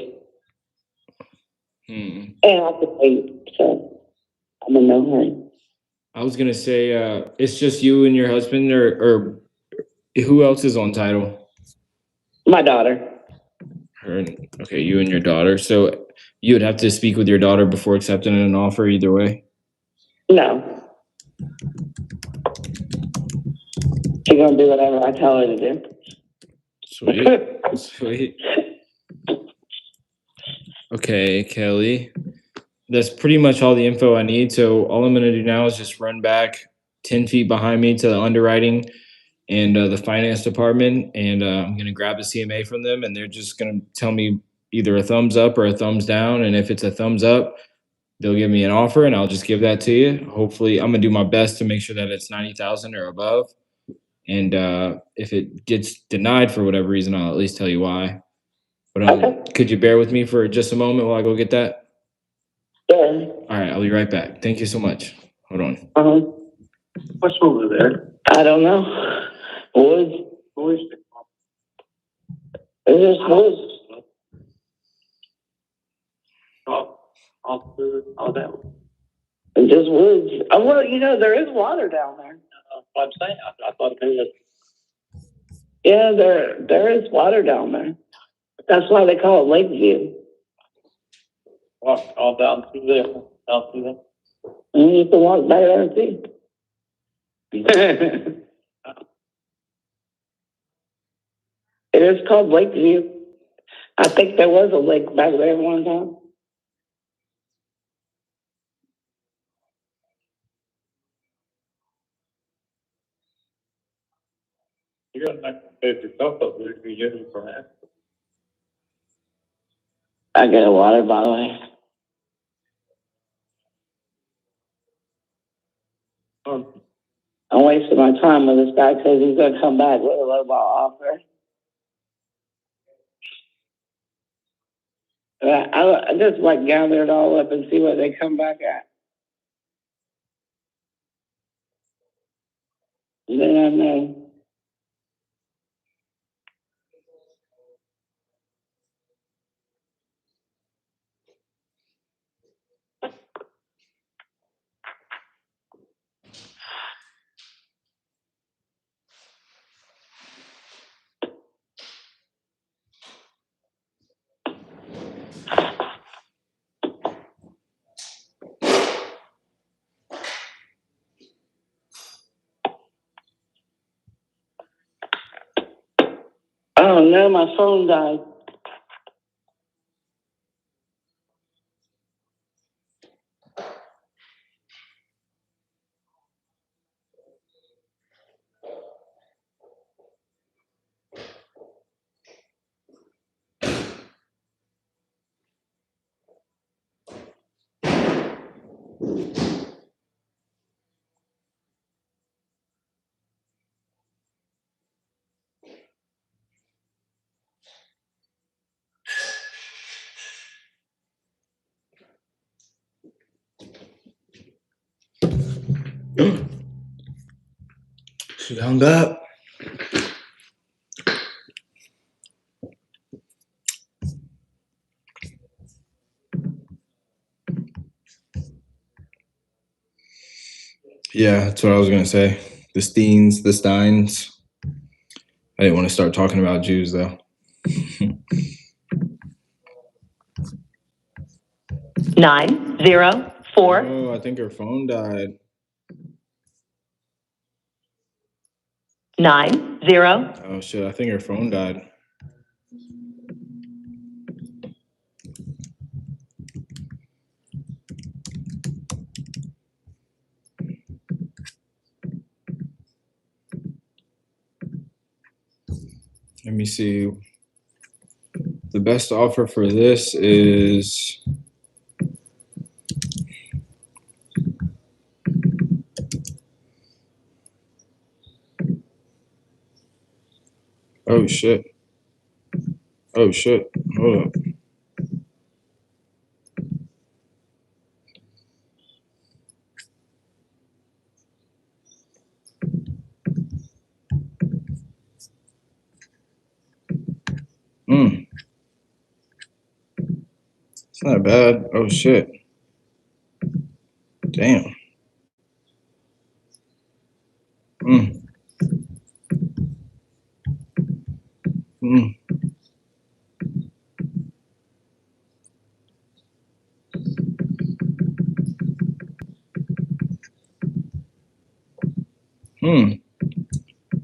And I could wait, so I'm in no hurry. I was gonna say, it's just you and your husband, or who else is on title? My daughter. Okay, you and your daughter. So you would have to speak with your daughter before accepting an offer either way? No. She's gonna do whatever I tell her to do. Sweet. Sweet. Okay, Kelly. That's pretty much all the info I need. So all I'm going to do now is just run back 10 feet behind me to the underwriting and the finance department. And I'm going to grab the CMA from them, and they're just going to tell me either a thumbs up or a thumbs down. And if it's a thumbs up, they'll give me an offer, and I'll just give that to you. Hopefully, I'm going to do my best to make sure that it's 90,000 or above. And if it gets denied for whatever reason, I'll at least tell you why. But could you bear with me for just a moment while I go get that? Yeah. All right, I'll be right back. Thank you so much. Hold on. What's over there? I don't know. Woods. It's just woods. All that. It's just woods. Oh, well, there is water down there. I'm saying, I thought it was. Yeah, there is water down there. That's why they call it Lakeview. Walk all down through there, down through there. And you can walk back there and see. It is called Lakeview. I think there was a lake back there one time. You got to pay yourself up there if you get it from that. I get a water, by the way. I'm wasting my time with this guy because he's going to come back with a lowball offer. I just gather it all up and see what they come back at. Then I know. Oh no, my phone died. She hung up. Yeah, that's what I was going to say. The Steins. I didn't want to start talking about Jews, though. 904. Oh, I think her phone died. 90. Oh, shit. I think her phone died. Let me see. The best offer for this is... Oh, shit. Oh, shit. Hold up. It's not bad. Oh, shit. Damn. Mm.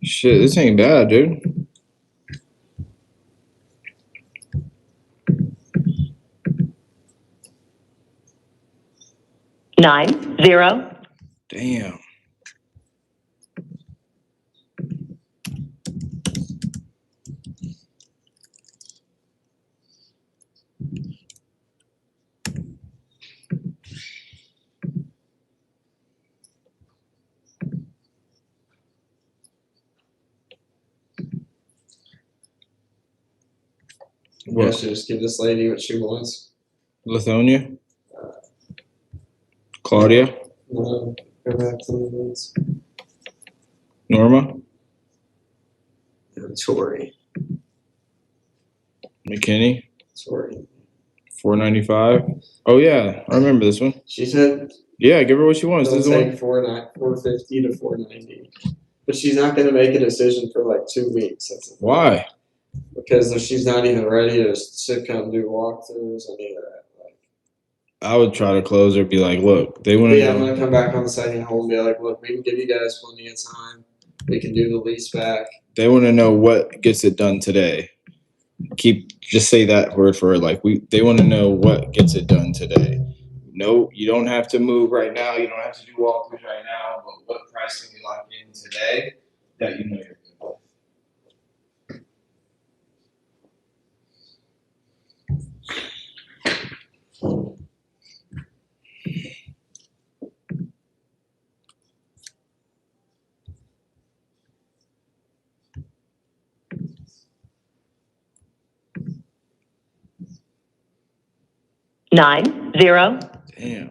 Shit, this ain't bad, dude. $9,000. Damn. Yeah, I should just give this lady what she wants. Lithonia? Claudia? No, go back to the leads. Norma? Tori. McKinney? Tori. $495. Oh yeah, I remember this one. She said, Yeah, give her what she wants. "It'll This is the take one. $450 to $490." But she's not going to make a decision for like 2 weeks. That's Why? Because she's not even ready to sit down and do walkthroughs, any of that. Like, I would try to close her, be like, look, they want to I'm going to come back on the second home and be like, look, we can give you guys plenty of time. We can do the lease back. They want to know what gets it done today. Just say that word for it. Like they want to know what gets it done today. No, you don't have to move right now. You don't have to do walkthroughs right now. But what price can we lock in today that you know you're good with? $9,000. Damn.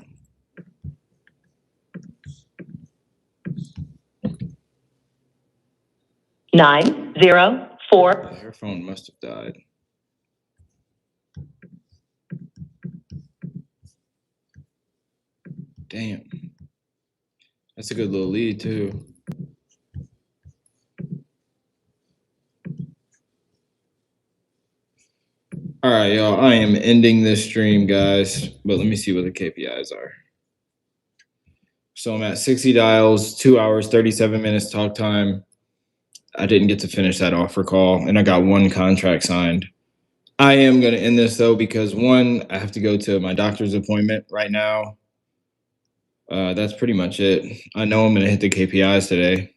$9,004. Her phone must have died. Damn. That's a good little lead too. All right, y'all. I am ending this stream, guys. But let me see what the KPIs are. So I'm at 60 dials, 2 hours, 37 minutes talk time. I didn't get to finish that offer call, and I got one contract signed. I am going to end this, though, because, one, I have to go to my doctor's appointment right now. That's pretty much it. I know I'm going to hit the KPIs today.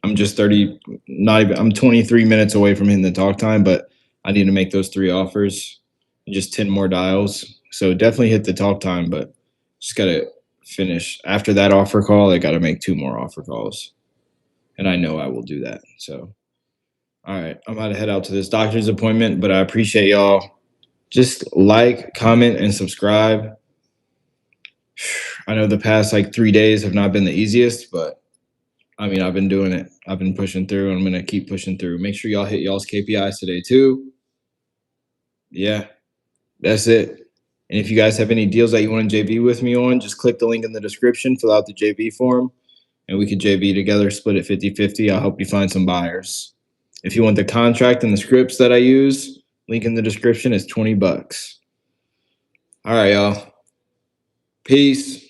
I'm just 23 minutes away from hitting the talk time, but I need to make those 3 offers, just 10 more dials. So definitely hit the talk time, but just got to finish. After that offer call, I got to make 2 more offer calls. And I know I will do that. So, all right, I'm about to head out to this doctor's appointment, but I appreciate y'all. Just like, comment, and subscribe. I know the past 3 days have not been the easiest, but I mean, I've been doing it. I've been pushing through, and I'm going to keep pushing through. Make sure y'all hit y'all's KPIs today, too. Yeah, that's it. And if you guys have any deals that you want to JV with me on, just click the link in the description, fill out the JV form, and we could JV together, split it 50-50. I'll help you find some buyers. If you want the contract and the scripts that I use, link in the description is $20. All right, y'all. Peace.